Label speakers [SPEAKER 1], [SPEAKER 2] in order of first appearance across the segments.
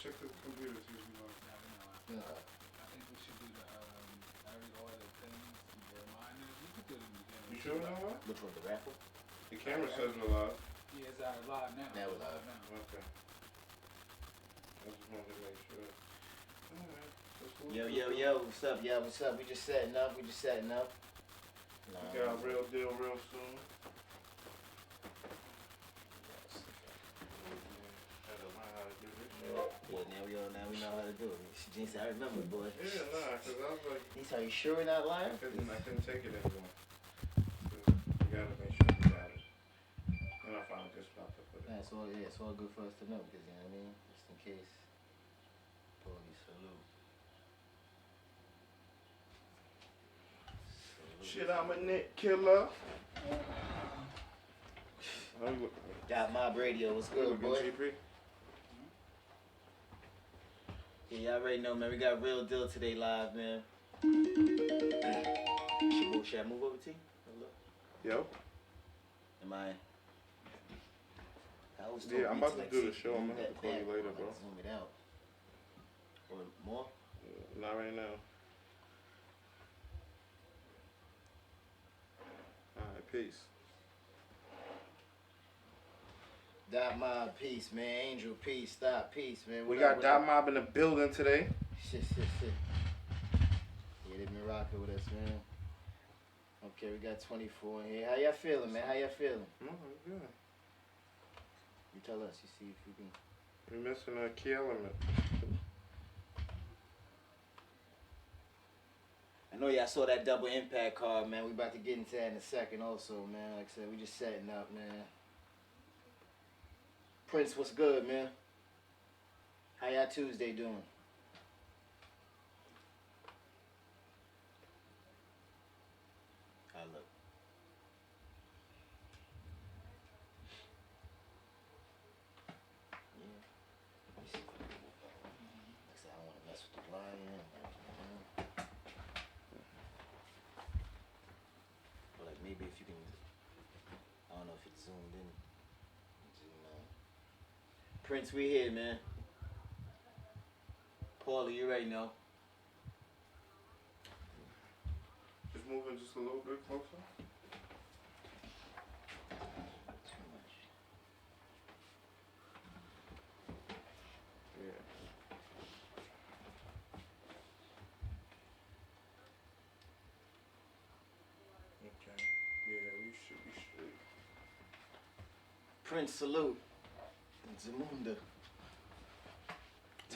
[SPEAKER 1] check the computer, see if you know.
[SPEAKER 2] Yeah.
[SPEAKER 3] I think we should do the every order things, the reminders. We could do it in the beginning.
[SPEAKER 1] You sure about that?
[SPEAKER 2] Which one, the raffle?
[SPEAKER 1] The camera says we're live.
[SPEAKER 3] Yeah, it's live now.
[SPEAKER 2] Now we're live.
[SPEAKER 3] now.
[SPEAKER 1] Okay. I just wanted to make sure. Alright.
[SPEAKER 2] Yo, what's up, y'all? What's up? We just setting up.
[SPEAKER 1] We got a real deal real soon. Had to learn how to do this shit.
[SPEAKER 2] Yeah, now we know how to do it. Gene said, I remember, boy.
[SPEAKER 1] Yeah, nah, cause I was like,
[SPEAKER 2] He said, are you sure you're not lying?
[SPEAKER 1] I couldn't take it anymore. You gotta make sure you got it. And I found this spot to put it.
[SPEAKER 2] Nah, it's all good for us to know, because, you know what I mean? Just in case. Police salute.
[SPEAKER 1] Shit, I'm a net killer.
[SPEAKER 2] Got Mob Radio. What's good, boy? Yeah, y'all already know, man. We got Real Deal today live, man. Should I move over to you?
[SPEAKER 1] Yo.
[SPEAKER 2] Am I?
[SPEAKER 1] Yeah, I'm about to do the show. I'm gonna have to call you later, bro.
[SPEAKER 2] Zoom it out. Or more?
[SPEAKER 1] Not right now. Alright, peace.
[SPEAKER 2] Dot Mob, peace, man. Angel, peace. Stop, peace, man.
[SPEAKER 1] We got Dot Mob in the building today.
[SPEAKER 2] Shit. Yeah, they been rocking with us, man. Okay, we got 24 in here. How y'all feeling, man? How y'all feeling?
[SPEAKER 1] Good.
[SPEAKER 2] You tell us. You see if you can.
[SPEAKER 1] We're missing a key element.
[SPEAKER 2] I know y'all saw that double impact card, man. We about to get into that in a second also, man. Like I said, we just setting up, man. Prince, what's good, man? How y'all Tuesday doing? Look. Yeah. Let me see. Like I said, I don't want to mess with the lion. But like maybe if you can, I don't know if it's zoomed in. Prince, we here, man. Paulie, you already know.
[SPEAKER 1] Just moving just a little bit closer.
[SPEAKER 2] Too much.
[SPEAKER 1] Yeah. Okay. Yeah, we should be straight.
[SPEAKER 2] Prince, salute. Zamunda.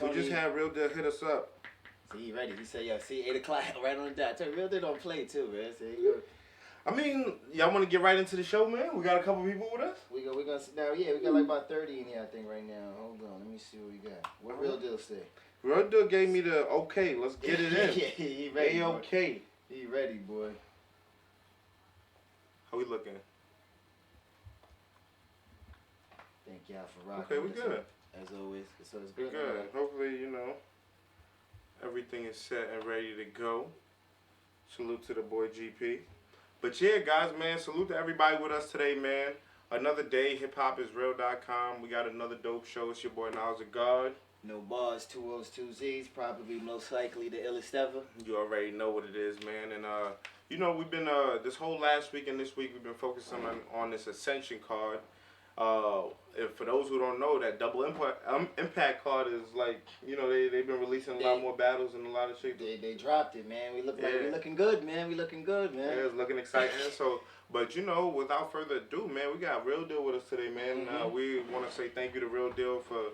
[SPEAKER 1] We just had Real Deal hit us up.
[SPEAKER 2] See, he ready. He said, yo, see, 8 o'clock, right on the dot. Tell you, Real Deal don't play, too, man. See, you go.
[SPEAKER 1] I mean, y'all want to get right into the show, man? We got a couple people with us?
[SPEAKER 2] We're gonna sit down. Yeah, we got like about 30 in here, I think, right now. Hold on. Let me see what we got. What Real Deal say?
[SPEAKER 1] Real Deal gave me the okay. Let's get it in.
[SPEAKER 2] Yeah, he ready.
[SPEAKER 1] Okay.
[SPEAKER 2] He ready, boy.
[SPEAKER 1] How we looking?
[SPEAKER 2] Thank y'all for rocking.
[SPEAKER 1] Okay, we good.
[SPEAKER 2] As always. So it's
[SPEAKER 1] We
[SPEAKER 2] good.
[SPEAKER 1] good.
[SPEAKER 2] Right?
[SPEAKER 1] Hopefully, everything is set and ready to go. Salute to the boy GP. But yeah, guys, man, salute to everybody with us today, man. Another day, hiphopisreal.com. We got another dope show. It's your boy Knowledge of God.
[SPEAKER 2] No bars, 2 O's, 2 Z's. Probably most likely the illest ever.
[SPEAKER 1] You already know what it is, man. And, we've been, this whole last week and this week, we've been focusing on this Ascension card. If for those who don't know, that double impact card is like, they've been releasing a lot more battles and a lot of shit.
[SPEAKER 2] They dropped it, man. We looking good, man. Yeah,
[SPEAKER 1] it's looking exciting. So, but without further ado, man, we got Real Deal with us today, man.
[SPEAKER 2] Mm-hmm.
[SPEAKER 1] We want to say thank you to Real Deal for,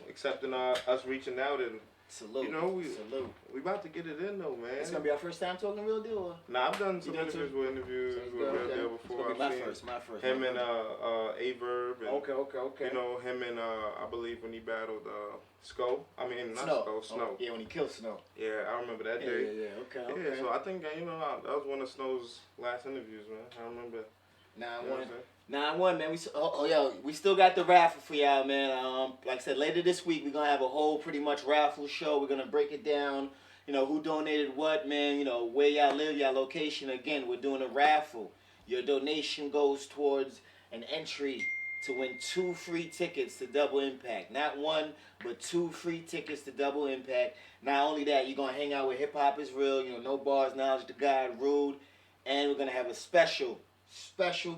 [SPEAKER 1] accepting us reaching out and.
[SPEAKER 2] Salute. Salute.
[SPEAKER 1] We about to get it in though, man.
[SPEAKER 2] It's gonna be our first time talking Real Deal, or?
[SPEAKER 1] Nah, I've done some interviews with Real Deal before.
[SPEAKER 2] It's gonna be my first.
[SPEAKER 1] Him and Averb. And,
[SPEAKER 2] Okay.
[SPEAKER 1] Him and I believe when he battled C.E.O. I mean not C.E.O. Snow.
[SPEAKER 2] Oh, yeah, when he killed Snow.
[SPEAKER 1] Yeah, I remember that day.
[SPEAKER 2] Yeah. Okay.
[SPEAKER 1] Yeah, so I think that was one of Snow's last interviews, man. I remember.
[SPEAKER 2] 9-1, man. We still got the raffle for y'all, man. Like I said, later this week we're gonna have a whole pretty much raffle show. We're gonna break it down. Who donated what, man. Where y'all live, y'all location. Again, we're doing a raffle. Your donation goes towards an entry to win 2 free tickets to Double Impact. Not 1, but 2 free tickets to Double Impact. Not only that, you're going to hang out with Hip Hop is Real, No Bars, Knowledge, the God, Rude. And we're going to have a special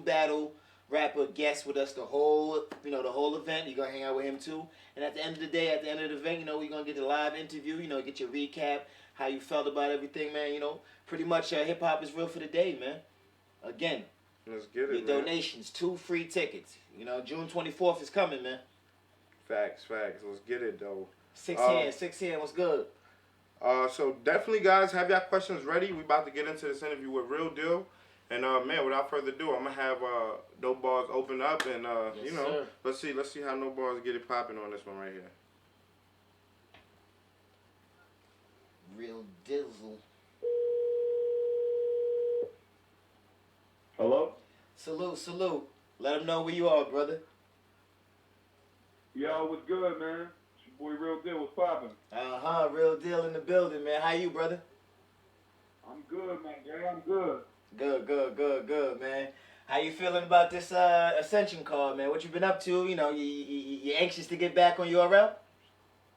[SPEAKER 2] battle rapper guest with us the whole event. You're going to hang out with him too. And at the end of the day, at the end of the event, we're going to get the live interview, get your recap, how you felt about everything, man. Pretty much Hip Hop is Real for the day, man. Again,
[SPEAKER 1] let's get it,
[SPEAKER 2] your donations, 2 free tickets. June 24th is coming, man.
[SPEAKER 1] Facts. Let's get it, though.
[SPEAKER 2] 6 hand, what's good?
[SPEAKER 1] So definitely, guys, have your questions ready. We about to get into this interview with Real Deal. And, man, without further ado, I'm going to have No Bars open up. And,
[SPEAKER 2] sir.
[SPEAKER 1] let's see how No Bars get it popping on this one right here.
[SPEAKER 2] Real Dizzle.
[SPEAKER 4] Hello?
[SPEAKER 2] Salute. Let them know where you are, brother.
[SPEAKER 4] Yo, what's good, man? It's your boy Real Deal. What's poppin'?
[SPEAKER 2] Real Deal in the building, man. How you, brother?
[SPEAKER 4] I'm good, man. Yeah, I'm good.
[SPEAKER 2] Good, man. How you feeling about this Ascension card, man? What you been up to? You anxious to get back on URL?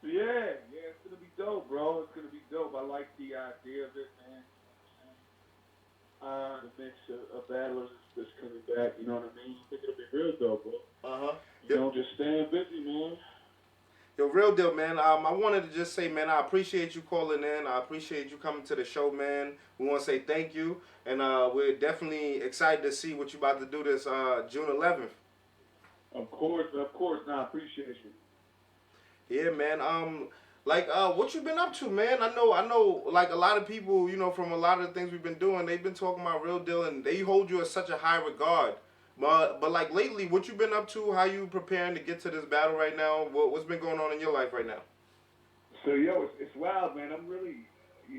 [SPEAKER 4] Yeah, it's gonna be dope, bro. It's gonna be dope. I like the idea of it, man. The mix of battlers that's coming back, you know what I mean? I think it'll be real dope, bro. Just staying busy, man.
[SPEAKER 1] Yo, Real Deal, man. I wanted to just say, man, I appreciate you calling in. I appreciate you coming to the show, man. We want to say thank you. And we're definitely excited to see what you about to do this June 11th.
[SPEAKER 4] Of course. Nah, I appreciate you.
[SPEAKER 1] Yeah, man. What you been up to, man? I know, like, a lot of people, from a lot of the things we've been doing, they've been talking about Real Deal, and they hold you in such a high regard. But like, lately, what you been up to? How you preparing to get to this battle right now? What's been going on in your life right now?
[SPEAKER 4] So, yo, it's wild, man. I'm really,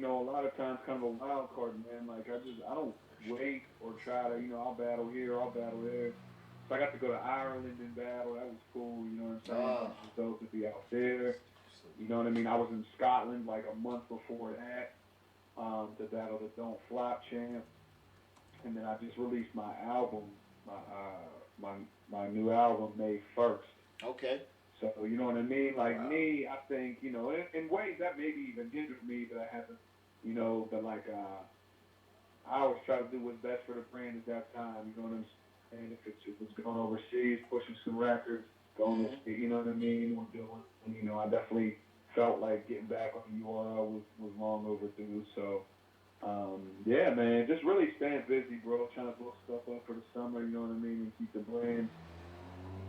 [SPEAKER 4] a lot of times kind of a wild card, man. Like, I don't wait or try to, I'll battle here, I'll battle there. So I got to go to Ireland and battle. That was cool, you know what I'm saying? It was dope to be out there. You know what I mean? I was in Scotland like a month before that to battle the Don't Flop champ. And then I just released my album, my new album, May 1st.
[SPEAKER 2] Okay.
[SPEAKER 4] So, you know what I mean? Like, me, I think, in ways that maybe even hindered me, but I haven't, but like, I always try to do what's best for the brand at that time, you know what I'm saying? If it was going overseas, pushing some records, going to, you know what I mean, or doing, I definitely felt like getting back on the URL was long overdue, so, yeah, man, just really staying busy, bro, trying to book stuff up for the summer, you know what I mean, and keep the brand,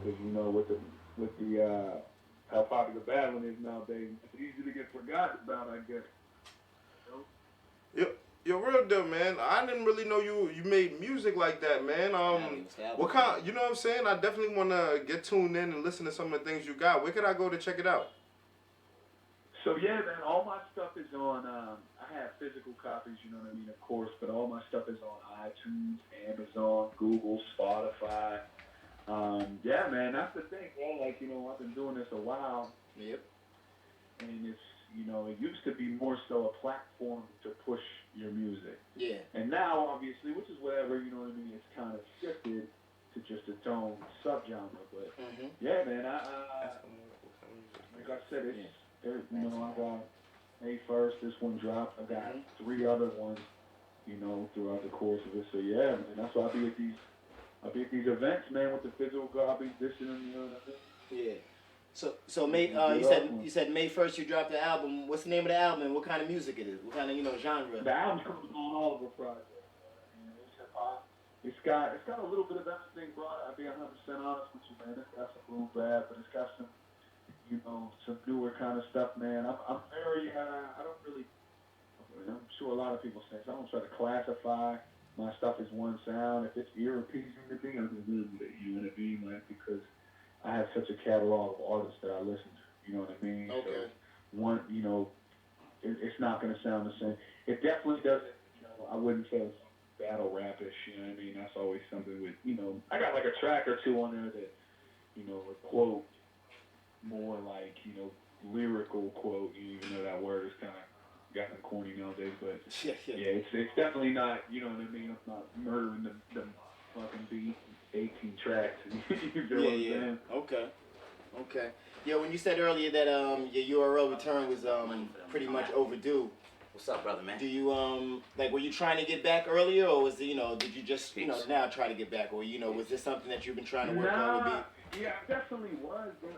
[SPEAKER 4] because, with the how popular battling is nowadays, it's easy to get forgotten about, I guess.
[SPEAKER 1] Yo, Real Deal, man. I didn't really know you made music like that, man. What kind? You know what I'm saying? I definitely want to get tuned in and listen to some of the things you got. Where could I go to check it out?
[SPEAKER 4] So yeah, man, all my stuff is on. I have physical copies, you know what I mean, of course, but all my stuff is on iTunes, Amazon, Google, Spotify. Yeah, man, that's the thing, bro. Like, I've been doing this a while.
[SPEAKER 2] Yep.
[SPEAKER 4] And it's, it used to be more so a platform to push your music.
[SPEAKER 2] Yeah.
[SPEAKER 4] And now, obviously, which is whatever, you know what I mean, it's kind of shifted to just its own subgenre. But, yeah, man, like I said, I got May 1st, this one dropped. I got 3 other ones, throughout the course of it. So, yeah, man, that's why I be at these events, man, with the physical copies, this and the other.
[SPEAKER 2] Yeah. So May, you said May 1st you dropped the album. What's the name of the album and what kind of music it is? What kind of, genre?
[SPEAKER 4] The album's coming on all of the projects. It's hip-hop. It's got a little bit of everything, bro. I'll be 100% honest with you, man. It's got some boom bap, but it's got some, some newer kind of stuff, man. I'm very, I'm sure a lot of people say, so I don't try to classify my stuff as one sound. If it's ear-appeasing to me, I'm going to do it, you know what I mean? Like, because I have such a catalog of artists that I listen to, you know what I mean?
[SPEAKER 2] Okay.
[SPEAKER 4] So it's not going to sound the same. It definitely doesn't, I wouldn't say it's battle rapish, you know what I mean? That's always something with, I got like a track or two on there that, a quote more like, lyrical quote, even though that word is kind of gotten corny nowadays, but yeah, it's definitely not, you know what I mean? I'm not murdering the fucking beat, 18 tracks. You feel what I'm saying?
[SPEAKER 2] Okay. Yo, when you said earlier that your URL return was pretty much overdue.
[SPEAKER 5] What's up, brother, man?
[SPEAKER 2] Do you like, were you trying to get back earlier, or was it, did you just now try to get back, or was this something that you've been trying to work on with me?
[SPEAKER 4] Yeah, it definitely was, bro.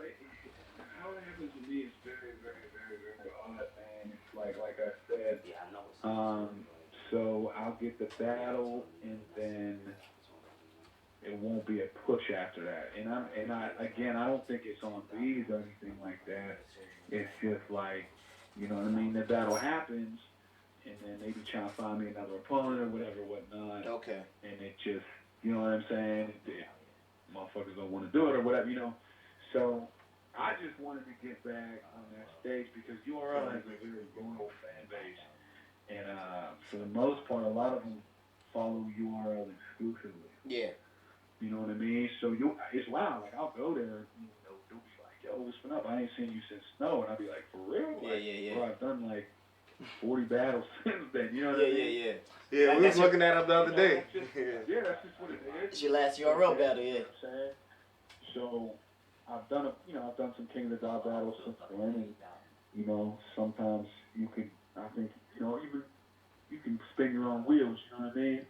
[SPEAKER 4] How it happens to me is very, very, very, very odd, man. It's like I said.
[SPEAKER 5] Yeah, I know.
[SPEAKER 4] So I'll get the battle, and then it won't be a push after that. And I don't think it's on these or anything like that. It's just like, you know what I mean? The battle happens, and then they be trying to find me another opponent or whatever, whatnot.
[SPEAKER 2] Okay.
[SPEAKER 4] And it just, you know what I'm saying? Motherfuckers don't want to do it or whatever, So I just wanted to get back on that stage because URL has a very loyal fan base. And for the most part, a lot of them follow URL exclusively.
[SPEAKER 2] Yeah.
[SPEAKER 4] You know what I mean? So it's wild. Like, I'll go there, they'll be like, yo, what's been up? I ain't seen you since Snow. And I'll be like, for real? Like,
[SPEAKER 2] Yeah.
[SPEAKER 4] Bro, I've done like 40 battles since then. You know what I mean?
[SPEAKER 1] Yeah, we was looking at him the other day.
[SPEAKER 4] That's just what it is.
[SPEAKER 2] It's your last URL battle, yeah.
[SPEAKER 4] You know what I'm saying? So I've done some King of the Dot battles since then, and sometimes you can, I think, even you can spin your own wheels. You know what I mean?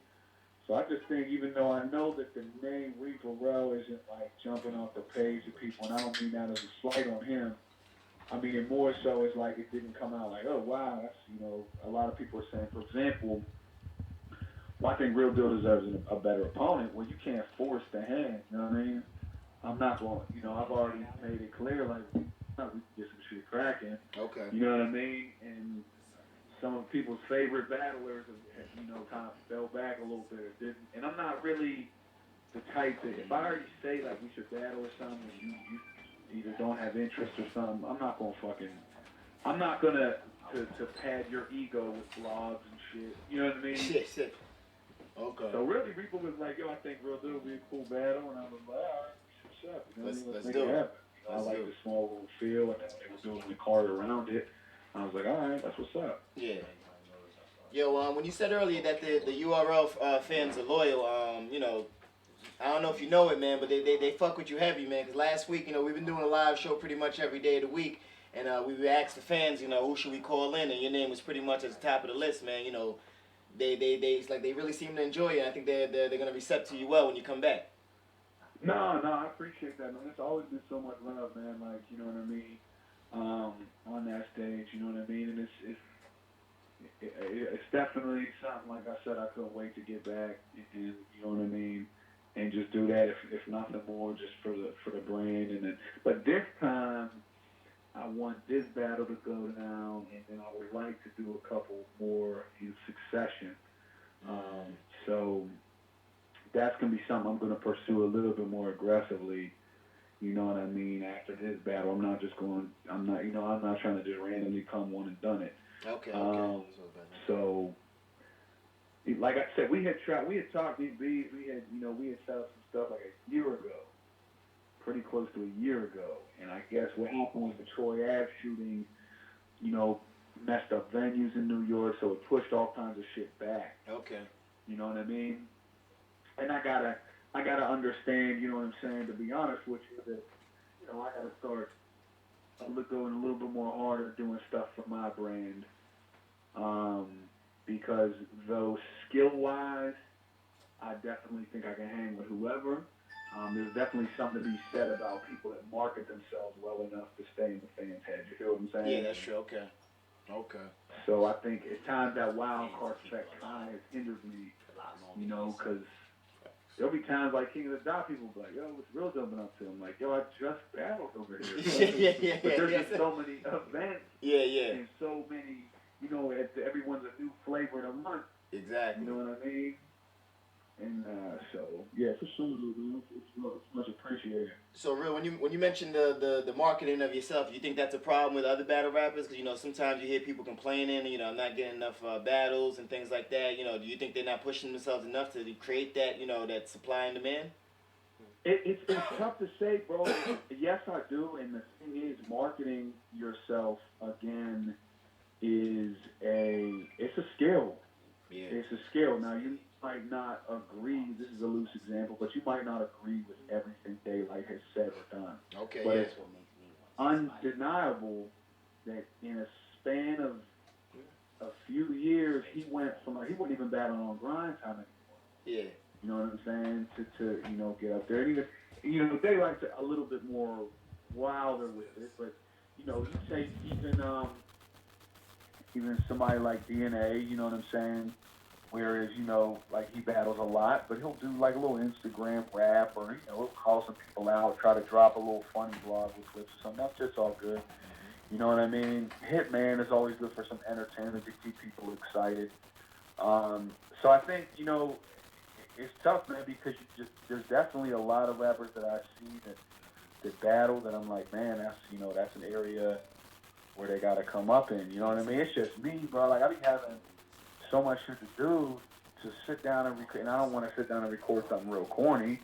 [SPEAKER 4] So I just think, even though I know that the name Reepah Rell isn't like jumping off the page of people, and I don't mean that as a slight on him. I mean it more so as like it didn't come out like, oh wow, that's a lot of people are saying, for example, well, I think Real Deal deserves a better opponent. Well, you can't force the hand. You know what I mean? I'm not going. I've already made it clear like we can get some shit cracking.
[SPEAKER 2] Okay.
[SPEAKER 4] You know what I mean? And some of people's favorite battlers have kind of fell back a little bit or didn't. And I'm not really the type that, if I already say like we should battle or something, you either don't have interest or something, I'm not gonna to pad your ego with blogs and shit. You know what I mean?
[SPEAKER 2] Shit. Okay.
[SPEAKER 4] So really, Reepah was like, yo, I think Real Deal would be a cool battle, and I was like, all right, what's up?
[SPEAKER 2] Let's
[SPEAKER 4] make
[SPEAKER 2] do
[SPEAKER 4] it
[SPEAKER 2] it.
[SPEAKER 4] happen. I like the small little feel, and then they were doing the card around it. I was like, all right, that's what's up.
[SPEAKER 2] Yeah. Yo, when you said earlier that the URL fans are loyal, I don't know if you know it, man, but they fuck with you heavy, man. Because last week, we've been doing a live show pretty much every day of the week, and we asked the fans, who should we call in, and your name was pretty much at the top of the list, man. It's like they really seem to enjoy you. I think they're gonna recept to you well when you come back.
[SPEAKER 4] No, I appreciate that, man. There's always been so much love, man. Like, you know what I mean, on that stage, you know what I mean, and it's definitely something. Like I said, I couldn't wait to get back, and you know what I mean, and just do that if nothing more, just for the brand, and then. But this time, I want this battle to go down, and then I would like to do a couple more in succession. So that's going to be something I'm going to pursue a little bit more aggressively. You know what I mean? After this battle, I'm not trying to just randomly come one and done it.
[SPEAKER 2] Okay.
[SPEAKER 4] So, like I said, we had talked, we had set up some stuff like a year ago, pretty close to a year ago. And I guess what happened was the Troy Ave shooting, messed up venues in New York, so it pushed all kinds of shit back.
[SPEAKER 2] Okay.
[SPEAKER 4] You know what I mean? And I gotta understand, you know what I'm saying, to be honest with you, that, I gotta start going a little bit more harder doing stuff for my brand. Because though skill-wise, I definitely think I can hang with whoever. There's definitely something to be said about people that market themselves well enough to stay in the fans' head. You feel what I'm saying?
[SPEAKER 2] Yeah, that's true. Okay.
[SPEAKER 4] So I think at times that wild card effect kind of has hindered me, because there'll be times like King of the Dot, people will be like, yo, what's Real jumping up to? I'm like, yo, I just battled over here.
[SPEAKER 2] Yeah.
[SPEAKER 4] But there's just so many events.
[SPEAKER 2] Yeah.
[SPEAKER 4] And so many, everyone's a new flavor in a month.
[SPEAKER 2] Exactly.
[SPEAKER 4] You know what I mean? And so, yeah, for sure, man. It's much appreciated.
[SPEAKER 2] So, Real, when you mentioned the marketing of yourself, you think that's a problem with other battle rappers? Because, sometimes you hear people complaining, I'm not getting enough battles and things like that. Do you think they're not pushing themselves enough to create that, that supply and demand?
[SPEAKER 4] It's tough to say, bro. Yes, I do. And the thing is, marketing yourself, again, it's a skill.
[SPEAKER 2] Yeah.
[SPEAKER 4] It's a skill. Now, might not agree. This is a loose example, but you might not agree with everything Daylight has said or done.
[SPEAKER 2] Okay,
[SPEAKER 4] but
[SPEAKER 2] yeah.
[SPEAKER 4] it's undeniable that in a span of a few years, he went from he wasn't even battling on grind time anymore.
[SPEAKER 2] Yeah.
[SPEAKER 4] You know what I'm saying? To get up there. And even Daylight's a little bit more wilder with it, but you take even somebody like DNA. You know what I'm saying? Whereas, like he battles a lot, but he'll do like a little Instagram rap or, he'll call some people out, try to drop a little funny blog with clips or something. That's just all good. You know what I mean? Hitman is always good for some entertainment to keep people excited. So I think, it's tough, man, because there's definitely a lot of rappers that I see that battle that I'm like, man, that's an area where they got to come up in. You know what I mean? It's just me, bro. Like, I be having so much shit to do to sit down and record, and I don't want to sit down and record something real corny.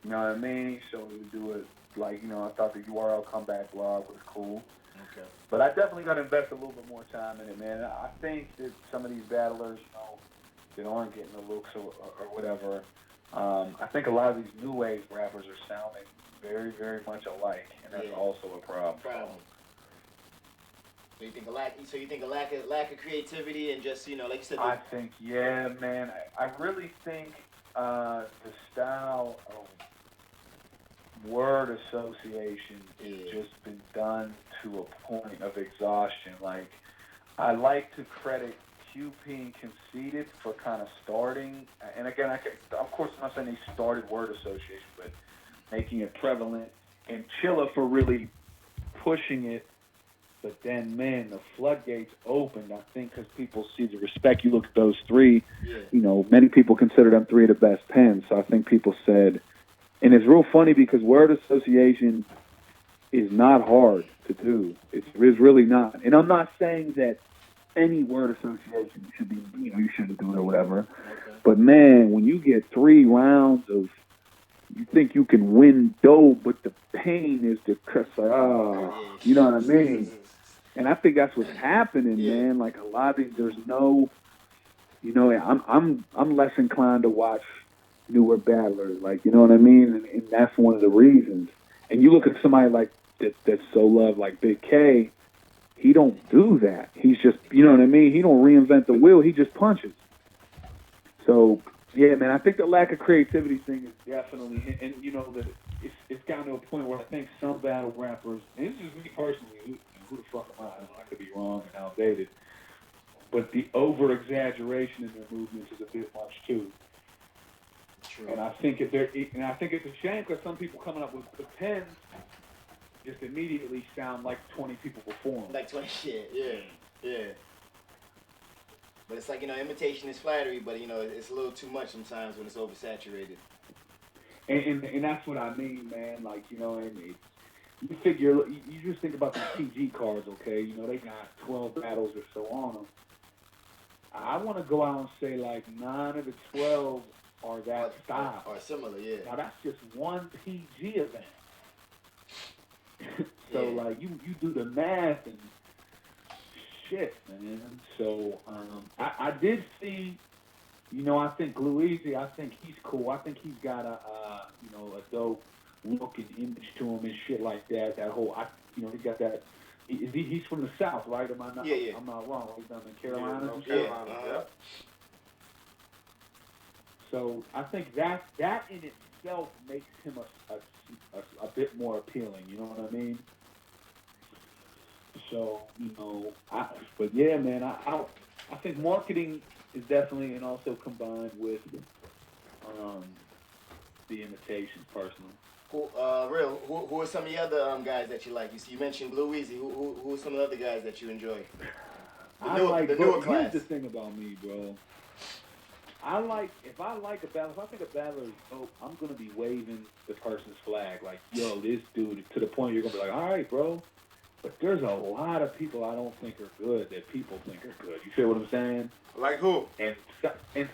[SPEAKER 4] You know what I mean? So we do it like, I thought the URL comeback blog was cool.
[SPEAKER 2] Okay.
[SPEAKER 4] But I definitely got to invest a little bit more time in it, man. I think that some of these battlers, that aren't getting the looks or whatever, I think a lot of these new wave rappers are sounding very, very much alike, and that's also a problem.
[SPEAKER 2] So you think a lack of creativity and just, like you said.
[SPEAKER 4] I think, yeah, man. I really think the style of word association has just been done to a point of exhaustion. Like, I like to credit QP and Conceited for kind of starting, and again, of course, I'm not saying they started word association, but making it prevalent, and Chilla for really pushing it. But then, man, the floodgates opened, I think, because people see the respect. You look at those three, many people consider them three of the best pens. So I think people said, and it's real funny because word association is not hard to do. It's really not. And I'm not saying that any word association should be, you shouldn't do it or whatever. Okay. But, man, when you get 3 rounds of, you think you can win dope, but the pain is the you know what I mean? And I think that's what's happening, man. Like, a lot of these, there's no, I'm less inclined to watch newer battlers, like, you know what I mean? And that's one of the reasons. And you look at somebody like that's so loved, like Big K, he don't do that. He's just, you know what I mean? He don't reinvent the wheel. He just punches. So, yeah, man, I think the lack of creativity thing is definitely, and that it's gotten to a point where I think some battle rappers, and this is me personally, who the fuck am I? I could be wrong and outdated, but the over-exaggeration in their movements is a bit much too. True. And I think it's a shame because some people coming up with the pens just immediately sound like 20 people before them.
[SPEAKER 2] Like 20, yeah. But it's like, imitation is flattery, but, it's a little too much sometimes when it's oversaturated.
[SPEAKER 4] And that's what I mean, man. Like, and you figure, you just think about the PG cards, okay? They got 12 battles or so on them. I want to go out and say, like, 9 of the 12 are that style.
[SPEAKER 2] Or similar, yeah.
[SPEAKER 4] Now, that's just one PG event. So, like, you do the math and shit, man. So, I did see, I think Gluezy, I think he's cool. I think he's got a dope look and image to him and shit like that. That whole, he's got that. He's from the South, right? Am I not?
[SPEAKER 2] Yeah.
[SPEAKER 4] I'm not wrong. He's down in Carolina.
[SPEAKER 2] Yeah.
[SPEAKER 4] So I think that in itself makes him a bit more appealing. You know what I mean? So but yeah, man, I think marketing is definitely, and also combined with the imitations personally.
[SPEAKER 2] Who are some of the other guys that you like? You mentioned Gluezy. Who are some of the other guys that you enjoy? The newer class.
[SPEAKER 4] Here's the thing about me, bro. If I think a battler is dope, I'm gonna be waving the person's flag, like, yo, this dude, to the point you're gonna be like, all right, bro. But there's a lot of people I don't think are good that people think are good. You feel what I'm saying?
[SPEAKER 1] Like who?
[SPEAKER 4] And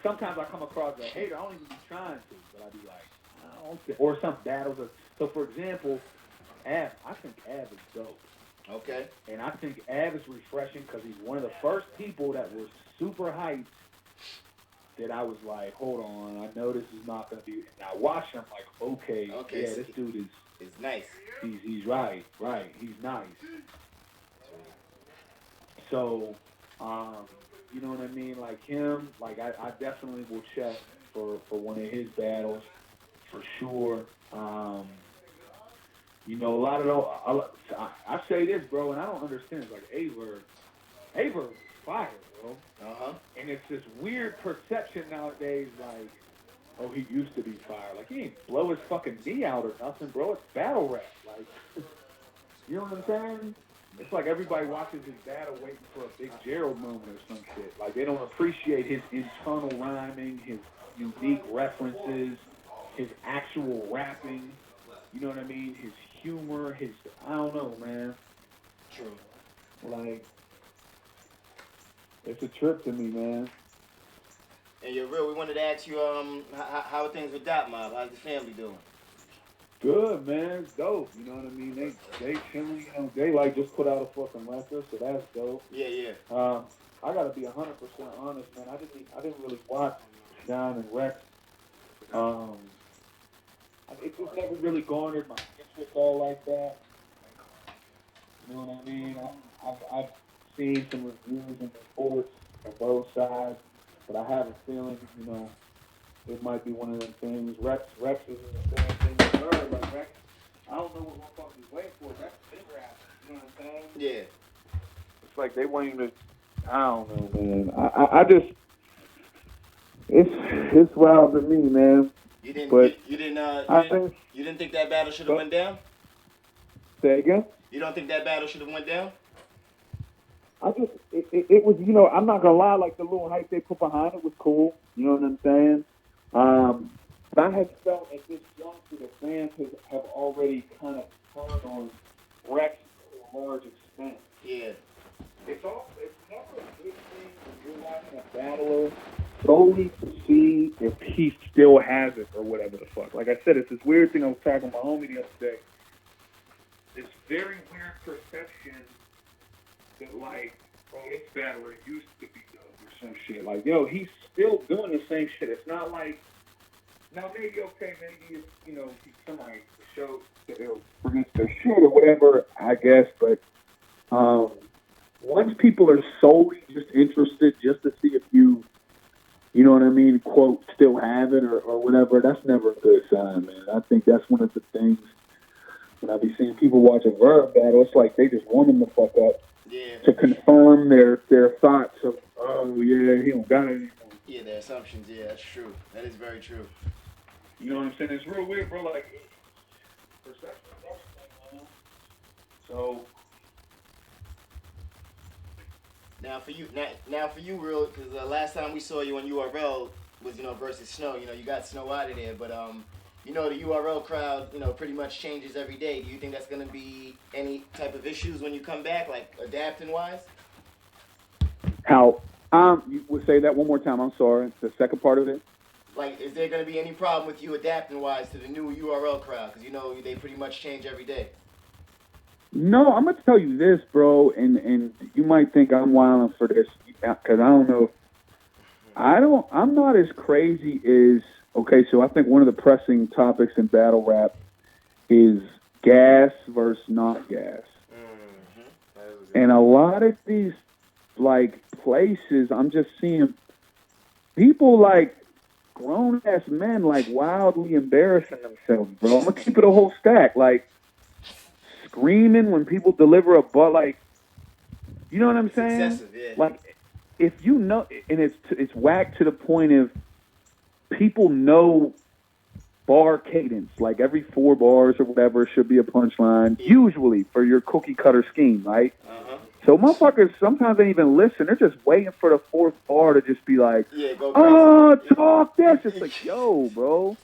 [SPEAKER 4] sometimes I come across a hater. I don't even be trying to, but I be like, I don't think. Or some battles. So, for example, Av, I think Av is dope.
[SPEAKER 2] Okay.
[SPEAKER 4] And I think Av is refreshing because he's one of the first people that was super hyped that I was like, hold on, I know this is not going to be. And I watched him like, okay, yeah, this dude is.
[SPEAKER 2] It's nice.
[SPEAKER 4] He's right, he's nice. So, you know what I mean? Like him, like I definitely will check for one of his battles for sure. You know, a lot of those. I say this, bro, and I don't understand. It's like Aver is fire, bro. And it's this weird perception nowadays, like, oh, he used to be fire. Like, he ain't blow his fucking knee out or nothing, bro. It's battle rap. Like, you know what I'm saying? It's like everybody watches his battle waiting for a big Gerald moment or some shit. Like, they don't appreciate his internal rhyming, his unique references, his actual rapping. You know what I mean? His humor, I don't know, man.
[SPEAKER 2] True.
[SPEAKER 4] Like, it's a trip to me, man.
[SPEAKER 2] And you're real. We wanted to ask you, how are things with Dot Mob? How's the family doing?
[SPEAKER 4] Good, man. It's dope. You know what I mean? They chilling. You know, they like just put out a fucking record, so that's dope.
[SPEAKER 2] Yeah.
[SPEAKER 4] I gotta be 100% honest, man. I didn't really watch John and Rex. It just never really garnered my interest all like that. You know what I mean? I've seen some reviews and reports on both sides, but I have a feeling, you know, it might be one of them things. Rex is in the same thing with her. Like, Rex, I don't know what motherfuckers waiting for. Rex been rapping. You know what I'm saying?
[SPEAKER 2] Yeah.
[SPEAKER 4] It's like they want to. I don't know, man. I just. It's wild to me, man.
[SPEAKER 2] You didn't think that battle should have went down?
[SPEAKER 4] Say again?
[SPEAKER 2] You don't think that battle should have went down?
[SPEAKER 4] It was, you know, I'm not gonna lie, like the little hype they put behind it was cool. You know what I'm saying? But I have felt at this juncture the fans have already kind of turned on Rex to a large extent.
[SPEAKER 2] Yeah.
[SPEAKER 4] It's never a good thing when you're watching a battler solely to see if he still has it or whatever the fuck. Like I said, it's this weird thing I was talking to my homie the other day. This very weird perception that, like, oh, this battler used to be good or some shit. Like, yo, he's still doing the same shit. It's not like, now maybe, okay, maybe, you know, somebody shows that they'll produce their shit or whatever, I guess, but once people are solely just interested just to see if you know what I mean, quote, still have it or whatever, that's never a good sign, man. I think that's one of the things when I be seeing people watch a Verb battle, it's like they just want him to fuck up to confirm their thoughts of, oh, yeah, he don't got it anymore.
[SPEAKER 2] Yeah, their assumptions, yeah, that's true. That is very true.
[SPEAKER 4] You know what I'm saying? It's real weird, bro. Like, perception of everything, man. So...
[SPEAKER 2] Now for you, real, because last time we saw you on URL was, you know, versus Snow. You know, you got Snow out of there, but you know, the URL crowd, you know, pretty much changes every day. Do you think that's gonna be any type of issues when you come back, like adapting wise?
[SPEAKER 4] How? You would say that one more time. I'm sorry. The second part of it.
[SPEAKER 2] Like, is there gonna be any problem with you adapting wise to the new URL crowd? Because you know they pretty much change every day.
[SPEAKER 4] No, I'm gonna tell you this, bro, and you might think I'm wilding for this because I don't know. I'm not as crazy as okay. So I think one of the pressing topics in battle rap is gas versus not gas, and a lot of these like places, I'm just seeing people like grown ass men like wildly embarrassing themselves, bro. I'm gonna keep it a whole stack, like. Screaming when people deliver a butt, like, you know what I'm saying?
[SPEAKER 2] It's excessive, yeah.
[SPEAKER 4] Like, if you know, and it's whack to the point of people know bar cadence, like every 4 bars or whatever should be a punchline, usually for your cookie cutter scheme, right? So motherfuckers sometimes they even listen. They're just waiting for the 4th bar to just be like, talk this. It's like, yo, bro.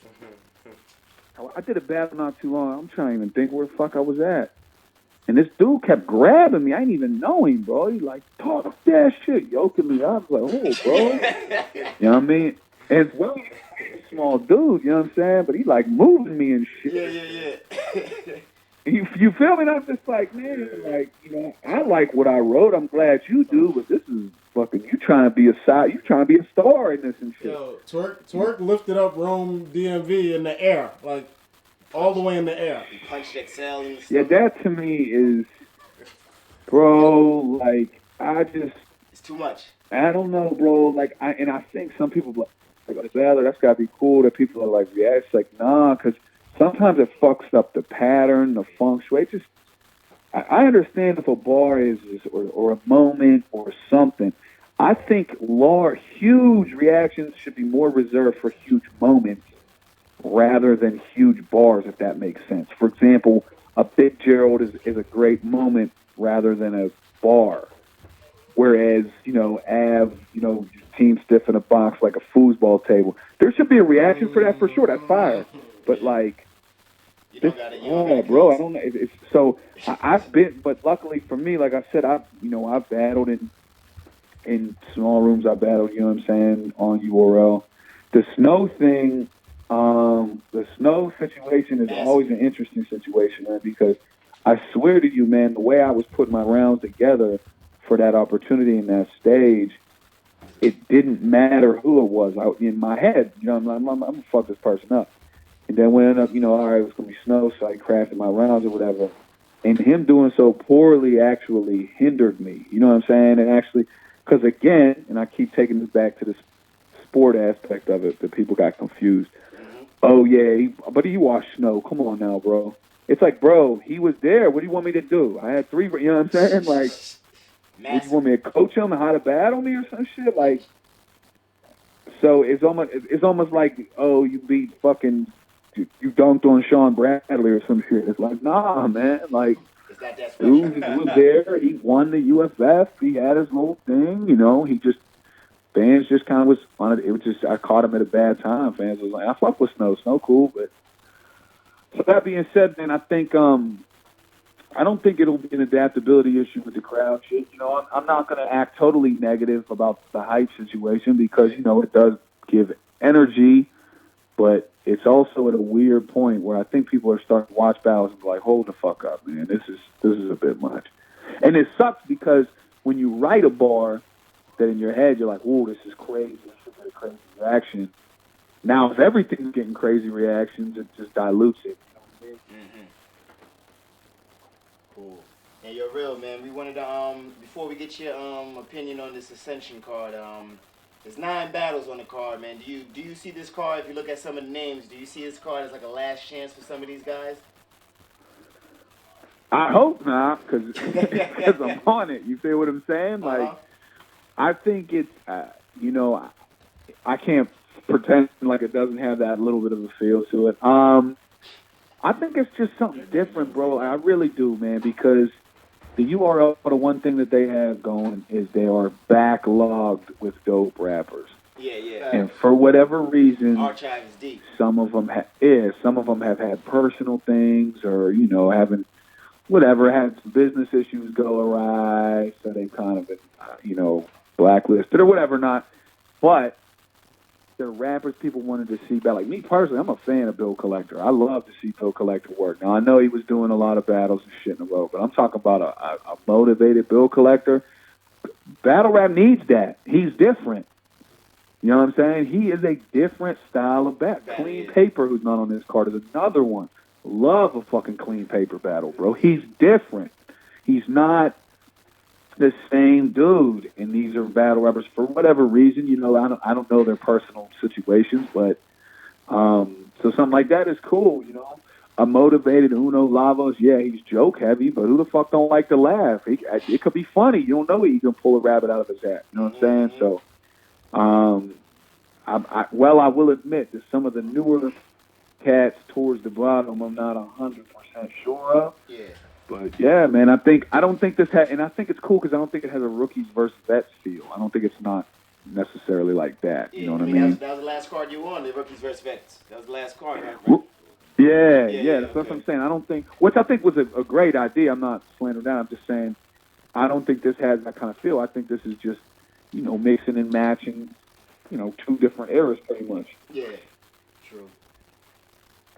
[SPEAKER 4] I did a battle not too long. I'm trying to even think where the fuck I was at. And this dude kept grabbing me. I didn't even know him, bro. He like, talk that shit, yoking me up. I was like, oh, bro. You know what I mean? And well, he's a small dude, you know what I'm saying? But he like moving me and shit.
[SPEAKER 2] Yeah.
[SPEAKER 4] You feel me? And I'm just like, man, like, you know, I like what I wrote. I'm glad you do, but this is fucking, you trying to be a star in this and shit.
[SPEAKER 6] Yo, Twerk lifted up Rome DMV in the air, like all the way in the air.
[SPEAKER 2] He punched Excel and stuff.
[SPEAKER 4] Yeah, that to me is, bro, like,
[SPEAKER 2] it's too much.
[SPEAKER 4] I don't know, bro. Like, I think some people like, Valor, that's gotta be cool. That people are like, yeah, it's like, nah, because sometimes it fucks up the pattern, the feng shui. It just, I understand if a bar is or a moment or something. I think huge reactions should be more reserved for huge moments rather than huge bars, if that makes sense. For example, a Big Gerald is a great moment rather than a bar. Whereas, team stiff in a box like a foosball table. There should be a reaction for that for sure. That's fire. But like, bro, I don't know. It's so I've been, but luckily for me, like I said, I've battled in small rooms. I battled, you know what I'm saying, on URL. The snow thing, the snow situation is always an interesting situation, man, because I swear to you, man, the way I was putting my rounds together for that opportunity in that stage, it didn't matter who it was. In my head, I'm gonna fuck this person up. And then we ended up, all right, it was going to be snow, so I crafted my rounds or whatever. And him doing so poorly actually hindered me. You know what I'm saying? And actually, because again, and I keep taking this back to the sport aspect of it, that people got confused. Oh, yeah, but he washed snow. Come on now, bro. It's like, bro, he was there. What do you want me to do? I had 3, you know what I'm saying? Like, would you want me to coach him on how to battle me or some shit? Like, so it's almost like, oh, you beat fucking... You dunked on Sean Bradley or some shit. It's like, nah, man. Like, dude was there. He won the UFF. He had his little thing. Fans just kind of was on it. It was just, I caught him at a bad time. Fans was like, I fuck with Snow. Snow cool. But so that being said, man, I think, I don't think it'll be an adaptability issue with the crowd shit. I'm not going to act totally negative about the hype situation because, it does give energy, but it's also at a weird point where I think people are starting to watch battles and be like, hold the fuck up, man. This is a bit much. And it sucks because when you write a bar that in your head you're like, oh, this is crazy. This should get a crazy reaction. Now, if everything's getting crazy reactions, it just dilutes it.
[SPEAKER 2] Cool. And you're real, man. We wanted to, before we get your opinion on this Ascension card, there's 9 battles on the card, man. Do you see this card, if you look at some of the names, do you see this card as like a last chance for some of these guys?
[SPEAKER 4] I hope not, because I'm on it. You feel what I'm saying? Like, I think it's, I can't pretend like it doesn't have that little bit of a feel to it. I think it's just something different, bro. I really do, man, because the URL, the one thing that they have going is they are backlogged with dope rappers.
[SPEAKER 2] Yeah.
[SPEAKER 4] And for whatever reason,
[SPEAKER 2] archive is deep.
[SPEAKER 4] Some of them have had personal things or, haven't, had some business issues go awry, so they've kind of been, blacklisted or whatever not. But they're rappers people wanted to see back. Like me personally, I'm a fan of Bill Collector. I love to see Bill Collector work. Now I know he was doing a lot of battles and shit in a row, but I'm talking about a motivated Bill Collector. Battle rap needs that. He's different. You know what I'm saying? He is a different style of battle. Clean Paper, who's not on this card, is another one. Love a fucking Clean Paper battle, bro. He's different. He's not the same dude, and these are battle rappers for whatever reason. I don't know their personal situations, but so something like that is cool. A motivated Uno Lavos, yeah, he's joke heavy, but who the fuck don't like to laugh? It could be funny. You don't know he can pull a rabbit out of his hat. You know what I'm saying? So, I will admit that some of the newer cats towards the bottom, I'm not 100% sure of.
[SPEAKER 2] Yeah.
[SPEAKER 4] But yeah, man, I don't think this and I think it's cool because I don't think it has a rookies versus vets feel. I don't think it's not necessarily like that.
[SPEAKER 2] Yeah,
[SPEAKER 4] you know what I mean?
[SPEAKER 2] That was the last card you won, the rookies versus vets. That was the last card, right?
[SPEAKER 4] Yeah, that's what I'm saying. I don't think, which I think was a great idea. I'm not slandering that. I'm just saying, I don't think this has that kind of feel. I think this is just, mixing and matching, 2 different eras pretty much.
[SPEAKER 2] Yeah, true.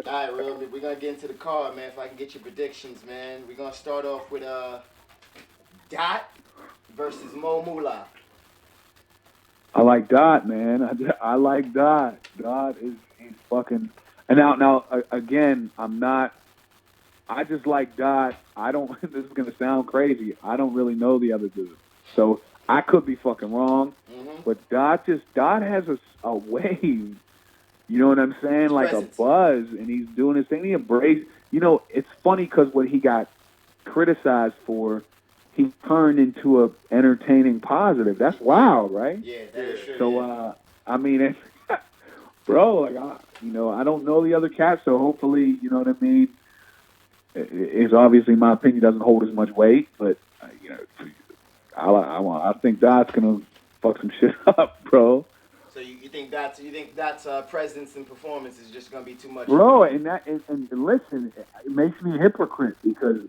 [SPEAKER 2] All right, Real, we're going to get into the card, man, if I can get your predictions, man. We're going to start off with Dot versus Mo Moolah.
[SPEAKER 4] I like Dot, man. I like Dot. Dot he's fucking. And now again, I'm not. I just like Dot. I don't. This is gonna sound crazy. I don't really know the other dude, so I could be fucking wrong.
[SPEAKER 2] Mm-hmm.
[SPEAKER 4] But Dot has a wave. You know what I'm saying? Like
[SPEAKER 2] Presence.
[SPEAKER 4] a buzz, and he's doing his thing. He embraced. You know, it's funny because what he got criticized for, he turned into a entertaining positive. That's wild, right?
[SPEAKER 2] Yeah, that is true.
[SPEAKER 4] So,
[SPEAKER 2] yeah.
[SPEAKER 4] I mean, bro, like, I don't know the other cats, so hopefully, you know what I mean. It's obviously my opinion doesn't hold as much weight, but you know, I think Dot's gonna fuck some shit up, bro.
[SPEAKER 2] So you think that's presence and performance is just gonna be too much,
[SPEAKER 4] Bro? And listen, it makes me a hypocrite because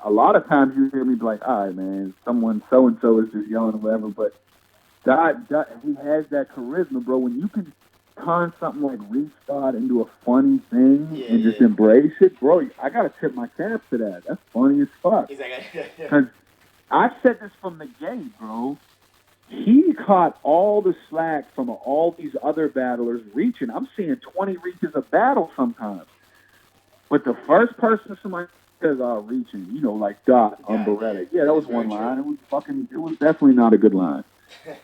[SPEAKER 4] a lot of times you hear me be like, all right, man, someone so and so is just yelling or whatever, but Dot, he has that charisma, bro. When you can turn something like Restart into a funny thing and just embrace it, bro, I gotta tip my cap to that. That's funny as fuck. Because I said this from the gate, bro. He caught all the slack from all these other battlers reaching. I'm seeing 20 reaches a battle sometimes. But the first person somebody says, reaching, you know, like Dot on Beretta. Yeah, that was one line. It was definitely not a good line.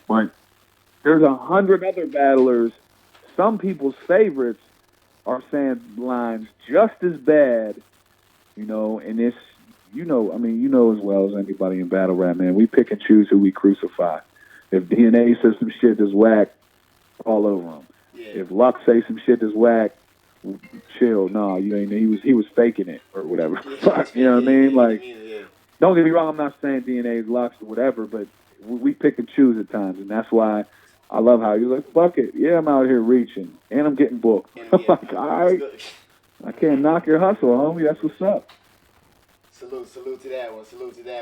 [SPEAKER 4] But there's 100 other battlers. Some people's favorites are saying lines just as bad, you know, and it's, you know as well as anybody in battle rap, man. We pick and choose who we crucify. If DNA says some shit that's whack, all over him. Yeah. If Luck says some shit that's whack, chill. No, you ain't. He was faking it or whatever. Yeah, you know what I mean? Like, don't get me wrong. I'm not saying DNA is Luck's or whatever, but we pick and choose at times, and that's why I love how you're like, fuck it. Yeah, I'm out here reaching, and I'm getting booked. Like, all right, I can't knock your hustle, homie. That's what's up.
[SPEAKER 2] Salute to that one.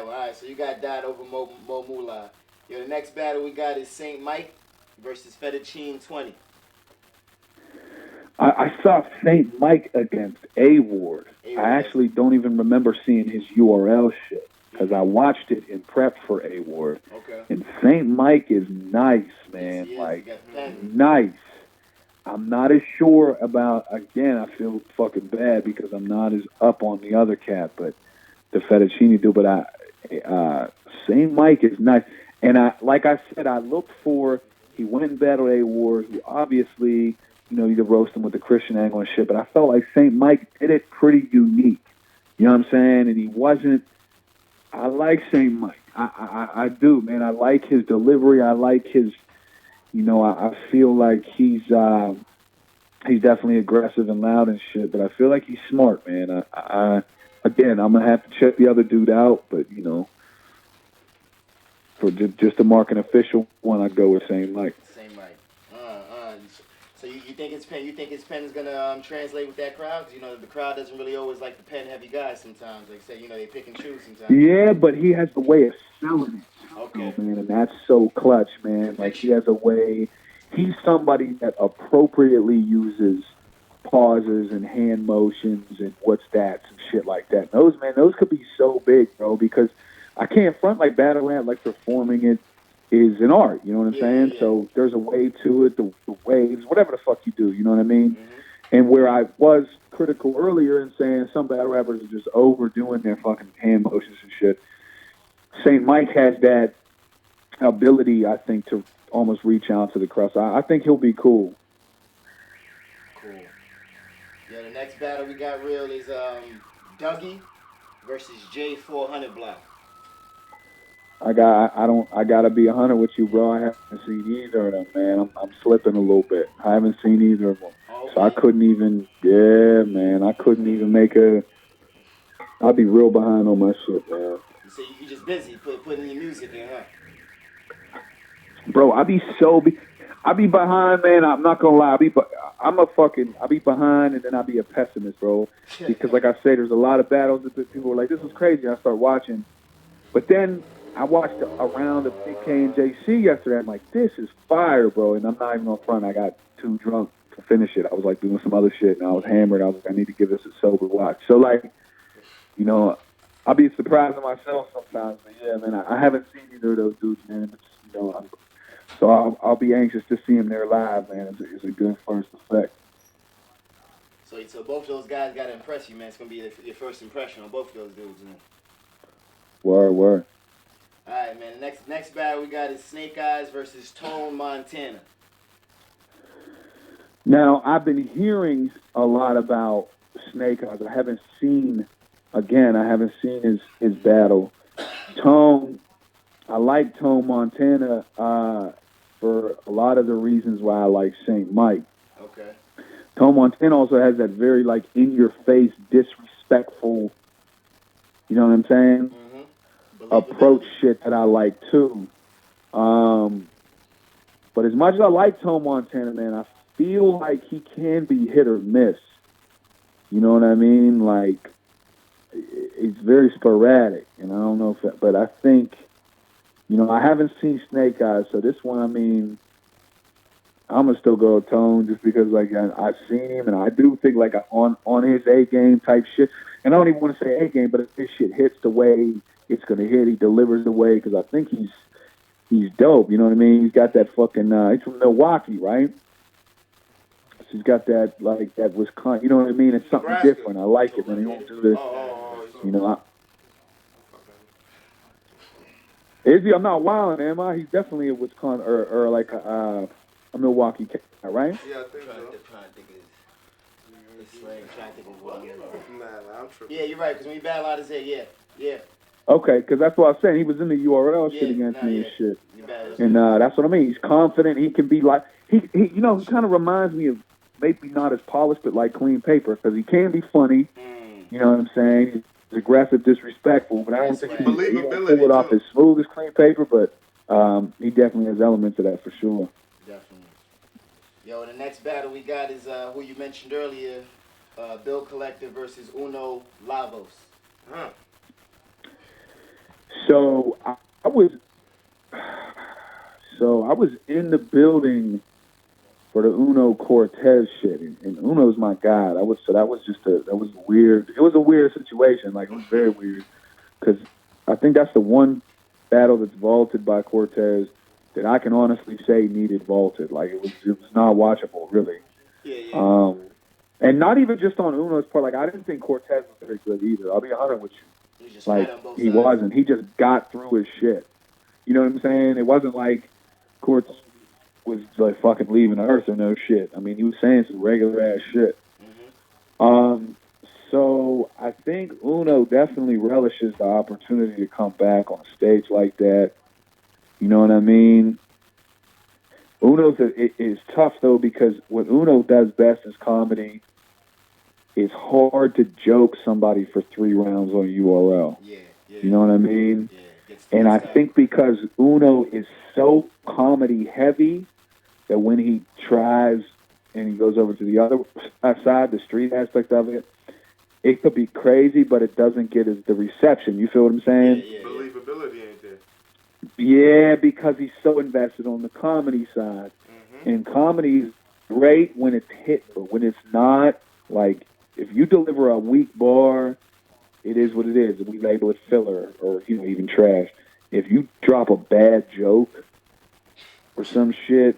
[SPEAKER 2] All right, so you got Dot over Mo Moolah. Yo, the next battle we got is St. Mike versus Fettuccine 20.
[SPEAKER 4] I saw St. Mike against A-Ward. I actually don't even remember seeing his URL shit because I watched it in prep for A-Ward.
[SPEAKER 2] Okay.
[SPEAKER 4] And St. Mike is nice, man. Nice. I'm not as sure about, again, I feel fucking bad because I'm not as up on the other cat, but the Fettuccine dude, but St. Mike is nice. And like I said, I looked for, he went and battled A-Ward, who obviously, you know, you could roast him with the Christian angle and shit, but I felt like St. Mike did it pretty unique. You know what I'm saying? And he wasn't, I like St. Mike. I do, man. I like his delivery. I like his, you know, I feel like he's definitely aggressive and loud and shit, but I feel like he's smart, man. Again, I'm going to have to check the other dude out, but, you know, for just to mark an official one, I'd go with St. Mike.
[SPEAKER 2] St. Mike. So you think his pen is gonna translate with that crowd? Because you know the crowd doesn't really always like the pen heavy guys sometimes. Like say, you know, they pick and choose sometimes.
[SPEAKER 4] Yeah, but he has a way of selling it.
[SPEAKER 2] Okay.
[SPEAKER 4] Man, and that's so clutch, man. Like he has a way. He's somebody that appropriately uses pauses and hand motions and what's that and shit like that. Those could be so big, bro. Because I can't front like battle rap, like performing it is an art, you know what I'm saying? Yeah. So there's a way to it, the waves, whatever the fuck you do, you know what I mean? Mm-hmm. And where I was critical earlier in saying some battle rappers are just overdoing their fucking hand motions and shit, St. Mike has that ability, I think, to almost reach out to the crowd. So I think he'll be cool.
[SPEAKER 2] Cool. Yeah, the next battle we got real is Dougie versus J400 Block.
[SPEAKER 4] I gotta be 100 with you, bro. I haven't seen either of them, man. I'm slipping a little bit. I haven't seen either of them. Okay. So I couldn't even, make I'll be real behind on my shit, man.
[SPEAKER 2] So you just busy putting your music in, huh?
[SPEAKER 4] Bro, I be behind, man. I'm not gonna lie. I be behind, and then I be a pessimist, bro. Because like I said, there's a lot of battles that people are like, this is crazy. I start watching, but then I watched a round of Big K and JC yesterday. I'm like, this is fire, bro. And I'm not even on front. I got too drunk to finish it. I was like doing some other shit, and I was hammered. I was like, I need to give this a sober watch. So like, you know, I'll be surprised at myself sometimes. But yeah, man, I haven't seen either of those dudes, man. It's, you know, So I'll be anxious to see him there live, man. It's a good first effect.
[SPEAKER 2] So both of those guys got to impress you, man. It's going to be your first impression on both of those dudes, man.
[SPEAKER 4] Word.
[SPEAKER 2] All right, man. Next battle we got is Snake Eyes versus Tone Montana.
[SPEAKER 4] Now, I've been hearing a lot about Snake Eyes. I haven't seen his battle. Tone, I like Tone Montana for a lot of the reasons why I like St. Mike.
[SPEAKER 2] Okay.
[SPEAKER 4] Tone Montana also has that very, like, in-your-face, disrespectful, you know what I'm saying, approach shit that I like, too. But as much as I like Tone Montana, man, I feel like he can be hit or miss. You know what I mean? Like, it's very sporadic, and I don't know if, but I think, you know, I haven't seen Snake Eyes, so this one, I mean, I'm gonna still go with Tone just because, like, I've seen him, and I do think, like, on his A game type shit. And I don't even want to say A game, but if this shit hits the way it's gonna hit, he delivers the way, because I think he's dope. You know what I mean? He's got that fucking. He's from Milwaukee, right? So he's got that, like, that Wisconsin. You know what I mean? It's something
[SPEAKER 1] Nebraska.
[SPEAKER 4] different. I like it, man. He won't do this. You know. Is he? I'm not wilding, am I? He's definitely a Wisconsin or like a Milwaukee cat, right?
[SPEAKER 1] Yeah, I think so.
[SPEAKER 2] Trying to think of his slang. Trying to think of what.
[SPEAKER 1] Nah, I'm tripping.
[SPEAKER 2] Yeah, you're right. Because when you battle out his head, yeah.
[SPEAKER 4] Okay, because that's what I was saying. He was in the URL shit against me and shit. And that's what I mean. He's confident. He can be like he you know, he kind of reminds me of maybe not as polished, but like Clean Paper, because he can be funny. You know what I'm saying? He's aggressive, disrespectful, but I don't think he don't pull it off as smooth as Clean Paper. But he definitely has elements of that for sure.
[SPEAKER 2] Definitely. Yo, the next battle we got is who you mentioned earlier, Bill Collector versus Uno Lavos.
[SPEAKER 1] Huh.
[SPEAKER 4] So I was in the building for the Uno Cortez shit, and Uno's my guy. That was weird. It was a weird situation. Like, it was very weird, because I think that's the one battle that's vaulted by Cortez that I can honestly say needed vaulted. Like, it was not watchable, really.
[SPEAKER 2] Yeah.
[SPEAKER 4] And not even just on Uno's part. Like, I didn't think Cortez was very good either. I'll be 100 with you. Like, he wasn't. He just got through his shit. You know what I'm saying? It wasn't like Cortez was like fucking leaving the earth or no shit. I mean, he was saying some regular ass shit. So I think Uno definitely relishes the opportunity to come back on stage like that. You know what I mean? It is tough though, because what Uno does best is comedy. It's hard to joke somebody for 3 rounds on URL.
[SPEAKER 2] Yeah.
[SPEAKER 4] You know what I mean?
[SPEAKER 2] Yeah.
[SPEAKER 4] And I think because Uno is so comedy heavy that when he tries and he goes over to the other side, the street aspect of it, it could be crazy, but it doesn't get the reception. You feel what I'm saying?
[SPEAKER 2] Yeah.
[SPEAKER 1] Believability ain't there.
[SPEAKER 4] Yeah, because he's so invested on the comedy side. And comedy's great when it's hit, but when it's not, like, if you deliver a weak bar, it is what it is. We label it filler or, you know, even trash. If you drop a bad joke or some shit,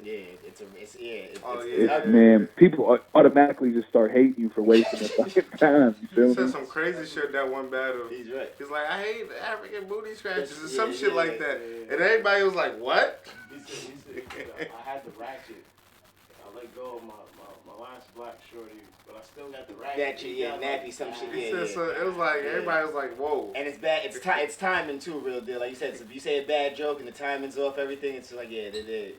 [SPEAKER 4] man, people automatically just start hating you for wasting their fucking time. You feel me?
[SPEAKER 1] He said some crazy shit that one battle.
[SPEAKER 2] He's right.
[SPEAKER 1] He's like, I hate African booty scratches or some shit like that. And everybody was like, what?
[SPEAKER 6] He said, I had the ratchet. I let go of my last black shorty, but I still got the ratchet.
[SPEAKER 2] Nappy, some shit.
[SPEAKER 1] He said, so it was like, everybody was like, whoa.
[SPEAKER 2] And it's bad. It's timing too, real deal. Like you said, so if you say a bad joke and the timing's off, everything, it's like, yeah,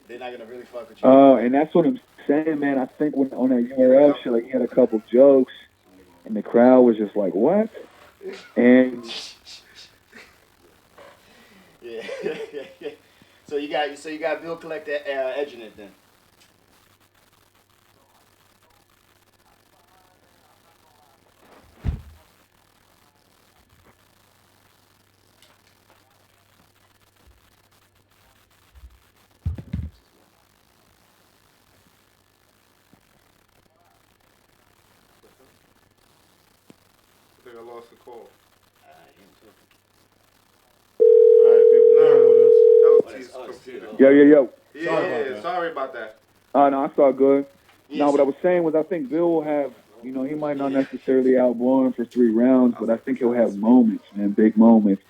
[SPEAKER 2] they're not gonna really fuck with you.
[SPEAKER 4] Oh, and that's what I'm saying, man. I think when on that URL shit, like, he had a couple jokes, and the crowd was just like, what? And
[SPEAKER 2] yeah. So you got Bill Collector edging it then.
[SPEAKER 1] I think I lost the call.
[SPEAKER 6] Alright, people,
[SPEAKER 1] That was T's computer.
[SPEAKER 4] Yo.
[SPEAKER 1] Yeah, sorry about that.
[SPEAKER 4] No, I saw good.
[SPEAKER 2] Yes,
[SPEAKER 4] No, what
[SPEAKER 2] sir.
[SPEAKER 4] I was saying was I think Bill will have, he might not necessarily outblow him for 3 rounds, but I think he'll have moments, man, big moments,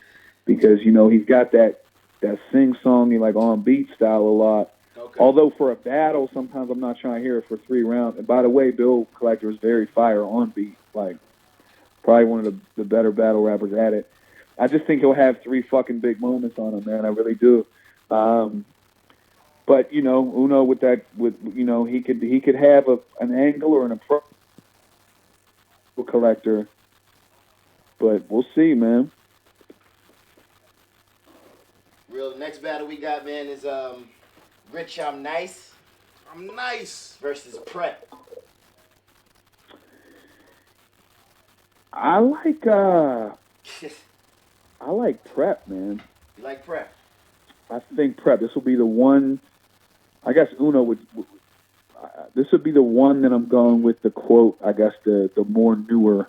[SPEAKER 4] because, he's got that sing-songy, like on beat style a lot.
[SPEAKER 2] Okay.
[SPEAKER 4] Although for a battle, sometimes I'm not trying to hear it for 3 rounds. And by the way, Bill Collector is very fire on beat, like probably one of the better battle rappers at it. I just think he'll have 3 fucking big moments on him, man. I really do. But Uno with he could have an angle or an approach collector, but we'll see, man.
[SPEAKER 2] Real, the next battle we got, man, is Rich I'm Nice versus Prep.
[SPEAKER 4] I like Prep, man.
[SPEAKER 2] You like Prep?
[SPEAKER 4] I think Prep. This will be the one. I guess Uno would. This would be the one that I'm going with the quote. I guess the more newer.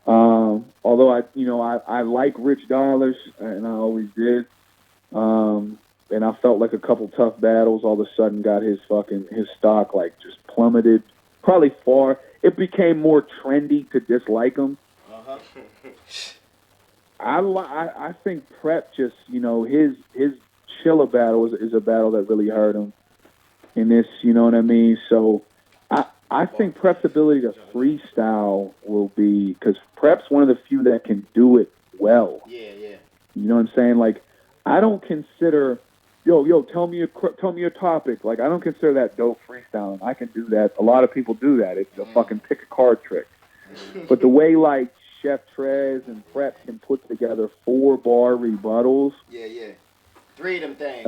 [SPEAKER 4] Although I like Rich Dollars, and I always did. And I felt like a couple tough battles all of a sudden got his stock like just plummeted. Probably far. It became more trendy to dislike him.
[SPEAKER 2] Uh-huh.
[SPEAKER 4] I think Prep just his Chilla battle is a battle that really hurt him in this, you know what I mean? So I think Prep's ability to freestyle will be, because Prep's one of the few that can do it well.
[SPEAKER 2] Yeah.
[SPEAKER 4] You know what I'm saying? Like, I don't consider, tell me a topic. Like, I don't consider that dope freestyling. I can do that. A lot of people do that. It's a fucking pick a card trick. But the way like Chef Trez and Prep can put together 4-bar rebuttals.
[SPEAKER 2] Yeah. 3 of them things.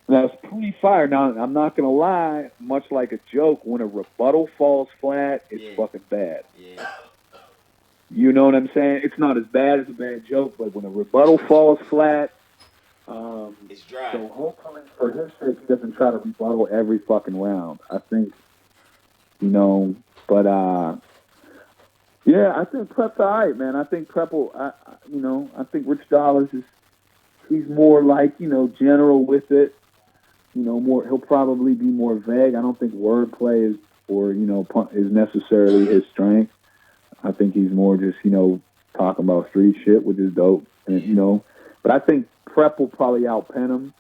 [SPEAKER 4] That's pretty fire. Now, I'm not going to lie, much like a joke, when a rebuttal falls flat, it's fucking bad.
[SPEAKER 2] Yeah.
[SPEAKER 4] You know what I'm saying? It's not as bad as a bad joke, but when a rebuttal falls flat,
[SPEAKER 2] it's dry.
[SPEAKER 4] So hopefully for his sake, he doesn't try to rebuttal every fucking round. I think, but yeah, I think Prep's all right, man. I think Prep will, I think Rich Dollars he's more like, general with it. More, he'll probably be more vague. I don't think wordplay is necessarily his strength. I think he's more just, talking about street shit, which is dope. And, but I think Prep will probably outpen him.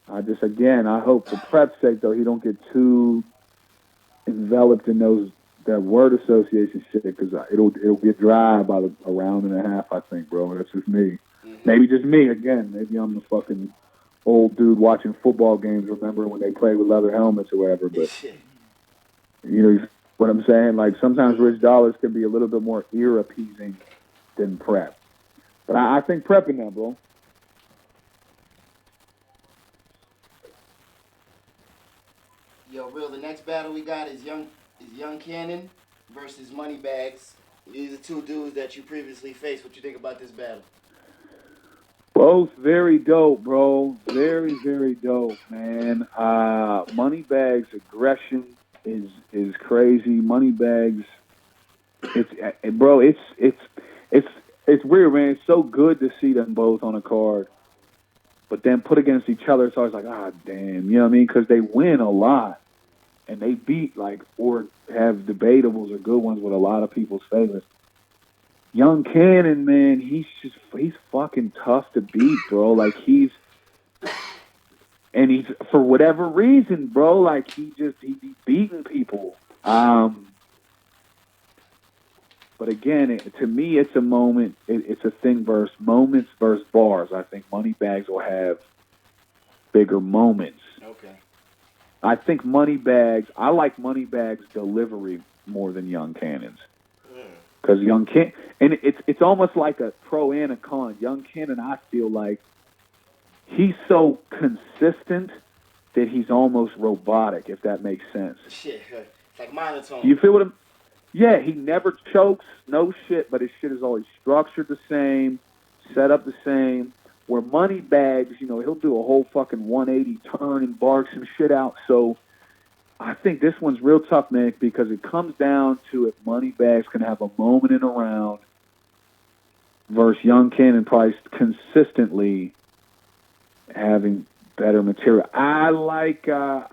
[SPEAKER 4] I hope for Prep's sake, though, he don't get too enveloped in that word association shit, because it'll get dry by a round and a half, I think, bro. That's just me. Mm-hmm. Maybe just me, again. Maybe I'm the fucking old dude watching football games, remember when they played with leather helmets or whatever, but you know what I'm saying? Like, sometimes Rich Dollars can be a little bit more ear-appeasing than Prep. But I think Prep in that, bro.
[SPEAKER 2] Yo, Real, the next battle we got is Young Cannon versus Moneybags. These are 2 dudes that you previously faced. What you think about this battle?
[SPEAKER 4] Both very dope, bro. Very, very dope, man. Moneybags' aggression is crazy. Moneybags, it's weird, man. It's so good to see them both on a card, but then put against each other, it's always like, damn, you know what I mean? Because they win a lot, and they beat or have debatables or good ones with a lot of people's favorites. Young Cannon, man, he's fucking tough to beat, bro. Like, he's for whatever reason, bro, like he be beating people. But again, to me, it's a moment. It's a thing versus moments versus bars. I think Moneybags will have bigger moments.
[SPEAKER 2] Okay.
[SPEAKER 4] I think Moneybags. I like Moneybags' delivery more than Young Cannon's. Because Young Cannon, and it's almost like a pro and a con. Young Cannon, I feel like he's so consistent that he's almost robotic, if that makes sense.
[SPEAKER 2] Shit, it's like monotone.
[SPEAKER 4] You feel what I'm? Yeah, he never chokes, no shit, but his shit is always structured the same, set up the same. Where Moneybags, he'll do a whole fucking 180 turn and bark some shit out. So I think this one's real tough, man, because it comes down to if Moneybags can have a moment in a round versus Young Cannon probably consistently having better material. I like I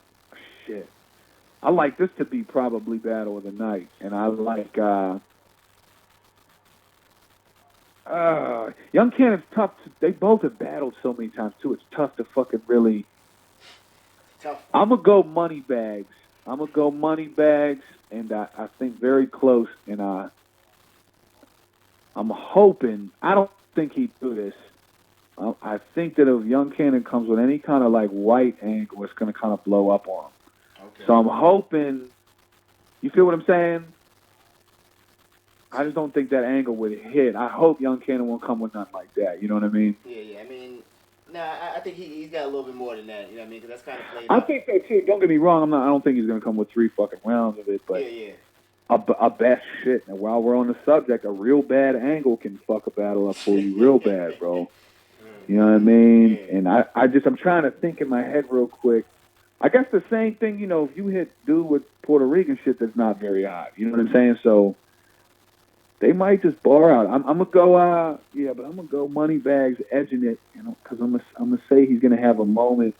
[SPEAKER 4] like this to be probably battle of the night, and I like Young Cannon's tough. They both have battled so many times too. It's tough to fucking really.
[SPEAKER 2] Tough.
[SPEAKER 4] I'm gonna go money bags, and I think very close. And I'm hoping. I don't think he'd do this. I think that if Young Cannon comes with any kind of like white angle, it's gonna kind of blow up on him.
[SPEAKER 1] Okay.
[SPEAKER 4] So I'm hoping. You feel what I'm saying? I just don't think that angle would hit. I hope Young Cannon won't come with nothing like that. You know what I mean?
[SPEAKER 2] Yeah. I mean, I think he's got a little bit more than that. You know what I mean? Because that's kind of played
[SPEAKER 4] I
[SPEAKER 2] out.
[SPEAKER 4] think so too. Don't get me wrong. I don't think he's gonna come with 3 fucking rounds of it, but
[SPEAKER 2] Yeah.
[SPEAKER 4] a best shit. And while we're on the subject, a real bad angle can fuck a battle up for you real bad, bro. You know what I mean?
[SPEAKER 2] Yeah.
[SPEAKER 4] And I'm trying to think in my head real quick. I guess the same thing, you know, if you hit dude with Puerto Rican shit that's not very hot. You know what I'm saying? So they might just bar out. I'm gonna go, but I'm gonna go money bags edging it, you know, because I'm gonna say he's gonna have a moment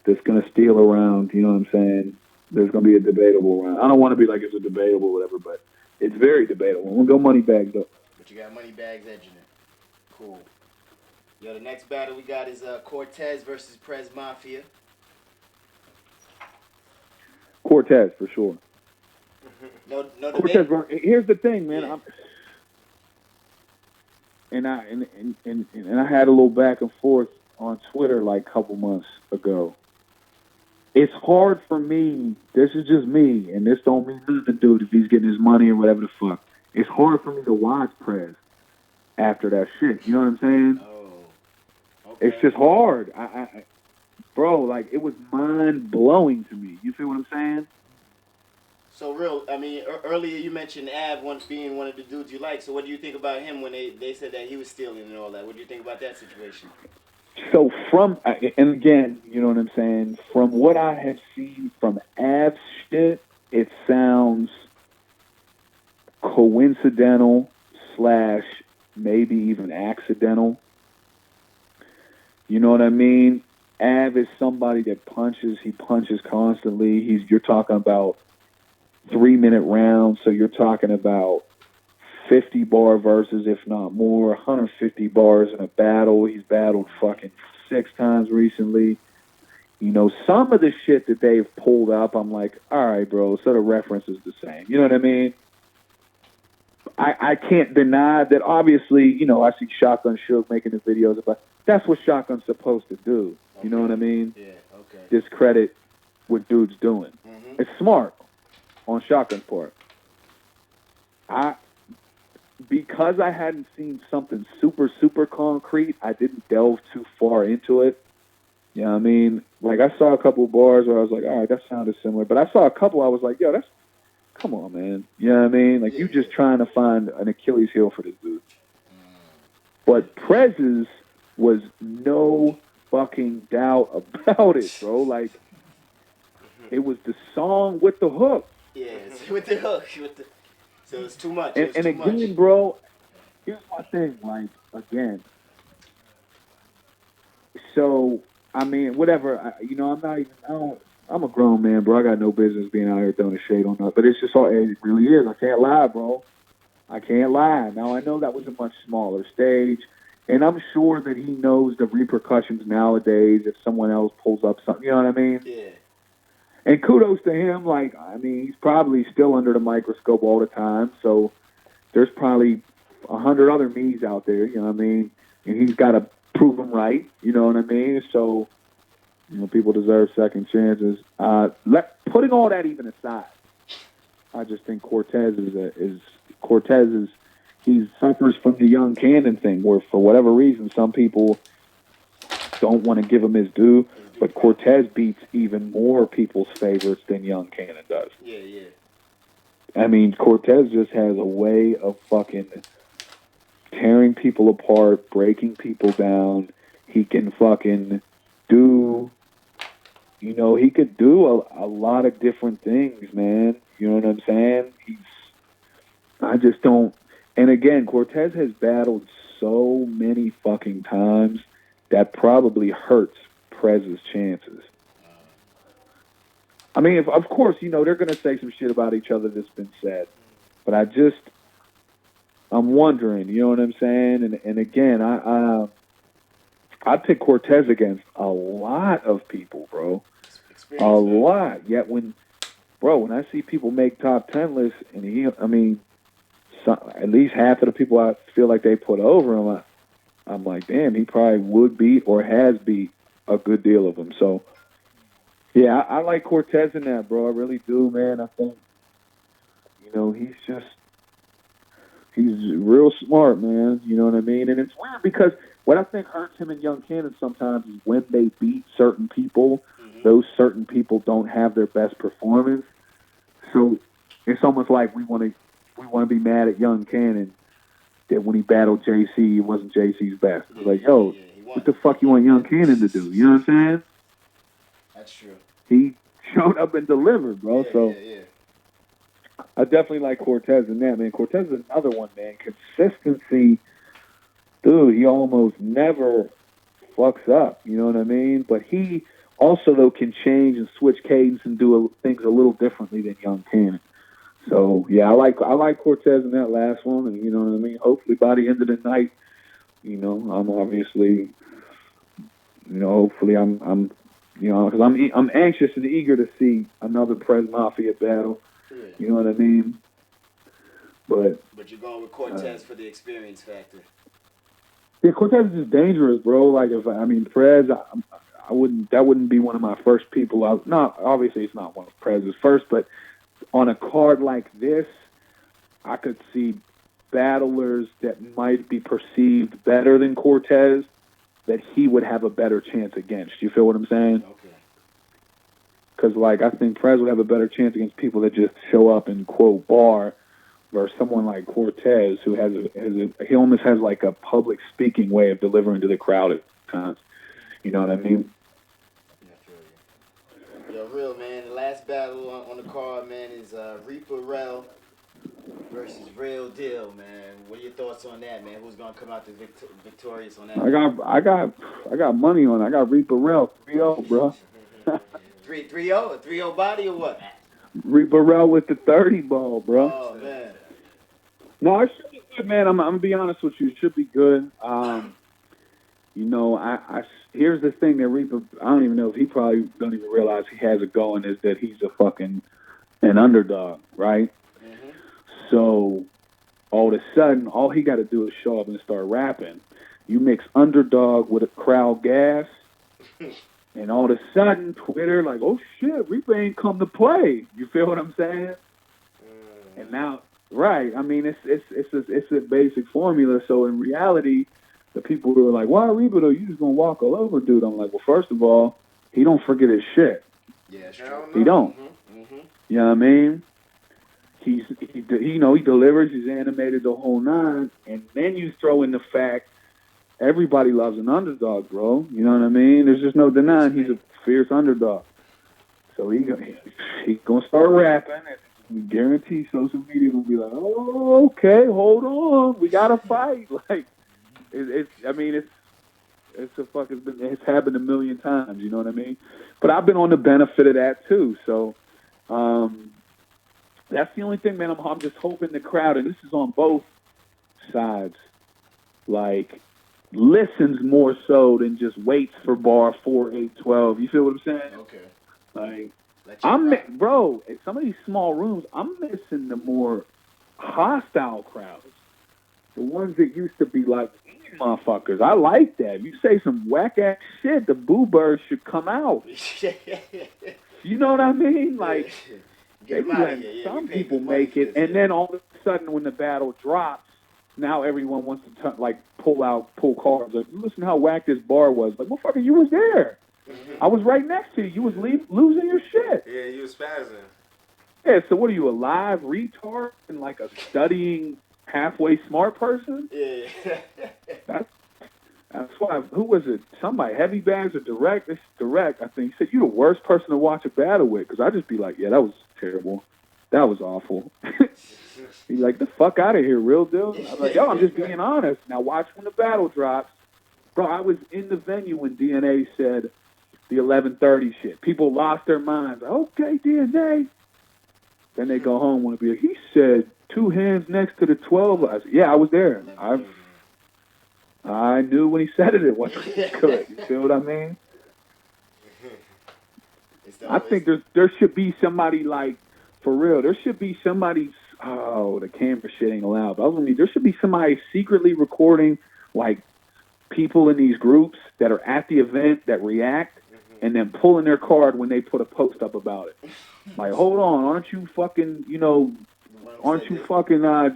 [SPEAKER 4] that's gonna steal around. You know what I'm saying? There's gonna be a debatable round. I don't want to be like it's a debatable whatever, but it's very debatable. I'm gonna go money bags though.
[SPEAKER 2] But you got money bags edging it. Cool. Yo, the next battle we got is Cortez versus Prez Mafia.
[SPEAKER 4] Cortez for sure.
[SPEAKER 2] No
[SPEAKER 4] Cortez,
[SPEAKER 2] debate.
[SPEAKER 4] bro, here's the thing, man.
[SPEAKER 2] Yeah.
[SPEAKER 4] And I had a little back and forth on Twitter like a couple months ago. It's hard for me. This is just me, and this don't mean nothing, dude. If he's getting his money or whatever the fuck, it's hard for me to watch Prez after that shit. You know what I'm saying?
[SPEAKER 2] Oh. Okay.
[SPEAKER 4] It's just hard. Bro, like it was mind blowing to me. You feel what I'm saying?
[SPEAKER 2] So real, I mean, earlier you mentioned Av being one of the dudes you like. So what do you think about him when they said that he was stealing and all that? What do you think about that situation?
[SPEAKER 4] So and again, you know what I'm saying? From what I have seen from Av's shit, it sounds coincidental / maybe even accidental. You know what I mean? Av is somebody that punches. He punches constantly. You're talking about 3-minute rounds, so you're talking about 50 bar verses, if not more, 150 bars in a battle. He's battled fucking 6 times recently. You know, some of the shit that they've pulled up, I'm like, all right, bro, so the reference is the same. You know what I mean? I can't deny that, obviously, you know, I see Shotgun Suge making the videos about that's what Shotgun's supposed to do. You know what I mean?
[SPEAKER 2] Yeah, okay.
[SPEAKER 4] Discredit what dude's doing.
[SPEAKER 2] Mm-hmm.
[SPEAKER 4] It's smart on Shotgun's part. Because I hadn't seen something super, super concrete, I didn't delve too far into it. You know what I mean? Like, I saw a couple of bars where I was like, all right, that sounded similar. But I saw a couple I was like, yo, come on, man. You know what I mean? Like, you just trying to find an Achilles heel for this dude. But Prez's was no fucking doubt about it, bro. Like, it was the song with the hook.
[SPEAKER 2] Yeah, with the hook. So it's too much.
[SPEAKER 4] And again, bro, here's my thing. Like, again, so, I mean, whatever. I'm a grown man, bro. I got no business being out here throwing shade on that. But it's just all, it really is. I can't lie, bro. I can't lie. Now, I know that was a much smaller stage. And I'm sure that he knows the repercussions nowadays if someone else pulls up something. You know what I mean?
[SPEAKER 2] Yeah.
[SPEAKER 4] And kudos to him. Like, I mean, he's probably still under the microscope all the time. So there's probably 100 other me's out there. You know what I mean? And he's got to prove them right. You know what I mean? So, you know, people deserve second chances. Putting all that even aside, I just think Cortez he suffers from the Young Cannon thing, where for whatever reason some people don't want to give him his due, but Cortez beats even more people's favorites than Young Cannon does.
[SPEAKER 2] Yeah.
[SPEAKER 4] I mean, Cortez just has a way of fucking tearing people apart, breaking people down. He can fucking do, you know, he could do a lot of different things, man. You know what I'm saying? I just don't. And again, Cortez has battled so so many fucking times that probably hurts Prez's chances. I mean, of course, you know, they're going to say some shit about each other that's been said. But I'm wondering, you know what I'm saying? And again, I pick Cortez against a lot of people, bro. A lot. Yet when I see people make top 10 lists, and at least half of the people I feel like they put over him, I'm like, damn, he probably would beat or has beat a good deal of them. So, yeah, I like Cortez in that, bro. I really do, man. I think, you know, he's real smart, man. You know what I mean? And it's weird because what I think hurts him and Young Cannon sometimes is when they beat certain people, those certain people don't have their best performance. So it's almost like we want to be mad at Young Cannon that when he battled JC, it wasn't JC's best. It's like, yo, what the fuck you want Young Cannon to do? You know what I'm saying?
[SPEAKER 2] That's true.
[SPEAKER 4] He showed up and delivered, bro.
[SPEAKER 2] Yeah.
[SPEAKER 4] I definitely like Cortez in that, man. Cortez is another one, man. Consistency, dude, he almost never fucks up. You know what I mean? But he also, though, can change and switch cadence and do things a little differently than Young Cannon. So, yeah, I like Cortez in that last one. And, you know what I mean? Hopefully by the end of the night, you know, I'm obviously, you know, hopefully I'm you know, because I'm anxious and eager to see another Prez Mafia battle.
[SPEAKER 2] Yeah.
[SPEAKER 4] You know what I mean? But
[SPEAKER 2] you're going with Cortez for the experience factor.
[SPEAKER 4] Yeah, Cortez is just dangerous, bro. Like, Prez, I wouldn't. That wouldn't be one of my first people. Obviously, it's not one of Prez's first, but on a card like this, I could see battlers that might be perceived better than Cortez that he would have a better chance against. You feel what I'm saying?
[SPEAKER 2] Okay.
[SPEAKER 4] Because, like, I think Prez would have a better chance against people that just show up and quote bar, versus someone like Cortez who he almost has like a public speaking way of delivering to the crowd at times. You know what I mean?
[SPEAKER 2] Yo, real man. The last battle on the card, man, is Reepah Rell versus Real Deal, man. What are your thoughts on that, man? Who's gonna come out victorious on that?
[SPEAKER 4] I got money on it. I got Reepah Rell 3-0, bro.
[SPEAKER 2] 3-0? A 3-0 body or what?
[SPEAKER 4] Reepah Rell with the 30 ball, bro.
[SPEAKER 2] Oh man.
[SPEAKER 4] No, it should be good, man. I'm gonna be honest with you. It should be good. You know, here's the thing that Reepah, I don't even know if he probably don't even realize he has it going, is that he's an underdog, right?
[SPEAKER 2] Mm-hmm.
[SPEAKER 4] So all of a sudden, all he got to do is show up and start rapping. You mix underdog with a crowd gas, and all of a sudden, Twitter like, oh shit, Reepah ain't come to play. You feel what I'm saying? And now, right? I mean, it's a basic formula. So in reality, the people who are like, why Reepah though? You just gonna walk all over, dude? I'm like, well, first of all, he don't forget his shit.
[SPEAKER 2] Yeah, sure.
[SPEAKER 4] He don't.
[SPEAKER 2] Mm-hmm.
[SPEAKER 4] You know what I mean? He delivers. He's animated the whole nine, and then you throw in the fact everybody loves an underdog, bro. You know what I mean? There's just no denying he's a fierce underdog. So he's gonna start rapping, and we guarantee social media will be like, oh, okay, hold on, we gotta fight. Like, it's happened a million times. You know what I mean? But I've been on the benefit of that too. So that's the only thing, man. I'm just hoping the crowd, and this is on both sides, like, listens more so than just waits for bar 4, 8, 12. You feel what I'm saying?
[SPEAKER 2] Okay.
[SPEAKER 4] Like, bro, in some of these small rooms, I'm missing the more hostile crowds. The ones that used to be like, these motherfuckers, I like that. You say some whack-ass shit, the boo birds should come out. You know what I mean? Like, some people make it, and then all of a sudden when the battle drops, now everyone wants to pull cards. Like, listen how whack this bar was. Like, motherfucker, you was there.
[SPEAKER 1] Mm-hmm.
[SPEAKER 4] I was right next to you. You was losing your shit.
[SPEAKER 1] Yeah, you was spazzing.
[SPEAKER 4] Yeah, so what are you, a live retard and like a studying halfway smart person?
[SPEAKER 2] Yeah.
[SPEAKER 4] That's why, who was it? Somebody, Heavy Bags or Direct? It's Direct, I think. He said, you the worst person to watch a battle with, because I just be like, yeah, that was terrible. That was awful. He's like, the fuck out of here, real deal. I was like, yo, I'm just being honest. Now watch when the battle drops. Bro, I was in the venue when DNA said the 11:30 shit. People lost their minds. Okay, DNA. Then they go home want to be like, he said 2 hands next to the 12. I said, yeah, I was there. I knew when he said it wasn't good. You feel what I mean? I think there should be somebody like, for real, there should be somebody, oh, the camera shit ain't allowed. But there should be somebody secretly recording, like, people in these groups that are at the event that react and then pulling their card when they put a post up about it. Like, hold on, aren't you fucking,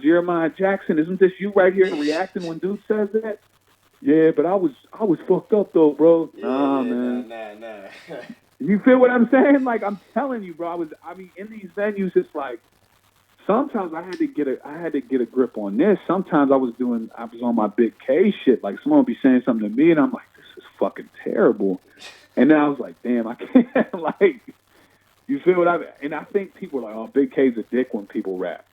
[SPEAKER 4] Jeremiah Jackson? Isn't this you right here reacting when dude says that? Yeah, but I was fucked up though, bro. Nah, man.
[SPEAKER 2] Nah.
[SPEAKER 4] You feel what I'm saying? Like, I'm telling you, bro. In these venues, it's like sometimes I had to get a grip on this. Sometimes I was on my big K shit. Like, someone would be saying something to me, and I'm like, this is fucking terrible. And then I was like, damn, I can't. Like, you feel what I mean? And I think people are like, oh, Big K's a dick when people rap.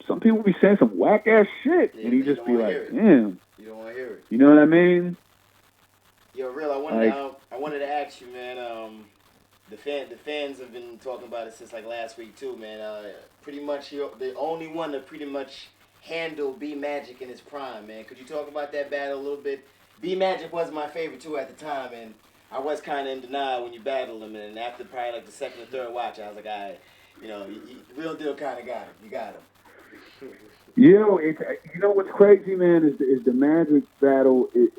[SPEAKER 4] Some people be saying some whack ass shit, and he just be like, damn.
[SPEAKER 2] You don't want to hear it.
[SPEAKER 4] You know what I mean?
[SPEAKER 2] Yo, Real, I wanted to ask you, man. The fans have been talking about it since like last week too, man. Pretty much you're the only one to pretty much handle B Magic in his prime, man. Could you talk about that battle a little bit? B Magic was my favorite too at the time, and I was kind of in denial when you battled him, and after probably like the second or third watch, I was like, all right, Real deal kind of got him. You got him.
[SPEAKER 4] What's crazy, man, is the Magic battle is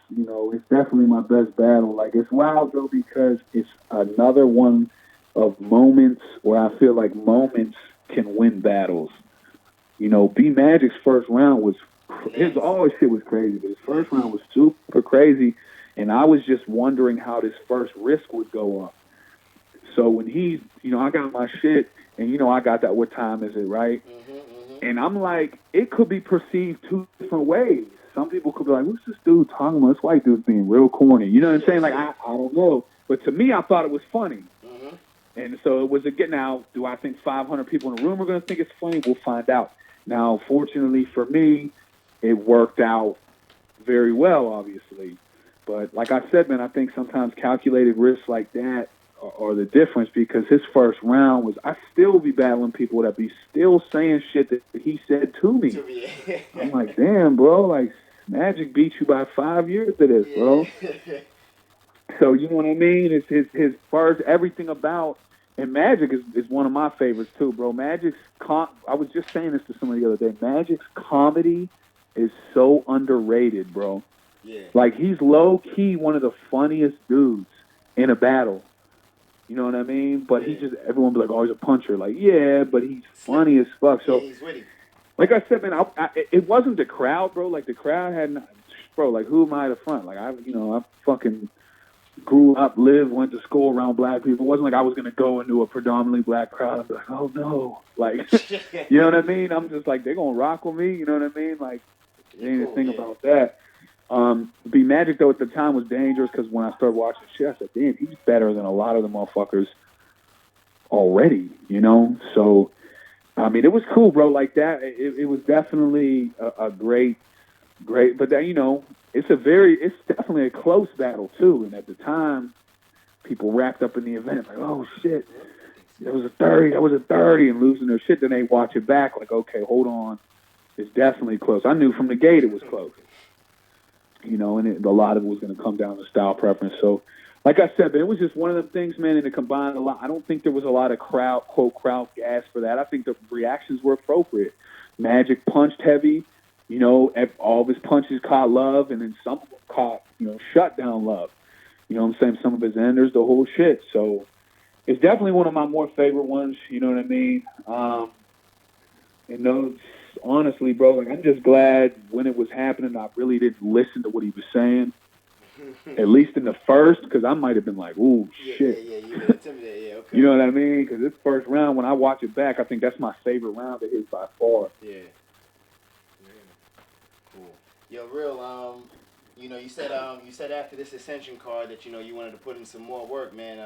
[SPEAKER 4] it's definitely my best battle. Like, it's wild though because it's another one of moments where I feel like moments can win battles. B Magic's first round was all his shit was crazy, but his first round was super crazy, and I was just wondering how this first risk would go up. So when I got my shit, and I got that. What time is it, right? And I'm like, it could be perceived 2 different ways. Some people could be like, what's this dude talking about? This white dude's being real corny. You know what I'm saying? Like, I don't know. But to me, I thought it was funny. And so it was now, do I think 500 people in the room are going to think it's funny? We'll find out. Now, fortunately for me, it worked out very well, obviously. But like I said, man, I think sometimes calculated risks like that are the difference, because his first round was, I still be battling people that be still saying shit that he said to me. I'm like, damn, bro, like, Magic beat you by 5 years to this, bro. So, you know what I mean? It's his first, everything about, and Magic is one of my favorites too, bro. I was just saying this to somebody the other day, Magic's comedy is so underrated, bro.
[SPEAKER 2] Yeah.
[SPEAKER 4] Like, he's low-key one of the funniest dudes in a battle. You know what I mean? But everyone be like, oh, he's a puncher. Like, yeah, but he's funny as fuck. So,
[SPEAKER 2] he's witty.
[SPEAKER 4] Like I said, man, it wasn't the crowd, bro. Like, the crowd bro, like, who am I to front? Like, I fucking grew up, went to school around black people. It wasn't like I was going to go into a predominantly black crowd and be like, oh, no. Like, you know what I mean? I'm just like, they're going to rock with me. You know what I mean? Like, there ain't a thing about that. B Magic though at the time was dangerous because when I started watching shit, I said, "Damn, he's better than a lot of the motherfuckers already." So I mean, it was cool, bro. Like that, it was definitely a great. But then it's definitely a close battle too. And at the time, people wrapped up in the event like, "Oh shit, that was a 30, and losing their shit." Then they watch it back like, "Okay, hold on, it's definitely close." I knew from the gate it was close. And a lot of it was going to come down to style preference. So, like I said, man, it was just one of them things, man, and it combined a lot. I don't think there was a lot of crowd gas for that. I think the reactions were appropriate. Magic punched heavy. All of his punches caught love, and then some of them caught, shut down love. You know what I'm saying? Some of his enders, the whole shit. So, it's definitely one of my more favorite ones. You know what I mean? Honestly, bro, like, I'm just glad when it was happening, I really didn't listen to what he was saying. At least in the first, because I might have been like, ooh, shit.
[SPEAKER 2] Yeah, you been intimidated, yeah, okay.
[SPEAKER 4] You know what I mean? Because this first round, when I watch it back, I think that's my favorite round of his by far.
[SPEAKER 2] Yeah. Cool. Yo, Real, you said after this Ascension card that, you wanted to put in some more work, man.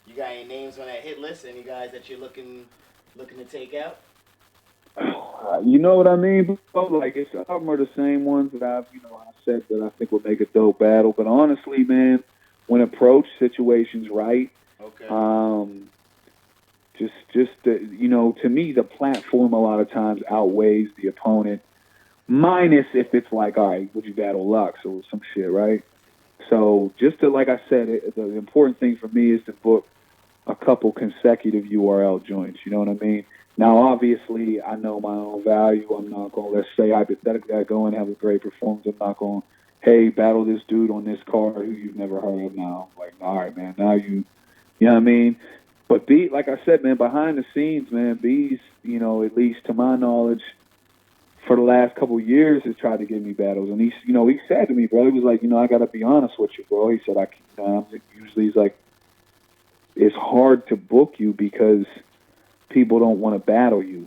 [SPEAKER 2] You got any names on that hit list? Any guys that you're looking looking to take out?
[SPEAKER 4] You know what I mean? Like, it's some are the same ones that I said that I think would make a dope battle. But honestly, man, when approached, situations right.
[SPEAKER 1] Okay.
[SPEAKER 4] To me, the platform a lot of times outweighs the opponent. Minus if it's like, all right, would you battle Lux or some shit, right? So like I said, the important thing for me is to book a couple consecutive URL joints. You know what I mean? Now, obviously, I know my own value. I'm not going to, let's say, hypothetically, I go and have a great performance. I'm not going, hey, battle this dude on this card who you've never heard of now. Like, all right, man, now you know what I mean? But B, like I said, man, behind the scenes, man, B's, at least to my knowledge, for the last couple of years has tried to give me battles. And he said to me, bro, he was like, I got to be honest with you, bro. He said, usually he's like, it's hard to book you because people don't want to battle you.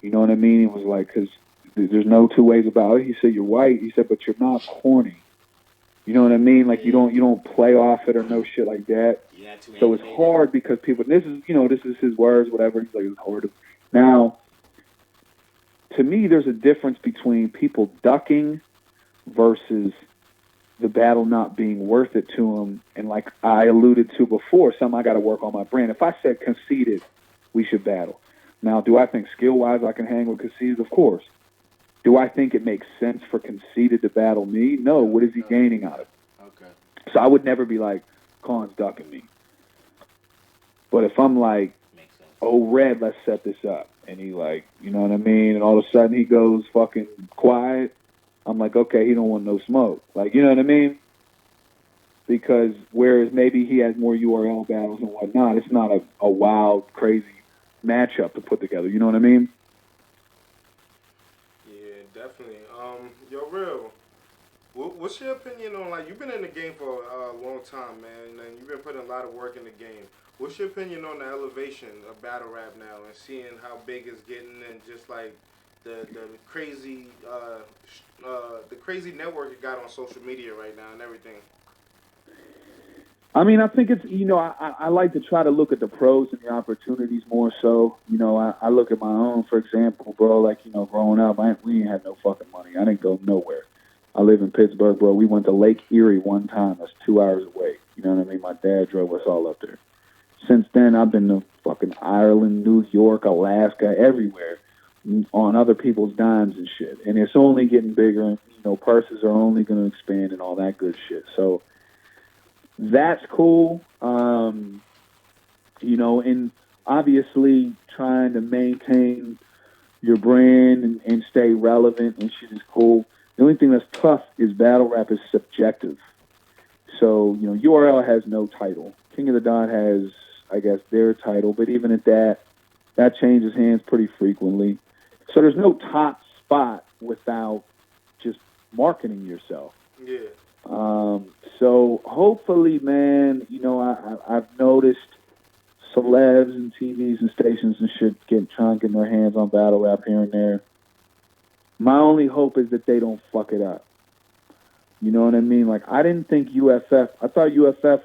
[SPEAKER 4] You know what I mean? It was like, because there's no two ways about it. He said, you're white. He said, but you're not corny. You know what I mean? Like, you don't play off it or no shit like that.
[SPEAKER 2] Yeah,
[SPEAKER 4] so it's hard because people, this is his words, whatever. He's like, it's hard. Now, to me, there's a difference between people ducking versus the battle not being worth it to them. And like I alluded to before, I got to work on my brand. If I said conceited, we should battle. Now, do I think skill-wise I can hang with conceited? Of course. Do I think it makes sense for conceited to battle me? No. What is he gaining out of it?
[SPEAKER 1] Okay.
[SPEAKER 4] So I would never be like, Khan's ducking me. But if I'm like, oh, Red, let's set this up. And he like, you know what I mean? And all of a sudden he goes fucking quiet. I'm like, okay, he don't want no smoke. Like, you know what I mean? Because whereas maybe he has more URL battles and whatnot, it's not a wild, crazy matchup to put together. You know what I mean?
[SPEAKER 1] Yeah, definitely. Yo, Real, what's your opinion on, like, you've been in the game for a long time, man, and you've been putting a lot of work in the game. What's your opinion on the elevation of battle rap now and seeing how big it's getting and just like the crazy network it got on social media right now and everything?
[SPEAKER 4] I mean, I think it's, I like to try to look at the pros and the opportunities more so. I look at my own, for example, bro, like, growing up, we ain't had no fucking money. I didn't go nowhere. I live in Pittsburgh, bro. We went to Lake Erie one time. That's 2 hours away. You know what I mean? My dad drove us all up there. Since then, I've been to fucking Ireland, New York, Alaska, everywhere on other people's dimes and shit. And it's only getting bigger. And, purses are only going to expand and all that good shit. So that's cool. And obviously trying to maintain your brand and stay relevant and shit is cool. The only thing that's tough is battle rap is subjective. So, URL has no title. King of the Dot has, I guess, their title, but even at that changes hands pretty frequently. So there's no top spot without just marketing yourself.
[SPEAKER 1] Yeah.
[SPEAKER 4] So hopefully, man, I've noticed celebs and TVs and stations and shit trying to get their hands on battle rap here and there. My only hope is that they don't fuck it up. You know what I mean? Like, I didn't think I thought UFF,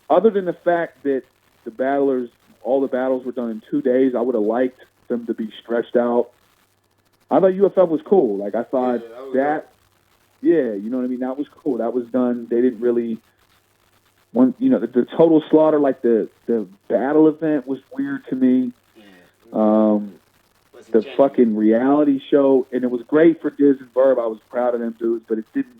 [SPEAKER 4] other than the fact that all the battles were done in 2 days, I would have liked them to be stretched out. I thought UFF was cool. Like, I thought you know what I mean? That was cool. That was done. They didn't really, the total slaughter, like the battle event was weird to me. The fucking reality show, and it was great for Diz and Verb. I was proud of them dudes, but it didn't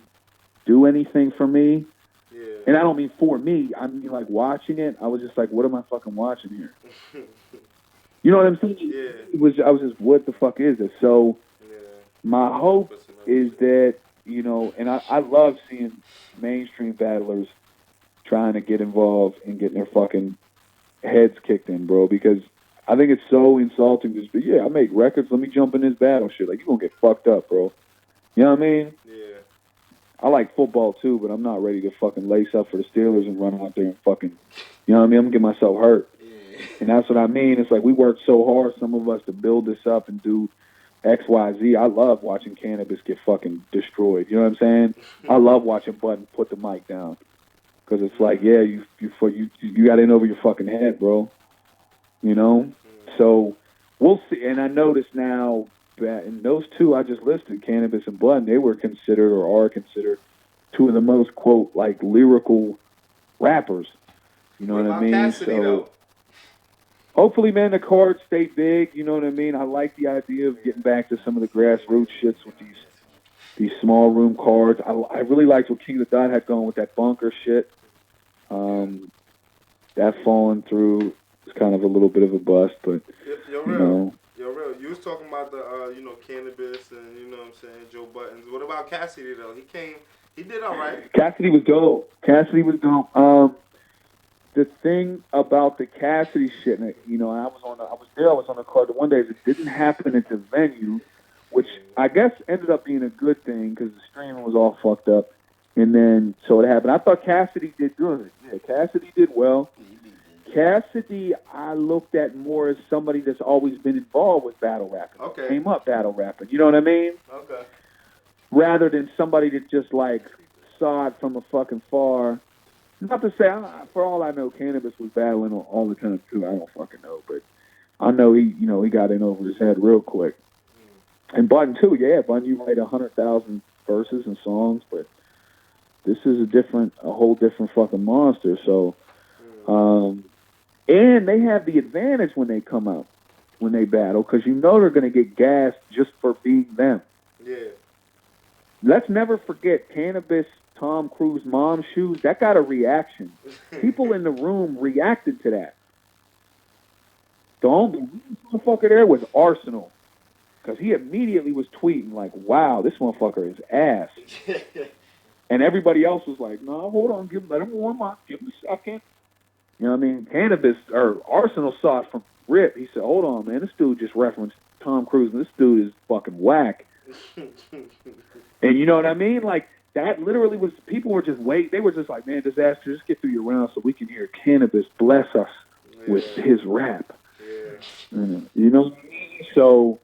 [SPEAKER 4] do anything for me.
[SPEAKER 1] Yeah.
[SPEAKER 4] And I don't mean for me. I mean, like, watching it, I was just like, what am I fucking watching here? You know what I'm saying?
[SPEAKER 1] Yeah.
[SPEAKER 4] I was just, what the fuck is this? So my hope is that, and I love seeing mainstream battlers trying to get involved and getting their fucking heads kicked in, bro, because I think it's so insulting to just be, I make records, let me jump in this battle shit. Like, you're going to get fucked up, bro. You know what I mean?
[SPEAKER 1] Yeah.
[SPEAKER 4] I like football, too, but I'm not ready to fucking lace up for the Steelers and run out there and fucking, you know what I mean? I'm going to get myself hurt.
[SPEAKER 1] Yeah.
[SPEAKER 4] And that's what I mean. It's like we worked so hard, some of us, to build this up and do X, Y, Z. I love watching Cannabis get fucking destroyed. You know what I'm saying? I love watching Button put the mic down. Because it's like, you got in over your fucking head, bro. So we'll see. And I noticed now that in those two I just listed, Cannabis and Blunt, they were considered or are considered two of the most, quote, like lyrical rappers. You know what I mean?
[SPEAKER 1] Cassidy, though?
[SPEAKER 4] Hopefully, man, the cards stay big. You know what I mean? I like the idea of getting back to some of the grassroots shits with these small room cards. I really liked what King of the Dot had going with that bunker shit. That falling through is kind of a little bit of a bust, but you know.
[SPEAKER 1] Yo, real. You was talking about the Cannabis and you know what I'm saying, Joe Buttons. What about Cassidy though? He did all right.
[SPEAKER 4] Cassidy was dope. The thing about the Cassidy shit, you know, I was on the card. The one day it didn't happen at the venue, which I guess ended up being a good thing because the streaming was all fucked up. And then, so it happened. I thought Cassidy did good. Yeah, Cassidy did well. Cassidy, I looked at more as somebody that's always been involved with battle rapping.
[SPEAKER 1] Okay.
[SPEAKER 4] Came up battle rapping. You know what I mean?
[SPEAKER 1] Okay.
[SPEAKER 4] Rather than somebody that just, like, saw it from a fucking far. Not to say, for all I know, Cannabis was battling all the time, too. I don't fucking know. But I know he got in over his head real quick. And Button, too. Yeah, Button, you write 100,000 verses and songs, but this is a whole different fucking monster. So, and they have the advantage when they come out, when they battle, because you know they're going to get gassed just for being them.
[SPEAKER 1] Yeah.
[SPEAKER 4] Let's never forget Cannabis, Tom Cruise, Mom Shoes. That got a reaction. People in the room reacted to that. The only motherfucker there was Arsenal, because he immediately was tweeting like, "Wow, this motherfucker is ass." And everybody else was like, "No, hold on, let him warm up, give him a second." You know what I mean? Cannabis or Arsenal saw it from rip. He said, "Hold on, man, this dude just referenced Tom Cruise, and this dude is fucking whack." And you know what I mean? Like, that literally was, people were just waiting. They were just like, "Man, Disaster, just get through your round so we can hear Cannabis bless us with his rap." Yeah. You know? So,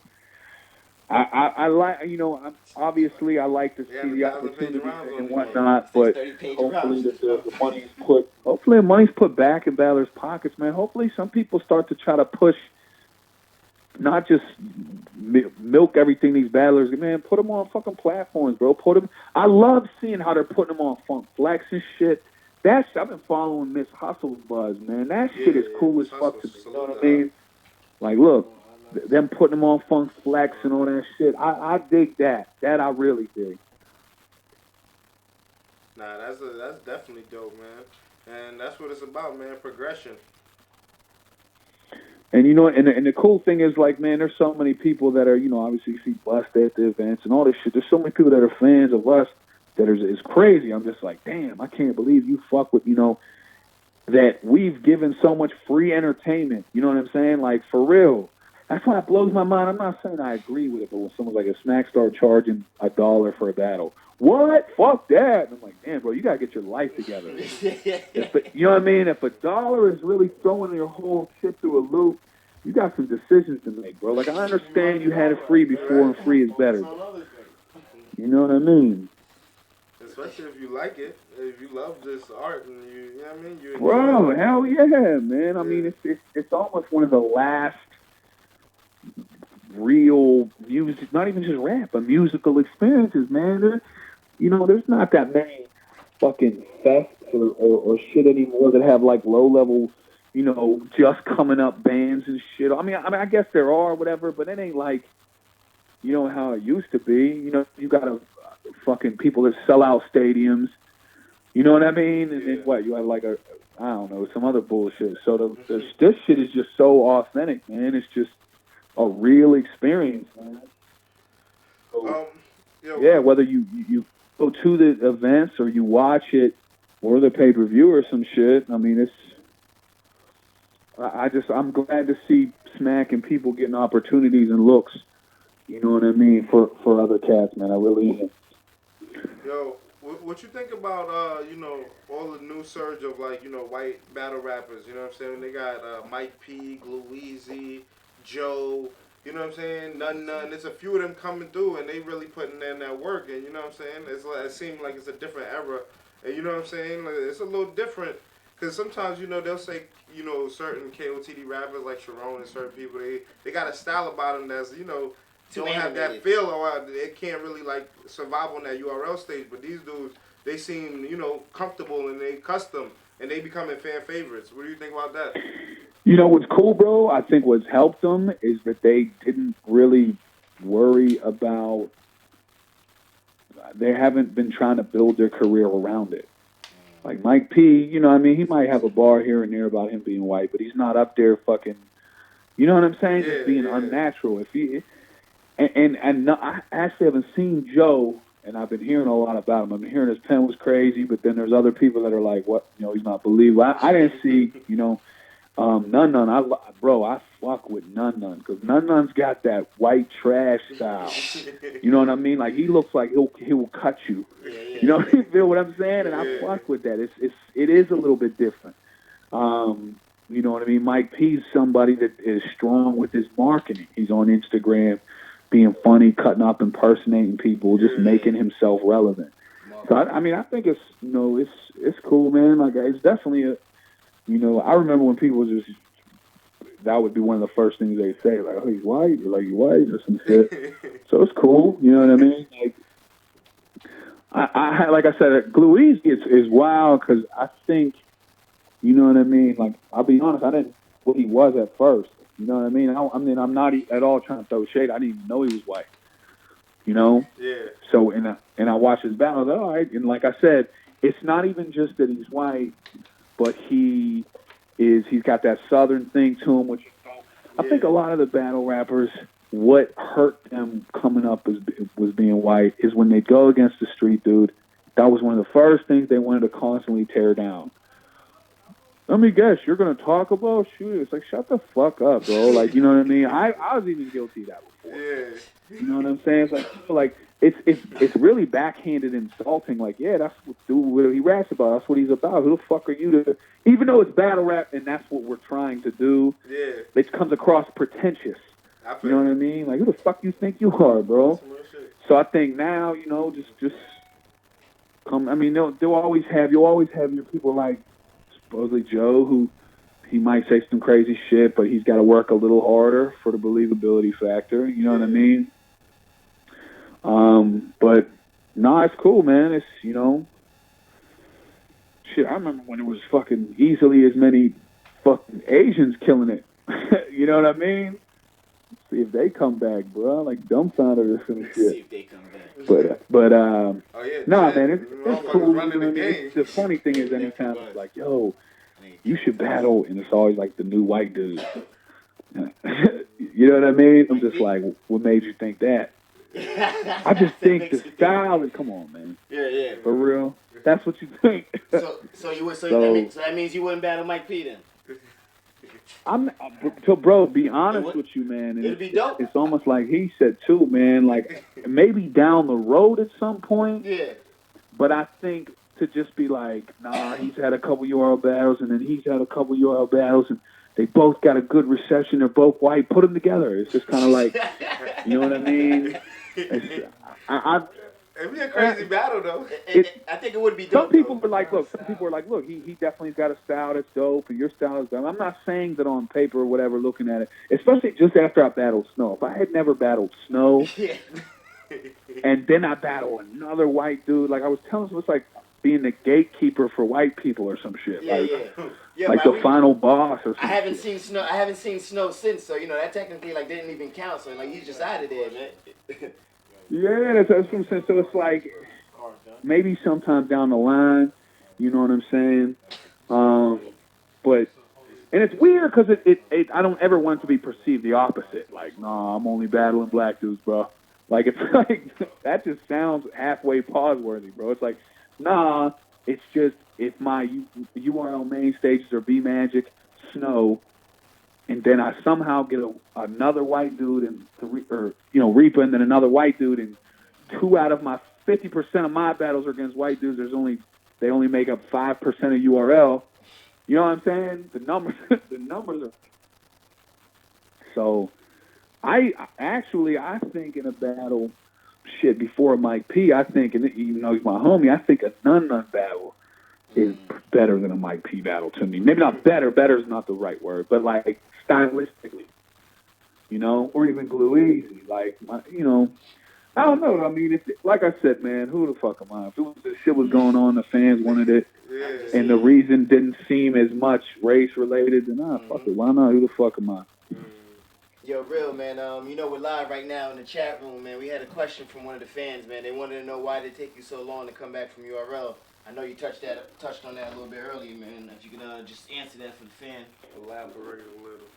[SPEAKER 4] I like, you know, obviously I like to see the opportunity and whatnot, but hopefully the money's put back in battlers' pockets, man. Hopefully some people start to try to push, not just milk everything these battlers, man, put them on fucking platforms, bro. I love seeing how they're putting them on Funk Flex and shit. I've been following Miss Hustle's buzz, man. That shit is cool as fuck to me. You know what I mean? Like, look, them putting them on Funk Flex and all that shit. I dig that. That I really dig.
[SPEAKER 1] Nah, that's definitely dope, man. And that's what it's about, man. Progression.
[SPEAKER 4] And you know, and the cool thing is, like, man, there's so many people that are, you know, obviously you see Bust at the events and all this shit. There's so many people that are fans of us that is crazy. I'm just like, damn, I can't believe you fuck with, you know, that we've given so much free entertainment. You know what I'm saying? Like, for real. That's why it blows my mind. I'm not saying I agree with it, but when someone's like, a Smack start charging $1 for a battle, what? Fuck that. And I'm like, damn, bro, you got to get your life together. You know what I mean? If $1 is really throwing your whole shit through a loop, you got some decisions to make, bro. Like, I understand you had it free before, and free is better. You know what I mean?
[SPEAKER 1] Especially if you like it, if you love this art, and you know what I mean? You
[SPEAKER 4] bro, hell yeah, man. I mean, it's almost one of the last real music, not even just rap, but musical experiences, man. There's not that many fucking fests or shit anymore that have like low level, you know, just coming up bands and shit. I mean, I guess there are, whatever, but it ain't like, you know, how it used to be. You know, you got fucking people that sell out stadiums. You know what I mean? And then what? You have like I don't know, some other bullshit. So this shit is just so authentic, man. It's just a real experience, man. So, yeah, whether you go to the events or you watch it or the pay-per-view or some shit, I mean, I'm glad to see Smack and people getting opportunities and looks, you know what I mean, for other cats, man. I really am.
[SPEAKER 1] Yo, what you think about, you know, all the new surge of, like, you know, white battle rappers, you know what I'm saying? They got Mike P, Glueezy, Joe, you know what I'm saying? None. There's a few of them coming through, and they really putting in that work, and you know what I'm saying? It seems like it's a different era, and you know what I'm saying? Like, it's a little different, Because sometimes, they'll say, certain KOTD rappers like Sharon and certain people, they got a style about them that's, don't have that feel or they can't really, like, survive on that URL stage. But these dudes, they seem, comfortable and they custom and they becoming fan favorites. What do you think about that?
[SPEAKER 4] What's cool, bro? I think what's helped them is that they didn't really worry about, they haven't been trying to build their career around it. Like Mike P, he might have a bar here and there about him being white, but he's not up there fucking, you know what I'm saying? Just being unnatural. If he, and no, I actually haven't seen Joe, and I've been hearing a lot about him. I've been hearing his pen was crazy, but then there's other people that are like, what, he's not believable. I didn't see, Nun. I fuck with Nun because Nun's got that white trash style. You know what I mean? Like he looks like he will cut you. You know, you feel what I'm saying? And I fuck with that. It is a little bit different. You know what I mean? Mike P's somebody that is strong with his marketing. He's on Instagram, being funny, cutting up, impersonating people, just making himself relevant. So I think it's it's cool, man. Like it's definitely a. I remember when people that would be one of the first things they say, like, oh, he's white, or like, you white, or some shit. So it's cool, you know what I mean? Like, I like I said, Gluezy is wild because I think, you know what I mean? Like, I'll be honest, I didn't know what he was at first. You know what I mean? I'm not at all trying to throw shade. I didn't even know he was white. Yeah. So, and I watched his battles, all right. And like I said, it's not even just that he's white, but he's got that southern thing to him, which I think a lot of the battle rappers, what hurt them coming up was being white is when they go against the street dude, that was one of the first things they wanted to constantly tear down. Let me guess, you're going to talk about shoot. It's like, shut the fuck up, bro. Like, you know what I mean? I was even guilty of that before. Yeah. You know what I'm saying? It's like it's really backhanded insulting. Like, yeah, that's what he raps about. That's what he's about. Who the fuck are you to? Even though it's battle rap and that's what we're trying to do, it comes across pretentious. You know what I mean? Like, who the fuck you think you are, bro? So I think now, just come. I mean, you'll always have your people like supposedly Joe, who he might say some crazy shit, but he's got to work a little harder for the believability factor. You know what I mean? But no, it's cool, man. It's, shit, I remember when it was fucking easily as many fucking Asians killing it. You know what I mean? See if they come back, bro. Like dumbfounded or some shit.
[SPEAKER 2] See if they come back.
[SPEAKER 4] But
[SPEAKER 1] man,
[SPEAKER 4] it's cool. The funny thing is, anytime it's like, yo, you should battle, and it's always like the new white dude. You know what I mean? I'm just like, what made you think that? I just think the style is, come on, man.
[SPEAKER 2] Yeah.
[SPEAKER 4] For real? That's what you think.
[SPEAKER 2] That means you wouldn't battle Mike P then?
[SPEAKER 4] Bro, be honest with you, man.
[SPEAKER 2] It'd be dope.
[SPEAKER 4] It's almost like he said too, man. Like maybe down the road at some point.
[SPEAKER 2] Yeah.
[SPEAKER 4] But I think to just be like, nah, he's had a couple URL battles, and then he's had a couple URL battles, and they both got a good reception. They're both white. Put them together. It's just kind of like, you know what I mean?
[SPEAKER 1] It'd be a crazy battle, though.
[SPEAKER 2] I think it would be dope.
[SPEAKER 4] Some people were like, look, he definitely got a style that's dope, and your style is dope. I'm not saying that on paper or whatever, looking at it, especially just after I battled Snow. If I had never battled Snow, and then I battled another white dude, like I was telling you, it's like being the gatekeeper for white people or some shit. Like the final boss or something.
[SPEAKER 2] I haven't seen Snow since, so that technically didn't even count. So he's just out of there, man.
[SPEAKER 4] Yeah, that's what I'm saying. So it's like maybe sometime down the line, you know what I'm saying? But it's weird because I don't ever want it to be perceived the opposite. Like, nah, I'm only battling black dudes, bro. Like it's like that just sounds halfway pause worthy, bro. It's like, nah, it's just if my URL main stages are B Magic, Snow, and then I somehow get another white dude and Reepah, and then another white dude, and 2 out of my 50% of my battles are against white dudes. They only make up 5% of URL. You know what I'm saying? The numbers are. So, I think in a battle, shit before Mike P, I think, and even though he's my homie, I think a Nun battle is better than a Mike P battle to me. Maybe not better. Better is not the right word, but like stylistically, or even Glue Easy. Like, I don't know. I mean, like I said, man, who the fuck am I? If this shit was going on, the fans wanted it, and the reason didn't seem as much race related, then fuck it. Why not? Who the fuck am I?
[SPEAKER 2] Yo, real man. We're live right now in the chat room, man. We had a question from one of the fans, man. They wanted to know why did it take you so long to come back from URL. I know you touched on that a little bit earlier, man. If you can just answer that for the fan.
[SPEAKER 1] Elaborate a little.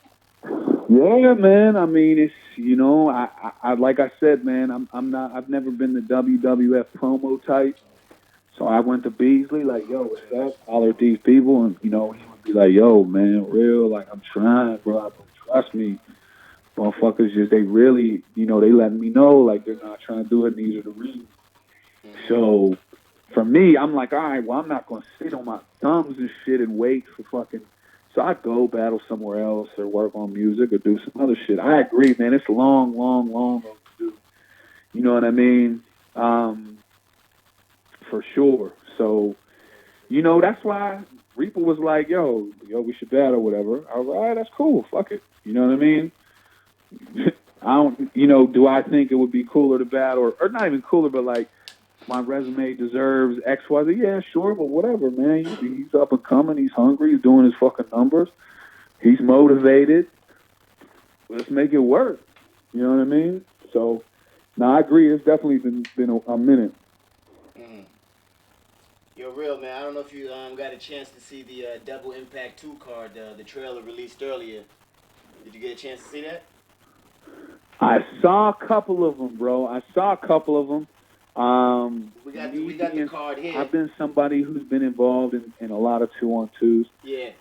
[SPEAKER 4] Yeah, man. I mean, it's I like I said, man. I've never been the WWF promo type. So I went to Beasley, like, yo, what's up? Holler at these people, and he would be like, yo, man, real, like, I'm trying, bro. Trust me, motherfuckers. Just they really, they letting me know, like, they're not trying to do it. And these are the reasons. So for me, I'm like, all right, well, I'm not gonna sit on my thumbs and shit and wait for fucking. So I go battle somewhere else or work on music or do some other shit. I agree, man. It's long overdue. You know what I mean? For sure. So, that's why Reepah was like, yo, we should battle, whatever. I was like, all right, that's cool. Fuck it. You know what I mean? I don't, do I think it would be cooler to battle or not even cooler, but like, my resume deserves X, Y, Z. Yeah, sure, but whatever, man. He's up and coming. He's hungry. He's doing his fucking numbers. He's motivated. Let's make it work. You know what I mean? So, I agree. It's definitely been a minute.
[SPEAKER 2] Yo, real man. I don't know if you got a chance to see the Double Impact 2 card, the trailer released earlier. Did you get a chance to see that?
[SPEAKER 4] I saw a couple of them, bro. We got the card here. I've been somebody who's been involved in a lot of 2-on-2s.
[SPEAKER 2] Yeah.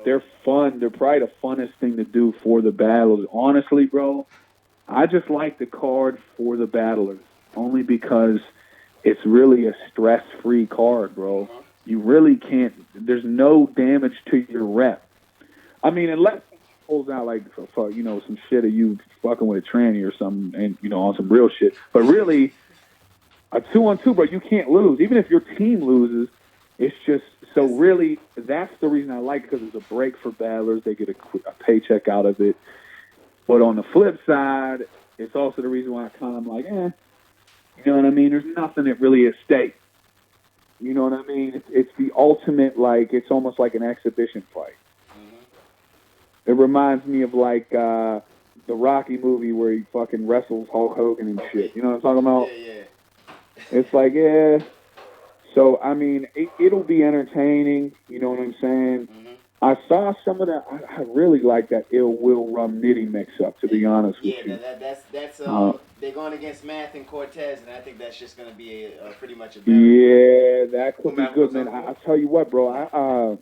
[SPEAKER 4] They're fun. They're probably the funnest thing to do for the battles. Honestly, bro, I just like the card for the battlers only because it's really a stress-free card, bro. You really can't. There's no damage to your rep. I mean, unless it pulls out like some shit of you fucking with a tranny or something, and on some real shit. But really. A 2-on-2, bro, you can't lose. Even if your team loses, it's just so really. That's the reason I like it because it's a break for battlers. They get a paycheck out of it. But on the flip side, it's also the reason why I kind of like, you know what I mean? There's nothing that really is at stake. You know what I mean? It's the ultimate, like it's almost like an exhibition fight. It reminds me of like the Rocky movie where he fucking wrestles Hulk Hogan and shit. You know what I'm talking about?
[SPEAKER 2] Yeah.
[SPEAKER 4] It's like, yeah. So, I mean, it'll be entertaining. You know what I'm saying? I saw some of that. I really like that Ill Will Rum Nitty mix-up, to be honest with you.
[SPEAKER 2] Yeah, that's they're going against Math and Cortez, and I think that's just going to be pretty much a battle.
[SPEAKER 4] Yeah, that could be good, man. I tell you what, bro.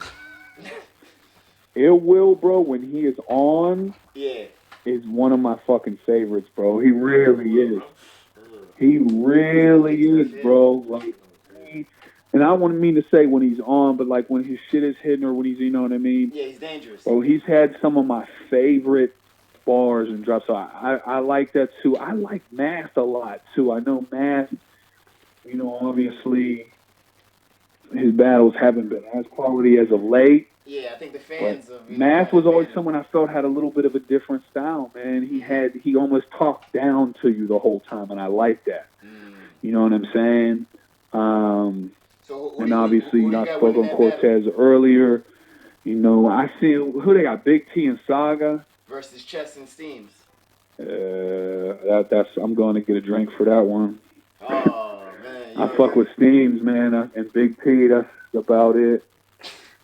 [SPEAKER 4] Ill Will, bro, when he is on, is one of my fucking favorites, bro. He really is. He really is, bro. Like, and I don't mean to say when he's on, but like when his shit is hitting or when he's, you know what I mean?
[SPEAKER 2] Yeah, he's dangerous.
[SPEAKER 4] Bro, he's had some of my favorite bars and drops. So I like that too. I like Math a lot too. I know Math, obviously his battles haven't been as quality as of late.
[SPEAKER 2] Yeah, I think the fans of
[SPEAKER 4] Math was always someone I felt had a little bit of a different style, man. He almost talked down to you the whole time, and I like that. You know what I'm saying? And obviously, I spoke on Cortez earlier. I see who they got. Big T and Saga
[SPEAKER 2] versus Chess and Steams.
[SPEAKER 4] I'm going to get a drink for that one.
[SPEAKER 2] Oh man,
[SPEAKER 4] I fuck with Steams, man, and Big T. That's about it.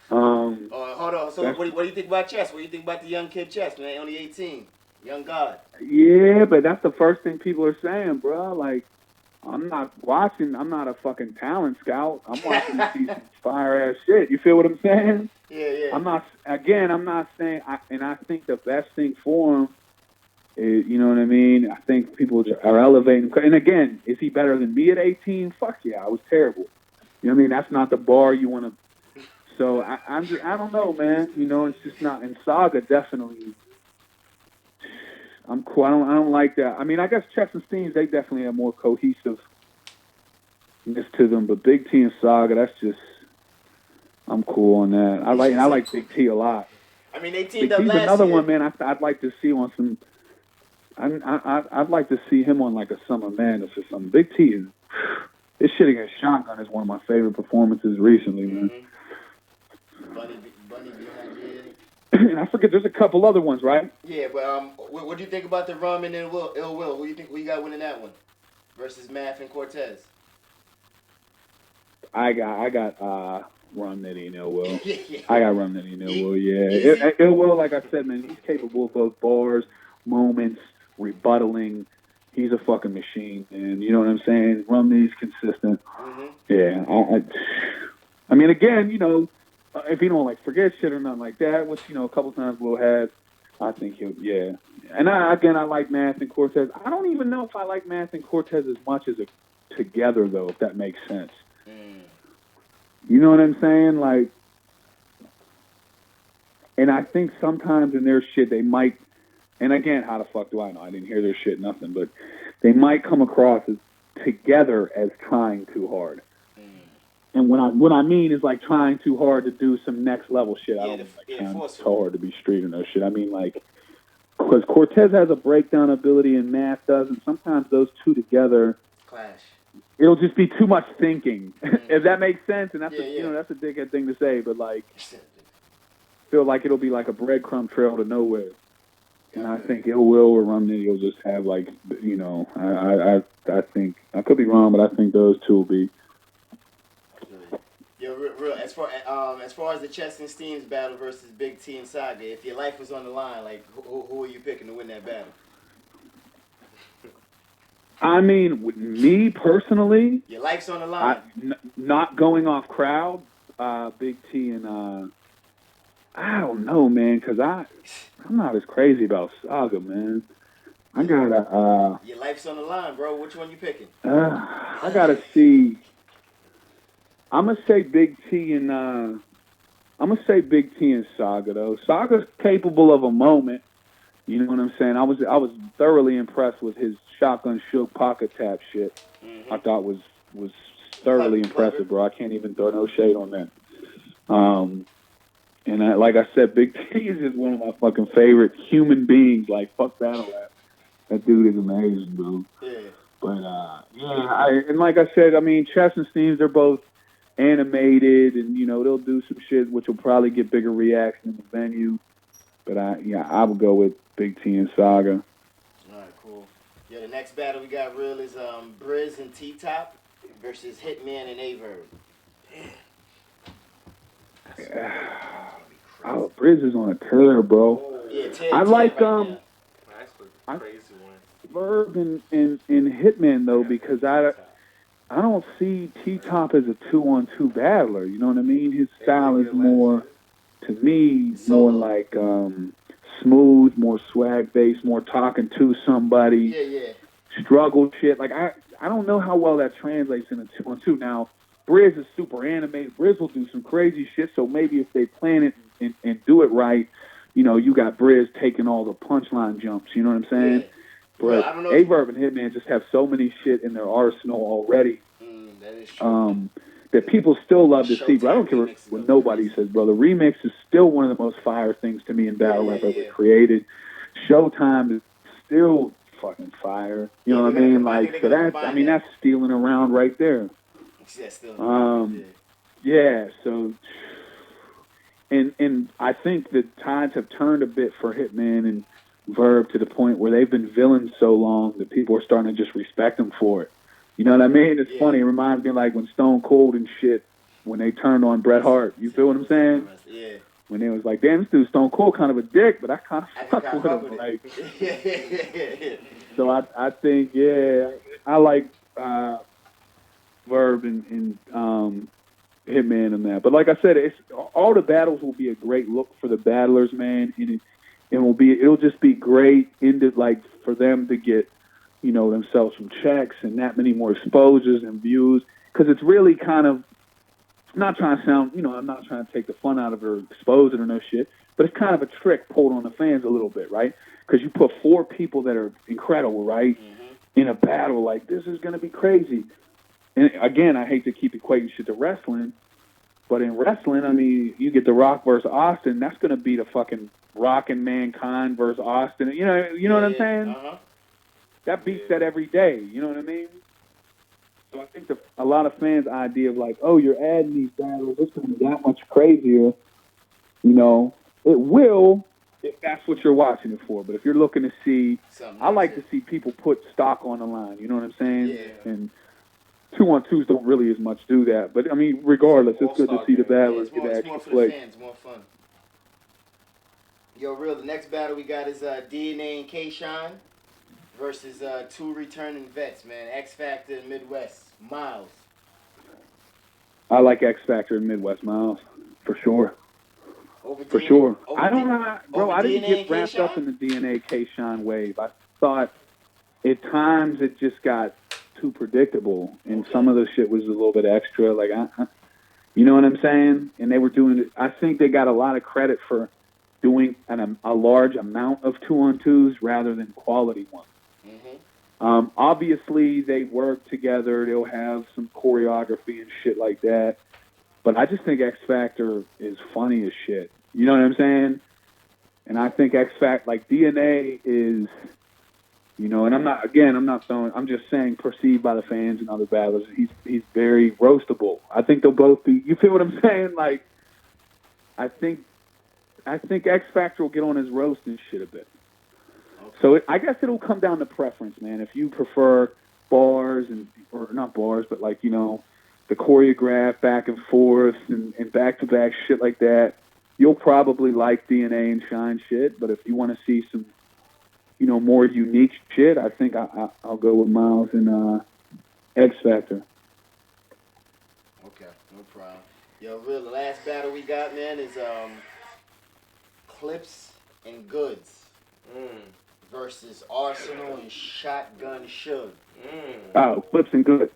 [SPEAKER 2] Hold on. So what do you think about Chess? What do you think about the young kid Chess, man? Only 18, young god.
[SPEAKER 4] Yeah, but that's the first thing people are saying, bro. Like, I'm not a fucking talent scout. I'm watching to see some fire ass shit. You feel what I'm saying?
[SPEAKER 2] Yeah.
[SPEAKER 4] I'm not saying. I think the best thing for him is, you know what I mean. I think people are elevating. And again, is he better than me at 18? Fuck yeah, I was terrible. You know what I mean? That's not the bar you want to. So I don't know, man. It's just not. And Saga definitely. I'm cool. I don't like that. I mean, I guess Chess and Steams, they definitely have more cohesiveness to them. But Big T and Saga, that's just I'm cool on that. I like Big T a lot.
[SPEAKER 2] I mean, they
[SPEAKER 4] Big
[SPEAKER 2] teamed up
[SPEAKER 4] T's
[SPEAKER 2] last
[SPEAKER 4] another
[SPEAKER 2] year.
[SPEAKER 4] one, man. I'd like to see on some. I'd like to see him on like a Summer Madness or something. Big T is this shit against Shotgun is one of my favorite performances recently, man.
[SPEAKER 2] Bunny behind you.
[SPEAKER 4] And I forget, there's a couple other ones, right?
[SPEAKER 2] Yeah, but what do you think about the Rum and then Ill Will? Who you got winning that one versus Math and Cortez?
[SPEAKER 4] I got Rum Nitty and Ill Will.
[SPEAKER 2] Yeah.
[SPEAKER 4] I got Rum Nitty and Ill Will. Yeah, Ill Will, like I said, man, he's capable of both bars, moments, rebuttaling. He's a fucking machine, and you know what I'm saying. Rum Nitty's consistent. Yeah, I mean, again, you know, if he don't like forget shit or nothing like that, which you know, a couple times we'll have, I think he'll, yeah. And I like Math and Cortez. I don't even know if I like Math and Cortez as much as together, though, if that makes sense. You know what I'm saying? Like, and I think sometimes in their shit they might, and again, how the fuck do I know? I didn't hear their shit, nothing, but they might come across as together as trying too hard. And what I mean is like trying too hard to do some next level shit. I don't like trying so hard to be street or no shit. I mean like, because Cortez has a breakdown ability and Math does, and sometimes those two together
[SPEAKER 2] clash.
[SPEAKER 4] It'll just be too much thinking, if that makes sense. And that's you know, that's a dickhead thing to say, but like, feel like it'll be like a breadcrumb trail to nowhere. And I think Ill Will or Rum Nitty will just have like, you know, I think I could be wrong, but I think those two will be.
[SPEAKER 2] Yo, real as far as the Chest and Steams battle versus Big T and Saga, if your life was on the line, like who are you picking to win that battle?
[SPEAKER 4] I mean, with me personally,
[SPEAKER 2] your life's on the line.
[SPEAKER 4] Not going off crowd, Big T and I don't know, man, because I'm not as crazy about Saga, man. I gotta
[SPEAKER 2] your life's on the line, bro. Which one you picking?
[SPEAKER 4] I gotta see. I'm gonna say Big T and Saga though. Saga's capable of a moment. You know what I'm saying? I was thoroughly impressed with his shotgun shook pocket tap shit. I thought was thoroughly impressive, bro. I can't even throw no shade on that. And like I said, Big T is just one of my fucking favorite human beings. Like fuck battle rap. That dude is amazing, bro.
[SPEAKER 2] Yeah.
[SPEAKER 4] But and like I said, I mean, Chest and Steams, they're both animated, and you know they'll do some shit which will probably get bigger reaction in the venue. But I would go with Big T and Saga.
[SPEAKER 2] All right, cool. Yeah, the next battle we got real is Briz and T-Top versus Hitman and Averb.
[SPEAKER 4] Oh, Briz is on a tear, bro.
[SPEAKER 2] Yeah,
[SPEAKER 4] I like
[SPEAKER 1] That's a crazy one.
[SPEAKER 4] Verb and Hitman though, because I don't see T-Top as a 2-on-2 battler. You know what I mean? His style is more, to me, more like smooth, more swag-based, more talking to somebody.
[SPEAKER 2] Yeah.
[SPEAKER 4] Struggle shit. Like, I don't know how well that translates in a 2-on-2. Now, Briz is super animated. Briz will do some crazy shit, so maybe if they plan it and do it right, you know, you got Briz taking all the punchline jumps. You know what I'm saying?
[SPEAKER 2] Yeah.
[SPEAKER 4] But Averb and Hitman just have so many shit in their arsenal already.
[SPEAKER 2] That is true.
[SPEAKER 4] That people still love to see. But I don't care what nobody says, brother. Remix is still one of the most fire things to me in battle rap ever created. Showtime is still fucking fire. You know what I mean? Like, so that's stealing around right there. Yeah, so and I think the tides have turned a bit for Hitman and Verb to the point where they've been villains so long that people are starting to just respect them for it. You know what I mean? It's funny. It reminds me like when Stone Cold and shit, when they turned on Bret Hart. You feel what I'm saying?
[SPEAKER 2] Yeah.
[SPEAKER 4] When they was like, damn, this dude Stone Cold kind of a dick, but I kind of fuck with him. Like, so I think, yeah, I like Verb and Hitman and that. But like I said, it's all the battles will be a great look for the battlers, man, and it'll just be great for them to get, you know, themselves some checks and that many more exposures and views, because it's really kind of, I'm not trying to sound, you know, I'm not trying to take the fun out of it or expose it or no shit, but it's kind of a trick pulled on the fans a little bit, right? Because you put 4 people that are incredible, right, in a battle, like, this is going to be crazy. And again, I hate to keep equating shit to wrestling, But in wrestling, I mean, you get The Rock versus Austin. That's gonna be the fucking Rock and Mankind versus Austin. You know what I'm saying?
[SPEAKER 2] Uh-huh.
[SPEAKER 4] That beats that every day. You know what I mean? So I think a lot of fans' idea of like, oh, you're adding these battles, it's going to be that much crazier. You know, it will if that's what you're watching it for. But if you're looking to see, I like to see people put stock on the line. You know what I'm saying?
[SPEAKER 2] Yeah.
[SPEAKER 4] And 2-on-2s don't really as much do that. But I mean, regardless, it's good to see the battles get
[SPEAKER 2] it's
[SPEAKER 4] extra
[SPEAKER 2] more for
[SPEAKER 4] play.
[SPEAKER 2] the fans, more fun. Yo, Real, the next battle we got is DNA and K-Shine versus two returning vets, man. X Factor and Midwest. Miles.
[SPEAKER 4] I like X Factor and Midwest, Miles, for sure. For sure. I don't know, bro. I didn't get wrapped up in the DNA K-Shine wave. I thought at times it just got too predictable, and some of the shit was a little bit extra. Like, you know what I'm saying? And they were doing it. I think they got a lot of credit for doing a large amount of 2-on-2s rather than quality ones. Obviously, they work together. They'll have some choreography and shit like that. But I just think X Factor is funny as shit. You know what I'm saying? And I think X Factor, like DNA is, you know, and I'm just saying perceived by the fans and other battlers, he's very roastable. I think they'll both be, you feel what I'm saying? Like, I think X Factor will get on his roast and shit a bit. So I guess it'll come down to preference, man. If you prefer bars or not bars, but like, you know, the choreographed back and forth and back-to-back shit like that, you'll probably like DNA and Shine shit. But if you want to see some, you know, more unique shit, I think I'll go with Miles and X Factor.
[SPEAKER 2] Okay, no problem. Yo, Real, the last battle we got, man, is Clips and Goods versus Arsenal and Shotgun Suge.
[SPEAKER 4] Oh, Clips and Goods.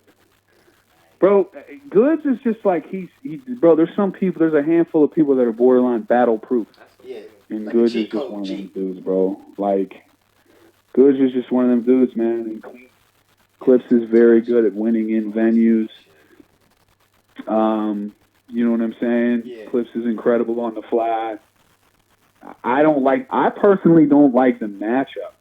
[SPEAKER 4] Bro, Goods is just like bro, there's a handful of people that are borderline battle proof.
[SPEAKER 2] Yeah.
[SPEAKER 4] And
[SPEAKER 2] like
[SPEAKER 4] Goods is just one of them dudes, bro. Like, Goods is just one of them dudes, man. And Clips is very good at winning in venues. You know what I'm saying?
[SPEAKER 2] Yeah.
[SPEAKER 4] Clips is incredible on the fly. I personally don't like the matchup.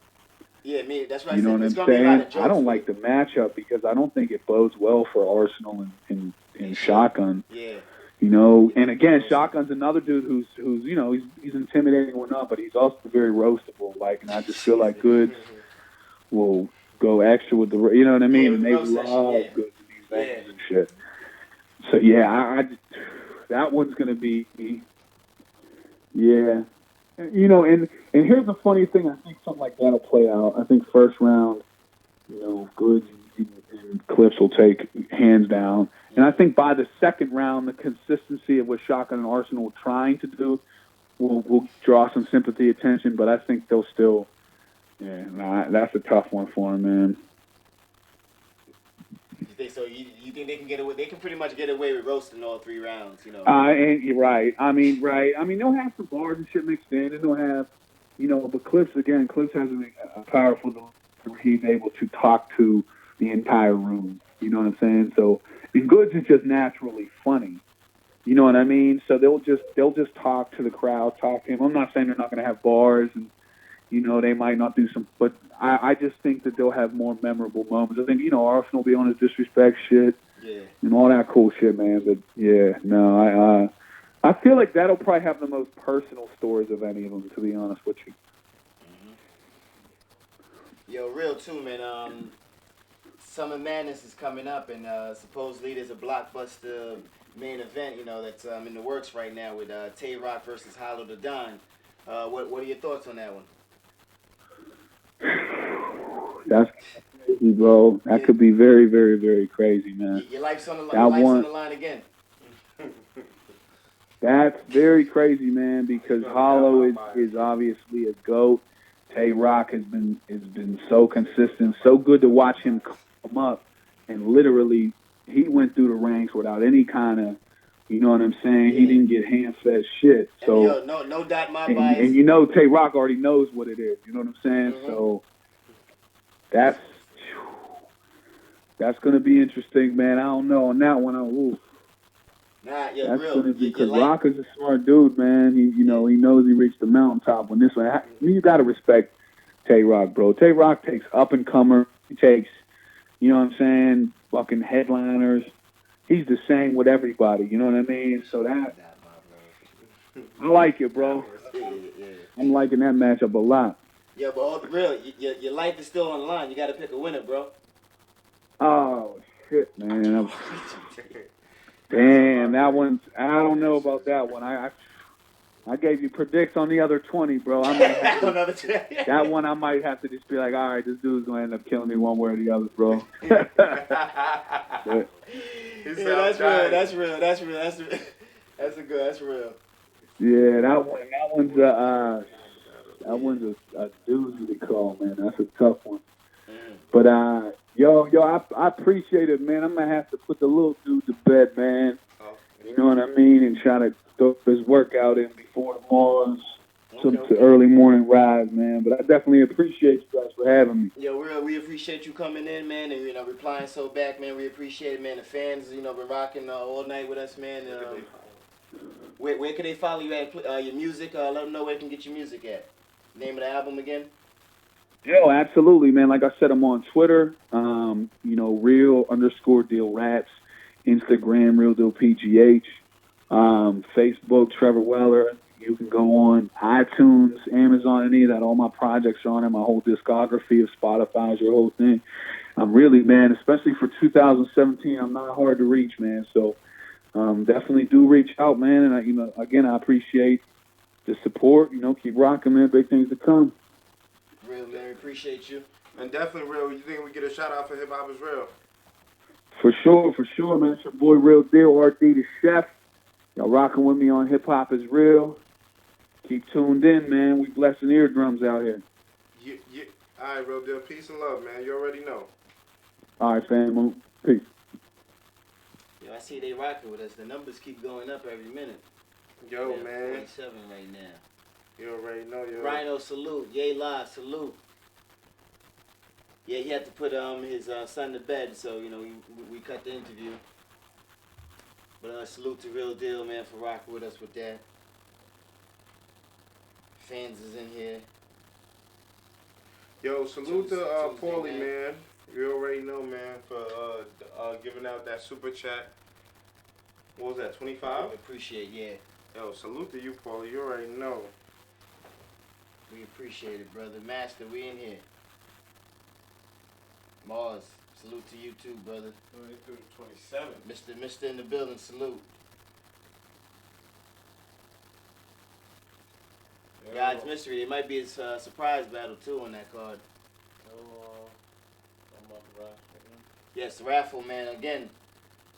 [SPEAKER 2] Yeah, me. That's right.
[SPEAKER 4] You know what I'm saying? I don't like the matchup because I don't think it bodes well for Arsenal and Shotgun.
[SPEAKER 2] Yeah.
[SPEAKER 4] You know, and again, Shotgun's another dude who's you know, he's intimidating or not, but he's also very roastable. Like, and I just feel like Goods will go extra with the, you know what I mean? And they love Goods in these venues and shit. So yeah, that one's gonna be, yeah. You know, and here's the funny thing. I think something like that'll play out. I think first round, you know, Goods and Clips will take hands down. And I think by the second round, the consistency of what Shotgun and Arsenal are trying to do will draw some sympathy, attention. But I think they'll still, that's a tough one for them, man.
[SPEAKER 2] So you think they can get away? They can pretty much get away with roasting all 3 rounds, you know.
[SPEAKER 4] And you're right. I mean, they'll have some bars and shit mixed in, and they'll have, you know, but Clips has a powerful delivery where he's able to talk to the entire room. You know what I'm saying? So, and Goods is just naturally funny. You know what I mean? So they'll just talk to the crowd, talk to him. I'm not saying they're not going to have bars, and you know, they might not do some, but I just think that they'll have more memorable moments. I think, you know, Arsenal will be on his disrespect shit and all that cool shit, man. But, yeah, no, I feel like that'll probably have the most personal stories of any of them, to be honest with you.
[SPEAKER 2] Yo, Real too, man. Summer Madness is coming up, and supposedly there's a blockbuster main event, you know, that's in the works right now with Tay Rock versus Hollow the Don. What are your thoughts on that one?
[SPEAKER 4] That's crazy, bro. That could be very, very, very crazy, man.
[SPEAKER 2] Your life's on the line again.
[SPEAKER 4] That's very crazy, man, because Hollow is obviously a GOAT. Tay Rock has been so consistent, so good to watch him come up, and literally he went through the ranks without any kind of, you know what I'm saying? He didn't get hand-fed shit. So,
[SPEAKER 2] no doubt my bias.
[SPEAKER 4] And you know Tay Rock already knows what it is. You know what I'm saying? Mm-hmm. So that's going to be interesting, man. I don't know on that one.
[SPEAKER 2] Nah, yeah,
[SPEAKER 7] That's
[SPEAKER 2] real.
[SPEAKER 7] gonna be
[SPEAKER 2] You
[SPEAKER 7] because
[SPEAKER 2] like,
[SPEAKER 7] Rock is a smart dude, man. He, he knows he reached the mountaintop. When this one, you gotta respect Tay Rock, bro. Tay Rock takes up and comer. He takes, you know what I'm saying, fucking headliners. He's the same with everybody. You know what I mean? So that I like it, bro.
[SPEAKER 2] yeah.
[SPEAKER 7] I'm liking that matchup a lot.
[SPEAKER 2] Yeah, but all the real, your life is still on the line. You got to pick a winner, bro.
[SPEAKER 7] Oh shit, man! Damn, that one. I don't know about that one. I gave you predicts on the other 20, bro. I might have to, that one I might have to just be like, all right, this dude's gonna end up killing me one way or the other, bro.
[SPEAKER 2] That's real. That's real.
[SPEAKER 7] Yeah, that one's a doozy to call, man. That's a tough one. But yo, I appreciate it, man. I'm gonna have to put the little dude to bed, man. You know what I mean, and try to throw his workout in before tomorrow's some early morning rise, man. But I definitely appreciate you guys for having me.
[SPEAKER 2] Yo, real, we appreciate you coming in, man, and replying so back, man. We appreciate it, man. The fans, been rocking all night with us, man. Where can they follow you at? Your music? Let them know where they can get your music at. Name of the album again?
[SPEAKER 7] Yo, absolutely, man. Like I said, I'm on Twitter. Real_deal raps. Instagram, Real Deal PGH. Facebook, Trevor Weller. You can go on iTunes, Amazon, any of that. All my projects are on it. My whole discography of Spotify, your whole thing. I'm really, man, especially for 2017, I'm not hard to reach, man. So definitely do reach out, man. And, again, I appreciate the support. Keep rocking, man. Big things to come.
[SPEAKER 2] Real, man. We appreciate you.
[SPEAKER 1] And definitely, Real, you think we get a shout out for Hip Hop is Real?
[SPEAKER 7] For sure, man. It's your boy, Real Deal, RD the Chef. Y'all rocking with me on Hip Hop is Real. Keep tuned in, man. We blessing eardrums out here.
[SPEAKER 1] All right, Real Deal. Peace and love, man. You already know.
[SPEAKER 7] All right, fam. Peace.
[SPEAKER 2] Yo, I see they rocking with us. The numbers keep going up every minute.
[SPEAKER 1] Yo, man.
[SPEAKER 2] 27 right now.
[SPEAKER 1] You already know, yo.
[SPEAKER 2] Rhino, salute. Yay, live, salute. Yeah, he had to put his son to bed, so we cut the interview. But salute to Real Deal, man, for rocking with us with that. Fans is in here.
[SPEAKER 1] Yo, salute to Paulie, man. You already know, man, for giving out that super chat. What was that, 25?
[SPEAKER 2] Appreciate, yeah.
[SPEAKER 1] Yo, salute to you, Paulie. You already know.
[SPEAKER 2] We appreciate it, brother. Master, we in here. Mars, salute to you too, brother.
[SPEAKER 6] 27.
[SPEAKER 2] Mr. in the building, salute.
[SPEAKER 6] Yeah.
[SPEAKER 2] God's Mystery. It might be a surprise battle too on that card. Yes, raffle, man. Again,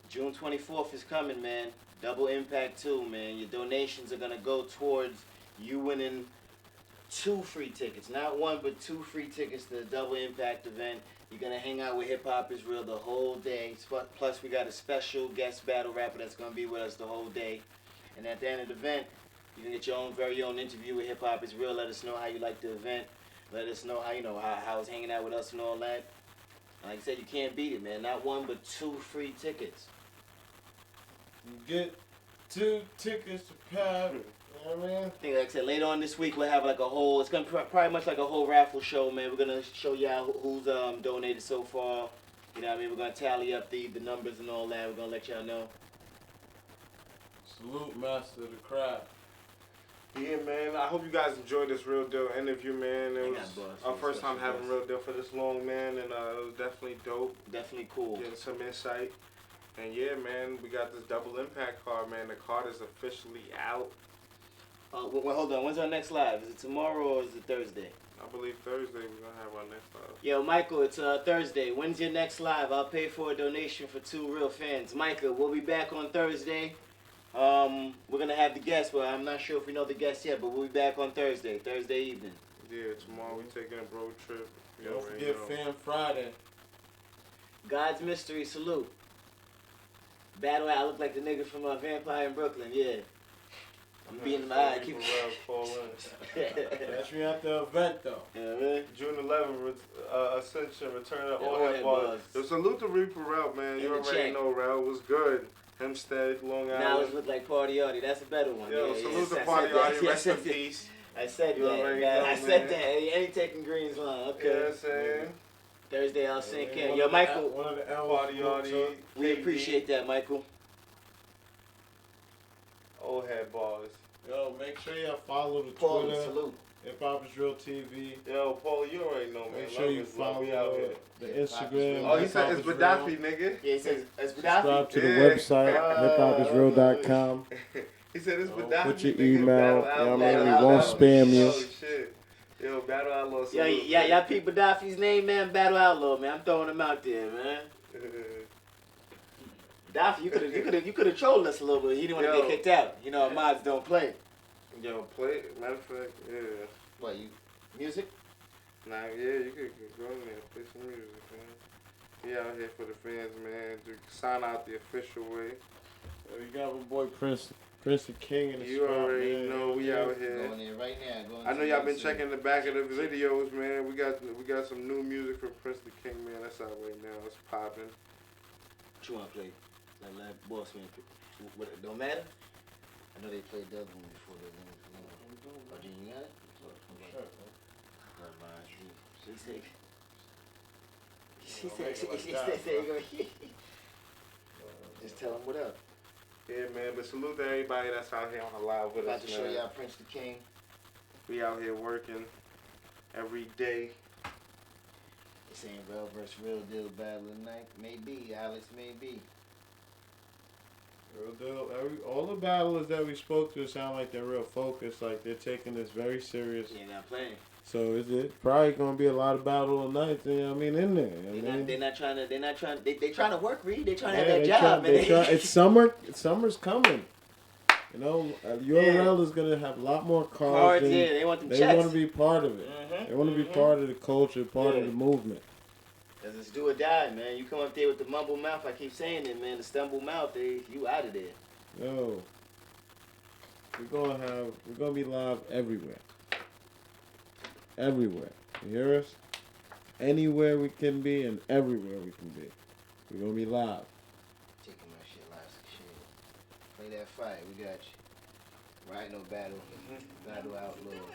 [SPEAKER 2] June 24th is coming, man. Double Impact 2, man. Your donations are going to go towards you winning 2 free tickets. Not 1, but 2 free tickets to the Double Impact event. You're going to hang out with Hip Hop is Real the whole day. Plus, we got a special guest battle rapper that's going to be with us the whole day. And at the end of the event, you can get your very own interview with Hip Hop is Real. Let us know how you like the event. Let us know how it's hanging out with us and all that. Like I said, you can't beat it, man. Not 1, but 2 free tickets.
[SPEAKER 6] You get 2 tickets to pop. You know what I mean?
[SPEAKER 2] I think, like I said, later on this week, we'll have like a whole, it's going to be probably much like a whole raffle show, man. We're going to show y'all who's donated so far. You know what I mean? We're going to tally up the numbers and all that. We're going to let y'all know.
[SPEAKER 6] Salute, master of the craft.
[SPEAKER 1] Yeah, man. I hope you guys enjoyed this Real Deal interview, man. It was our first time having Real Deal for this long, man, and it was definitely dope.
[SPEAKER 2] Definitely cool.
[SPEAKER 1] Getting some insight. And yeah, man, we got this Double Impact card, man. The card is officially out.
[SPEAKER 2] Well, hold on. When's our next live? Is it tomorrow or is it Thursday?
[SPEAKER 1] I believe Thursday we're going to have our next live.
[SPEAKER 2] Yo, Michael, it's Thursday. When's your next live? I'll pay for a donation for 2 real fans. Michael, we'll be back on Thursday. We're going to have the guest, but I'm not sure if we know the guest yet, but we'll be back on Thursday evening.
[SPEAKER 1] Yeah, tomorrow we're taking a road trip.
[SPEAKER 6] Don't forget Fan Friday.
[SPEAKER 2] God's Mystery, salute. Battle, I look like the nigga from Vampire in Brooklyn, yeah. I'm being my keep.
[SPEAKER 6] Catch me at the event though.
[SPEAKER 2] Yeah, man.
[SPEAKER 1] June 11th, Ascension, return of
[SPEAKER 2] Yeah,
[SPEAKER 1] all
[SPEAKER 2] all
[SPEAKER 1] that
[SPEAKER 2] that
[SPEAKER 1] buzz.
[SPEAKER 2] buzz.
[SPEAKER 1] So salute to Reepah Rell, man.
[SPEAKER 2] In
[SPEAKER 1] You
[SPEAKER 2] the
[SPEAKER 1] already
[SPEAKER 2] check.
[SPEAKER 1] know Rell was good. Hempstead, Long Island.
[SPEAKER 2] Now it's look like Party Artie. That's a better one.
[SPEAKER 1] Yo,
[SPEAKER 2] yeah,
[SPEAKER 1] salute
[SPEAKER 2] yeah.
[SPEAKER 1] to
[SPEAKER 2] I
[SPEAKER 1] Party
[SPEAKER 2] said that.
[SPEAKER 1] Artie.
[SPEAKER 2] Yeah,
[SPEAKER 1] Rest in peace.
[SPEAKER 2] I said
[SPEAKER 1] You
[SPEAKER 2] that.
[SPEAKER 1] already
[SPEAKER 2] Man.
[SPEAKER 1] know,
[SPEAKER 2] I said
[SPEAKER 1] man.
[SPEAKER 2] that. He ain't taking Green's line. Okay.
[SPEAKER 1] You know what I'm saying?
[SPEAKER 2] Thursday I'll sink in.
[SPEAKER 6] One
[SPEAKER 2] Yo,
[SPEAKER 6] of the-
[SPEAKER 2] Michael.
[SPEAKER 6] One of the L
[SPEAKER 1] Party Artie.
[SPEAKER 2] We appreciate that, Michael.
[SPEAKER 1] Old head bars.
[SPEAKER 6] Yo, make sure you follow the
[SPEAKER 2] Paul,
[SPEAKER 6] Twitter,
[SPEAKER 2] salute.
[SPEAKER 6] hiphopisreal TV.
[SPEAKER 1] Yo, Paul, you already know, man.
[SPEAKER 6] Make sure
[SPEAKER 1] Love
[SPEAKER 6] you
[SPEAKER 1] is love.
[SPEAKER 6] follow
[SPEAKER 1] We out here.
[SPEAKER 6] the Instagram.
[SPEAKER 1] Oh, he said it's
[SPEAKER 6] Hip Hop Is
[SPEAKER 1] Bedaffi,
[SPEAKER 6] Real.
[SPEAKER 1] nigga.
[SPEAKER 2] Yeah, he says it's
[SPEAKER 6] Subscribe to the
[SPEAKER 1] Yeah.
[SPEAKER 6] website, hiphopisreal.com.
[SPEAKER 1] He said it's
[SPEAKER 6] Oh,
[SPEAKER 1] Bedaffi.
[SPEAKER 6] put your
[SPEAKER 1] nigga.
[SPEAKER 6] email,
[SPEAKER 1] Battle
[SPEAKER 6] you know what I mean?
[SPEAKER 1] Outlaw.
[SPEAKER 2] We won't
[SPEAKER 6] spam you.
[SPEAKER 1] Oh, shit. Yo, Battle Outlaw.
[SPEAKER 2] Yeah, yeah, y'all peep Bedaffi's name, man. Battle Outlaw, man. I'm throwing him out there, man. Bedaffi, you could have trolled us a little bit. He didn't want to
[SPEAKER 1] Yo.
[SPEAKER 2] get kicked out. You know, our mods don't play.
[SPEAKER 1] Yo, play. Matter of fact, yeah.
[SPEAKER 2] What you? Music?
[SPEAKER 1] Nah, yeah, you could go in there and play some music, man. We out here for the fans, man. To sign out the official way.
[SPEAKER 6] We got my boy Prince the King in the
[SPEAKER 1] You
[SPEAKER 6] spot,
[SPEAKER 1] already
[SPEAKER 6] man.
[SPEAKER 1] know we out here.
[SPEAKER 2] Going in right now.
[SPEAKER 1] I know y'all been checking the back of the videos, man. We got some new music from Prince the King, man. That's out right now. It's popping.
[SPEAKER 2] What you want to play? Like Boss Man. What, it don't matter? I know they played the other one before they went. Oh, do you got it? She said, just tell him what up.
[SPEAKER 1] Yeah, man. But salute to everybody that's out here on the live with
[SPEAKER 2] About
[SPEAKER 1] us,
[SPEAKER 2] to show
[SPEAKER 1] man.
[SPEAKER 2] y'all Prince the King.
[SPEAKER 1] We out here working every day.
[SPEAKER 2] They saying Rell versus Real Deal battle tonight. Maybe, Alex, maybe.
[SPEAKER 6] Real deal. All the battlers that we spoke to sound like they're real focused, like they're taking this very serious.
[SPEAKER 2] They're not playing.
[SPEAKER 6] So is it probably gonna be a lot of battle of nights? You know what I mean, in there.
[SPEAKER 2] They're not trying to. They trying to work, Reed. They trying to
[SPEAKER 6] Yeah,
[SPEAKER 2] have that
[SPEAKER 6] they
[SPEAKER 2] job,
[SPEAKER 6] try-
[SPEAKER 2] man.
[SPEAKER 6] they try- it's summer. Summer's coming. You know, URL
[SPEAKER 2] Yeah.
[SPEAKER 6] is gonna have a lot more cars.
[SPEAKER 2] Cards,
[SPEAKER 6] and
[SPEAKER 2] yeah, they want them
[SPEAKER 6] They
[SPEAKER 2] checks.
[SPEAKER 6] want to be part of it. They want to be part of the culture, part of the movement.
[SPEAKER 2] Cause it's do or die, man. You come up there with the mumble mouth. I keep saying it, man. The stumble mouth, you out of there.
[SPEAKER 6] Yo, we're gonna be live everywhere. Everywhere. You hear us? Anywhere we can be and everywhere we can be. We're gonna be live.
[SPEAKER 2] Taking my shit last shit. Play that fight. We got you. Right, no battle. Battle outlaw.
[SPEAKER 8] You up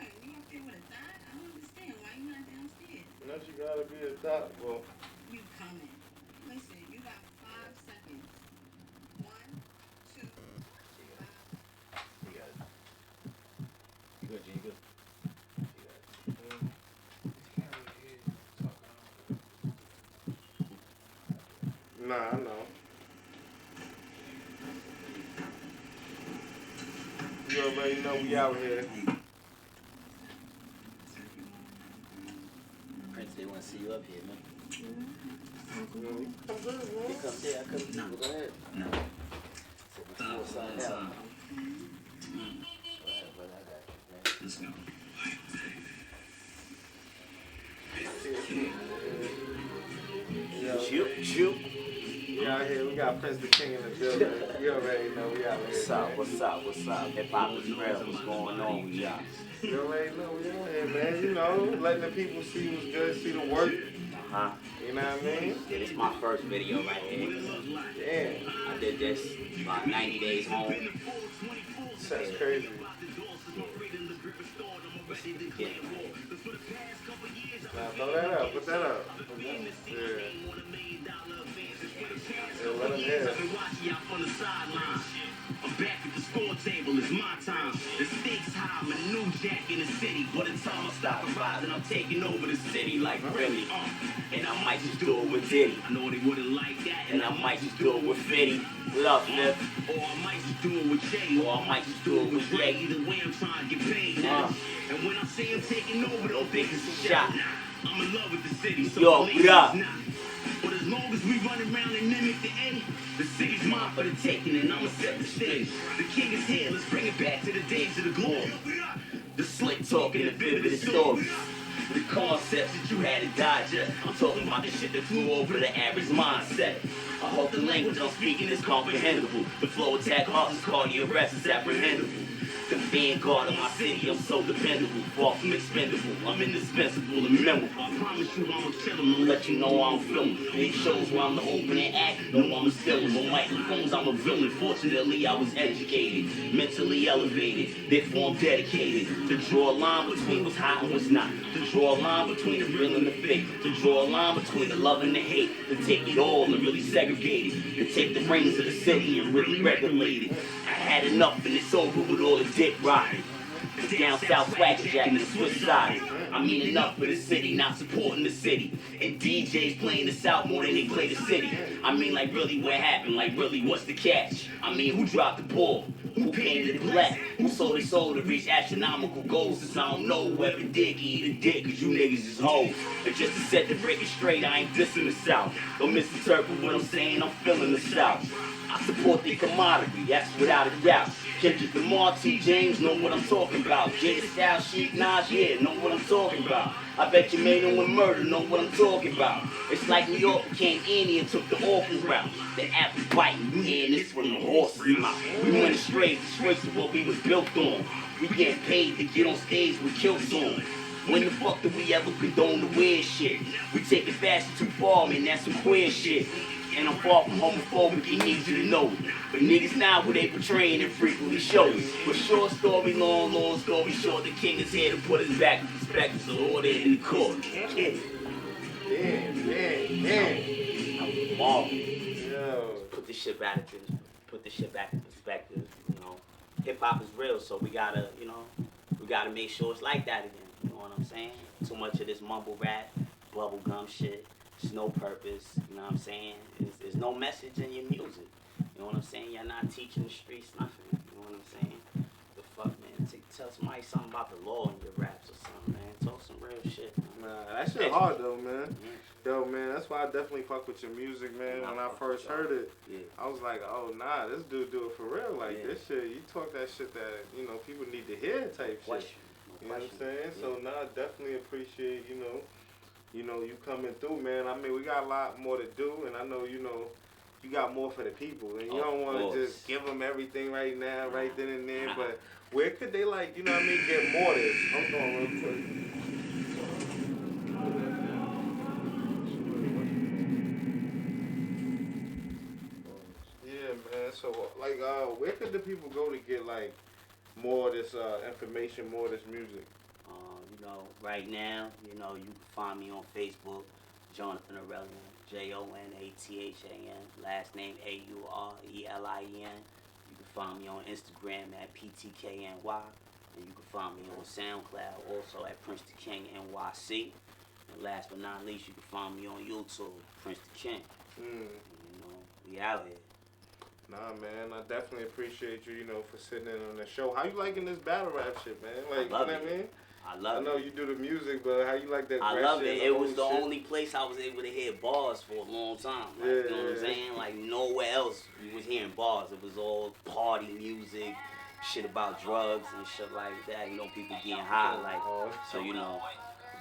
[SPEAKER 8] there with a thought? I don't understand. Why you not downstairs?
[SPEAKER 1] Not you gotta be a top, well.
[SPEAKER 8] You coming. Listen, you got 5 seconds. 1, 2, 5.
[SPEAKER 2] You got it. You good, G? You good?
[SPEAKER 1] Nah, I know. You already know we out here.
[SPEAKER 2] Prince, they want to see you up here, man.
[SPEAKER 1] You come good,
[SPEAKER 2] You
[SPEAKER 1] man.
[SPEAKER 2] come there, I come there. Go ahead. So before sign out. Go ahead, brother. I got you, man.
[SPEAKER 5] Let's go.
[SPEAKER 1] Yo,
[SPEAKER 2] Shoot.
[SPEAKER 1] we out here. We got Prince the King in the building. You already know we out here.
[SPEAKER 5] What's up? What's up? What's up? Hip-Hop is real. What's going on with y'all?
[SPEAKER 1] You already know we out here, man. You know, letting the people see what's good, see the work.
[SPEAKER 5] Uh-huh.
[SPEAKER 1] You know what I mean?
[SPEAKER 5] Yeah, this is my first video right here.
[SPEAKER 1] Yeah.
[SPEAKER 5] I did this about 90 days home.
[SPEAKER 1] That's crazy.
[SPEAKER 5] Yeah.
[SPEAKER 1] Now throw that up. Put that up. Yeah. Yeah, let them hear.
[SPEAKER 9] I'm back at the score table, it's my time. The stakes high, I'm a new jack in the city. By the time I stop rising, I'm taking over the city like really.
[SPEAKER 5] And I might just do it with Diddy.
[SPEAKER 9] I know they wouldn't like that,
[SPEAKER 5] And I might just do it with Fitty. What up, Flip?
[SPEAKER 9] or I might just do it with Jay,
[SPEAKER 5] Or I might just do it with
[SPEAKER 9] Ray.
[SPEAKER 5] Ray.
[SPEAKER 9] Either way, I'm trying to get paid now. And when I say I'm taking over, don't think it's a shot. I'm in love with the city, so
[SPEAKER 5] Yo,
[SPEAKER 9] believe
[SPEAKER 5] what up?
[SPEAKER 9] it's not. But as long as we run around and mimic the Eddie, the city's mine for the taking, and I'ma set the stage. The king is here, let's bring it back to the days of the glory.
[SPEAKER 5] The slick talking, the vivid stories. The concepts that you had to digest. I'm talking about the shit that flew over the average mindset. I hope the language I'm speaking is comprehensible. The flow attack hearts is cardio arrest is apprehendable. The vanguard of my city, I'm so dependable, far from expendable. I'm indispensable and memorable. I promise you I'ma kill 'em, let you know I'm filming. Big shows where I'm the opening act, no I'm still on microphones, I'm a villain. Fortunately, I was educated, mentally elevated, therefore I'm dedicated to draw a line between what's hot and what's not. To draw a line between the real and the fake. To draw a line between the love and the hate. To take it all and really segregate it. To take the reins of the city and really regulate it. I had enough and it's over with all the dick riding. Down south swagger jack and the Swiss side. I mean enough for the city, not supporting the city. And DJs playing the South more than they play the city. I mean like really what happened, like really what's the catch? I mean who dropped the ball? Who painted the black? Who sold his soul to reach astronomical goals? Since I don't know whoever did eat a dick, cause you niggas is hoes. And just to set the record straight, I ain't dissing the South. Don't misinterpret what I'm saying, I'm feeling the South. I support the commodity, that's without a doubt. Kendrick Lamar, T. James, know what I'm talking about. Jada Style, Sheik, Nas, yeah, know what I'm talking about. I bet you made them with murder, know what I'm talking about. It's like New York became Annie and took the orphan route. The apple biting, you hearing this from the horse's mouth. We went astray, disgrace of what we was built on. We getting paid to get on stage with kilts on. When the fuck did we ever condone the weird shit? We take it fashion too far, man, that's some queer shit. And I'm far from homophobic, he needs you to know it. But niggas now who they portraying and frequently show it. But short story long, long story short, the king is here to put his back in perspective, so order in the court.
[SPEAKER 1] Damn.
[SPEAKER 5] I'm marvelous. Put this shit back in perspective, you know. Hip hop is real, so we gotta, you know, we gotta make sure it's like that again. You know what I'm saying? Too much of this mumble rap, bubblegum shit. There's no purpose, you know what I'm saying? There's no message in your music. You know what I'm saying? You're not teaching the streets nothing. You know what I'm saying? The fuck, man? Tell somebody something about the law in your raps or something, man. Talk some real shit.
[SPEAKER 1] Nah, that shit hard though, man. Yo, man, that's why I definitely fuck with your music, man. When I first heard it, I was like, oh, nah, this dude do it for real. Like, this shit, you talk that shit that, you know, people need to hear type shit. You know what I'm saying? So, nah, definitely appreciate, you know, you coming through, man. I mean, we got a lot more to do, and I know, you know, you got more for the people, and you don't want to just give them everything right now, right then and there, but where could they, like, you know what I mean, get more of this? I'm going real quick. Yeah, man, so, like, where could the people go to get, like, more of this information, more of this music?
[SPEAKER 5] You know, right now, you know, you can find me on Facebook, Jonathan Aurelian, Jonathan, last name Aurelien. You can find me on Instagram at PTKNY, and you can find me on SoundCloud also at Prince the King NYC. And last but not least, you can find me on YouTube, Prince the King. You know, we out here.
[SPEAKER 1] Nah, man, I definitely appreciate you, you know, for sitting in on the show. How you liking this battle rap shit, man? Like, you know what I mean?
[SPEAKER 5] I love it.
[SPEAKER 1] I know you do the music, but how you like that?
[SPEAKER 5] I love
[SPEAKER 1] shit,
[SPEAKER 5] it. It was the only place I was able to hear bars for a long time. Like, you know what I'm saying? Like, nowhere else you was hearing bars. It was all party music, shit about drugs and shit like that. You know, people getting high. Like, so, you know,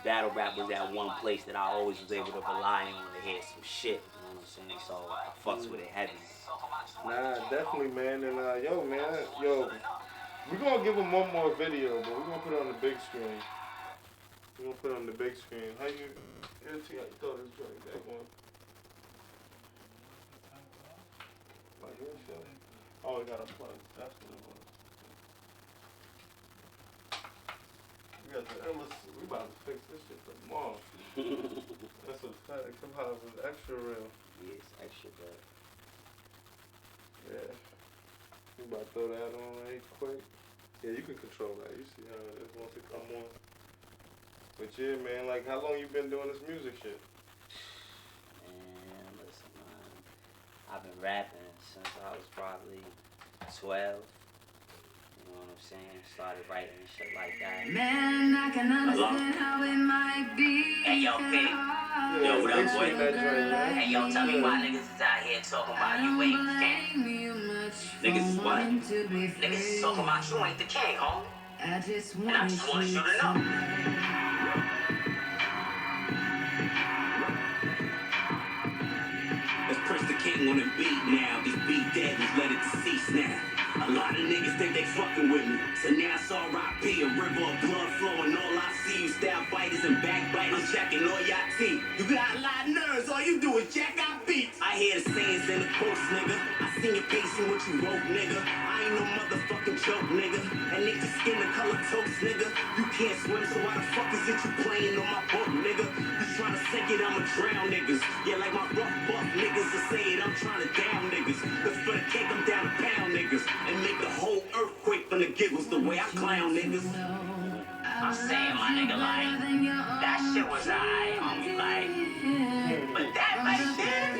[SPEAKER 5] battle rap was that one place that I always was able to rely on to hear some shit. You know what I'm saying? So I fucks with it heavy.
[SPEAKER 1] Nah, definitely, man. And, yo, we're going to give him one more video, but we're going to put it on the big screen. We're going to put it on the big screen. How you throw this joint, that one? Like this, yeah. Oh, we got a plug. That's what it was. We got the endless. We about to fix this shit tomorrow. That's a fact. Hip-hop is extra real.
[SPEAKER 5] Yeah, it's extra good.
[SPEAKER 1] Yeah. We about to throw that on right quick. Yeah, you can control that. You see how it is once it come on. But yeah, man, like, how long you been doing this music shit?
[SPEAKER 5] Man, listen, man. I've been rapping since I was probably 12. You know what I'm saying? Started writing and shit like that.
[SPEAKER 9] Man, I can understand how it might be.
[SPEAKER 5] Hey, yo, Fig. Yo, what up, boy? Hey, yo, tell me why niggas is out here talking about you ain't the king. Niggas is what? Niggas is talking about you ain't the king, homie. And I just wanted you to know.
[SPEAKER 9] Let's press the king on the beat now. This beat dead, let's let it cease now. A lot of niggas think they fucking with me. So now it's R.I.P. A river of blood flowing. All I see you style fighters and backbiters checking all y'all teeth. You got a lot of nerves, all you do is jack out beats. I hear the sayings in the quotes, nigga. I seen your face and what you wrote, nigga. I ain't no motherfucking joke, nigga. And they just skin the color toast, nigga. You can't swim, so why the fuck is it you playing on my boat, nigga? You trying to sink it, I'ma drown niggas. Yeah, like my rough buff niggas to say it, I'm trying to down niggas. Cause for the cake, I'm down to pound niggas. And make the whole earthquake from the giggles the way I clown niggas.
[SPEAKER 5] I'm saying, my nigga, like, that shit was alright, homie, like, but that right there,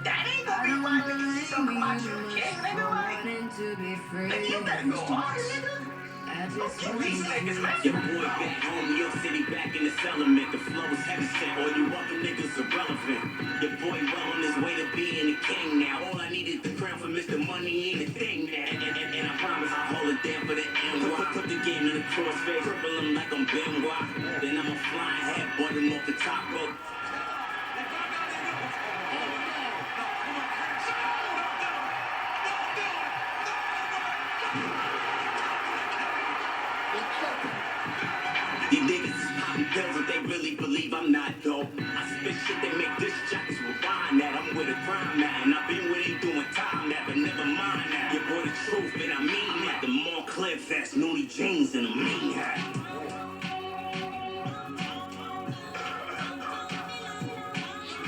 [SPEAKER 5] that ain't gonna be why niggas talk about you, kid, nigga, like, nigga, you better go hard, nigga. Don't kill these niggas, man.
[SPEAKER 9] Your boy back home, New York City, back in the element. The flow is heavy set, all you other niggas irrelevant. Your boy well on his way to being a king now. All I needed the crown for Mr. Money ain't a thing now. And I promise I'll hold it down for the NY. Put the game in the crossface, cripple him like I'm Benoit. Then I'm a flying head, butt him off the top rope. These niggas is popping pills if they really believe I'm not dope. I spit shit that make disc jockeys rewind that. I'm with a crime at, and I've been where they doing time at, but never mind that. Your boy the truth, and I mean that. The Montclair vest, Noonie jeans, and a mean hat.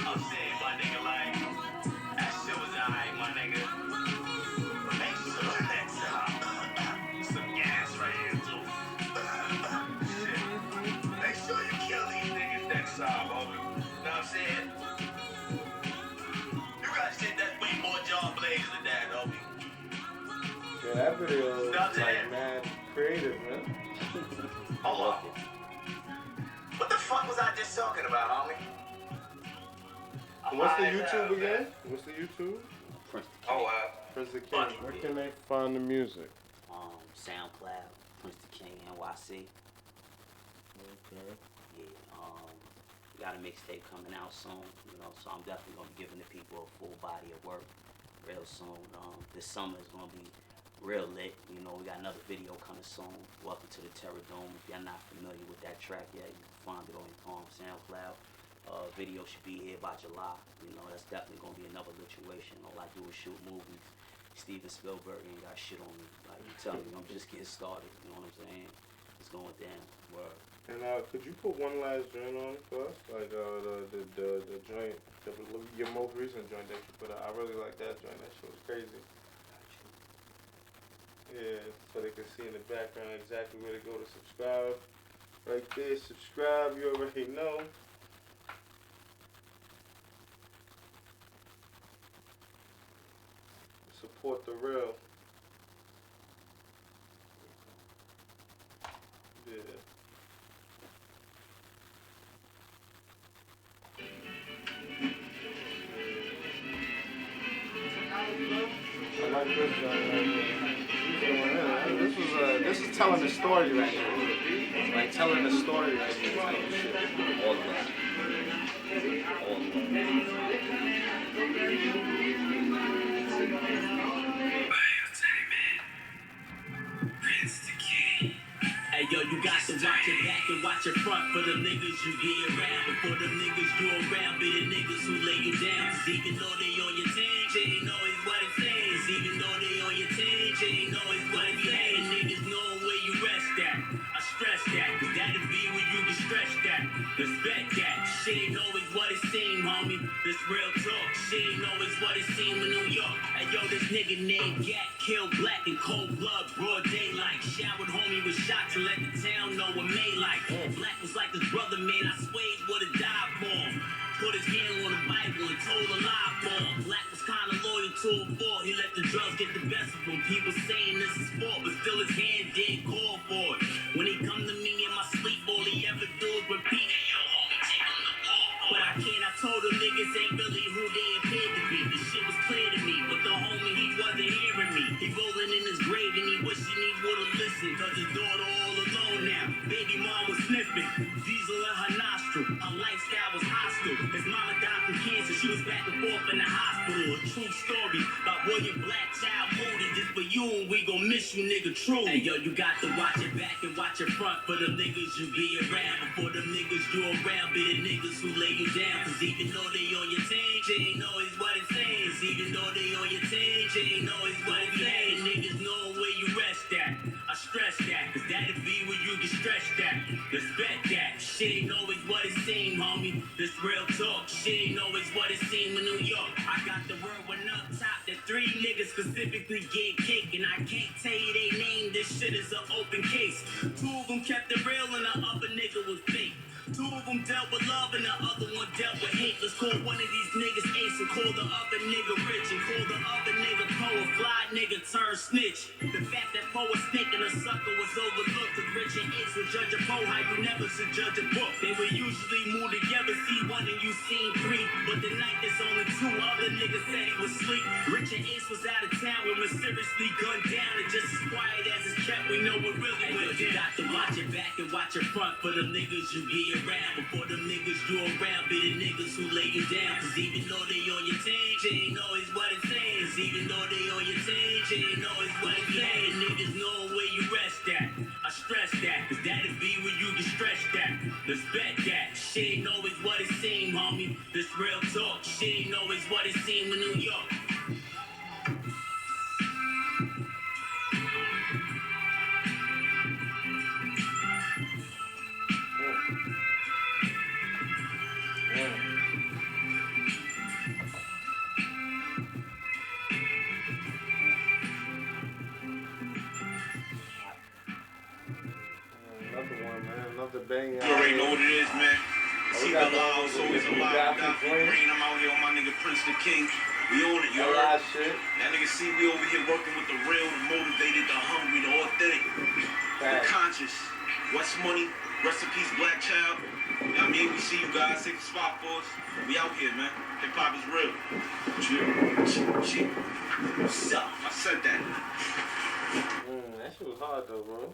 [SPEAKER 5] I'm saying, my nigga, like, that shit was alright, my nigga. Make sure that's some gas right here, too. Make sure you kill these niggas next time, homie. Know what I'm saying? You got shit that's way more jaw blazing than that, homie.
[SPEAKER 1] Yeah, that video is like mad creative, man.
[SPEAKER 5] Hold on. What the fuck was I just talking about, homie?
[SPEAKER 1] What's the YouTube again? What's the YouTube?
[SPEAKER 2] Prince
[SPEAKER 5] Oh,
[SPEAKER 1] Prince the King. Where can they find the music?
[SPEAKER 2] SoundCloud, Prince the King, NYC.
[SPEAKER 1] Okay.
[SPEAKER 2] Yeah, we got a mixtape coming out soon, you know, so I'm definitely gonna be giving the people a full body of work real soon. This summer is gonna be real lit. You know, we got another video coming soon. Welcome to the Terror Dome. If you're not familiar with that track yet, you can find it on SoundCloud. Video should be here by July. You know, that's definitely gonna be another situation. All I do is shoot movies. Steven Spielberg ain't got shit on me. Like, you tell me, I'm just getting started. You know what I'm saying? It's going down. Word.
[SPEAKER 1] And could you put one last joint on for us? Like the joint, your most recent joint that you put out. I really like that joint. That shit was crazy. Yeah, so they can see in the background exactly where to go to subscribe. Right there, subscribe. You already know. Support the real. Yeah. I like this guy right here. This is telling the story right here. Like telling the story right here. Type of shit.
[SPEAKER 2] All of that. All of
[SPEAKER 9] Hey yo, you got to watch your back and watch your front for the niggas you get around. Before the niggas you around be the niggas who lay you down. 'Cause even though they on your team, they ain't always what it says. Even though they on your team, they ain't always what it says. Niggas know where you rest at. I stress that, 'cause that'll be where you get stretched at. Respect that, shit ain't always what it seem, homie. This real talk, shit ain't always what it seem in New York. Hey yo, this nigga named Gat killed black in cold blood, broad daylight. Showered homie with shots to let the town know what made like. Black was like his brother, man, I swear he would've died for him. Put his hand on the Bible and told a lie for him. Black was kinda loyal to a fault. He let the drugs get the best of him. People saying this is sport, but still his hand didn't call for it. When he come to me in my sleep, all he ever do is repeat, hey, yo, homie, take on the ball. But I can't, I told him niggas ain't really who they appeared to be. This shit was clear to me, but the homie, he wasn't hearing me. He rolling in his grave and he wishing he would've listened. 'Cause his daughter all alone now. Baby mom was sniffing. Diesel in her nostril. Her lifestyle was hostile. His mama died from cancer. She was back and forth off in the hospital. A true story about William Blackchild Moody. Just for you, and we gon' miss you, nigga, true. Hey, yo, you got to watch your back and watch your front for the niggas you be around. Before the niggas you around be the niggas who lay you down. Cause even though they on your team, they ain't always what it seems. Even though they on your team, they ain't always what it seems. Niggas know where you rest at. I stress that, cause that'll be where you get stretched at. Respect that, shit ain't always what it seem, homie. This real talk, shit ain't always what it seem in New York. I got the word when up top that 3 niggas specifically get kicked, and I can't tell you they name. This shit is an open case. 2 of them kept it real, and the other nigga was fake. 2 of them dealt with love, and the other one dealt with hate. Let's call one of these niggas Ace, and call the other nigga Rich, and call the other nigga Poe. A fly nigga turned snitch. The fact that Poe was snake and a sucker was overlooked. Cause Rich and Ace would judge a Poe how you never should judge a book. They would usually move together, see 1 and you seen 3. But the night there's only 2 other niggas said he was asleep. Rich and Ace was out of town when mysteriously gunned down. And just as quiet as it's kept, we know what really went down. You got to watch your back and watch your front for the niggas you be around. Before them niggas you around be the niggas who lay you down. Cause even though they on your team, they ain't always what it seems. Even though they on your team, they ain't always what it seems. Niggas know where you rest at. I stress that, cause that'll be where you get stretched at. Respect that, shit ain't always what it seem, homie. This real talk, shit ain't always what it seem in New York.
[SPEAKER 1] Another bang.
[SPEAKER 5] You already know what it is, man. See the loud, so it's a lot. Bedaffi, Reid, I'm out here on my nigga Prince the King. We own it, you heard? That nigga see we over here working with the real, the motivated, the hungry, the authentic, the conscious. What's money? Rest in peace, Black Child. You know what I mean? We see you guys, take a spot for us. We out here, man. Hip hop is real. Chill. What's up? I said that.
[SPEAKER 1] That shit was hard though, bro.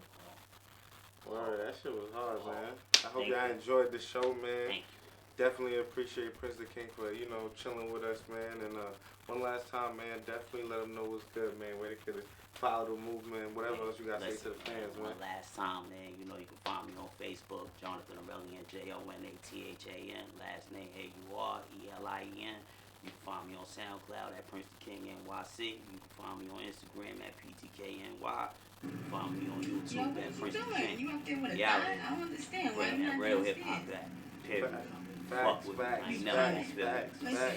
[SPEAKER 1] Word, that shit was hard, man. I hope y'all enjoyed the show, man. Definitely appreciate Prince the King for, you know, chilling with us, man. And one last time, man, definitely let them know what's good, man. Where they could follow the movement, whatever else you got to say to the fans, man.
[SPEAKER 5] One last time, man. You know, you can find me on Facebook, Jonathan Aurelian, JONATHAN. Last name AURELIEN. You can find me on SoundCloud at Prince the King NYC. You can find me on Instagram at PTKNY. You can find me on YouTube at Prince the King.
[SPEAKER 8] You up there with a gun? I don't understand. Why you not
[SPEAKER 5] real
[SPEAKER 8] doing
[SPEAKER 5] hip hop
[SPEAKER 8] this?
[SPEAKER 5] back. Period.
[SPEAKER 1] Facts.
[SPEAKER 8] Listen, you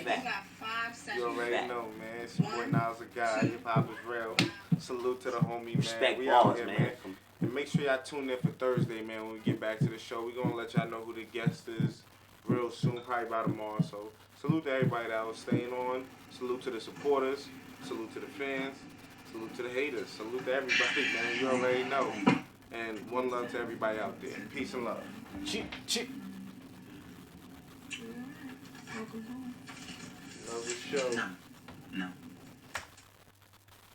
[SPEAKER 8] got 5 seconds.
[SPEAKER 1] You already know, man. It's your boy Niles the guy. Hip hop is real. Salute to the homie, man.
[SPEAKER 5] Respect
[SPEAKER 1] We
[SPEAKER 5] balls,
[SPEAKER 1] out here, man. And make sure y'all tune in for Thursday, man. When we get back to the show, we're gonna let y'all know who the guest is real soon, probably by tomorrow. So salute to everybody that was staying on. Salute to the supporters. Salute to the fans. Salute to the haters. Salute to everybody, man. You already know. And one love to everybody out there. Peace and love.
[SPEAKER 2] Chip.
[SPEAKER 1] Love the show.
[SPEAKER 5] No.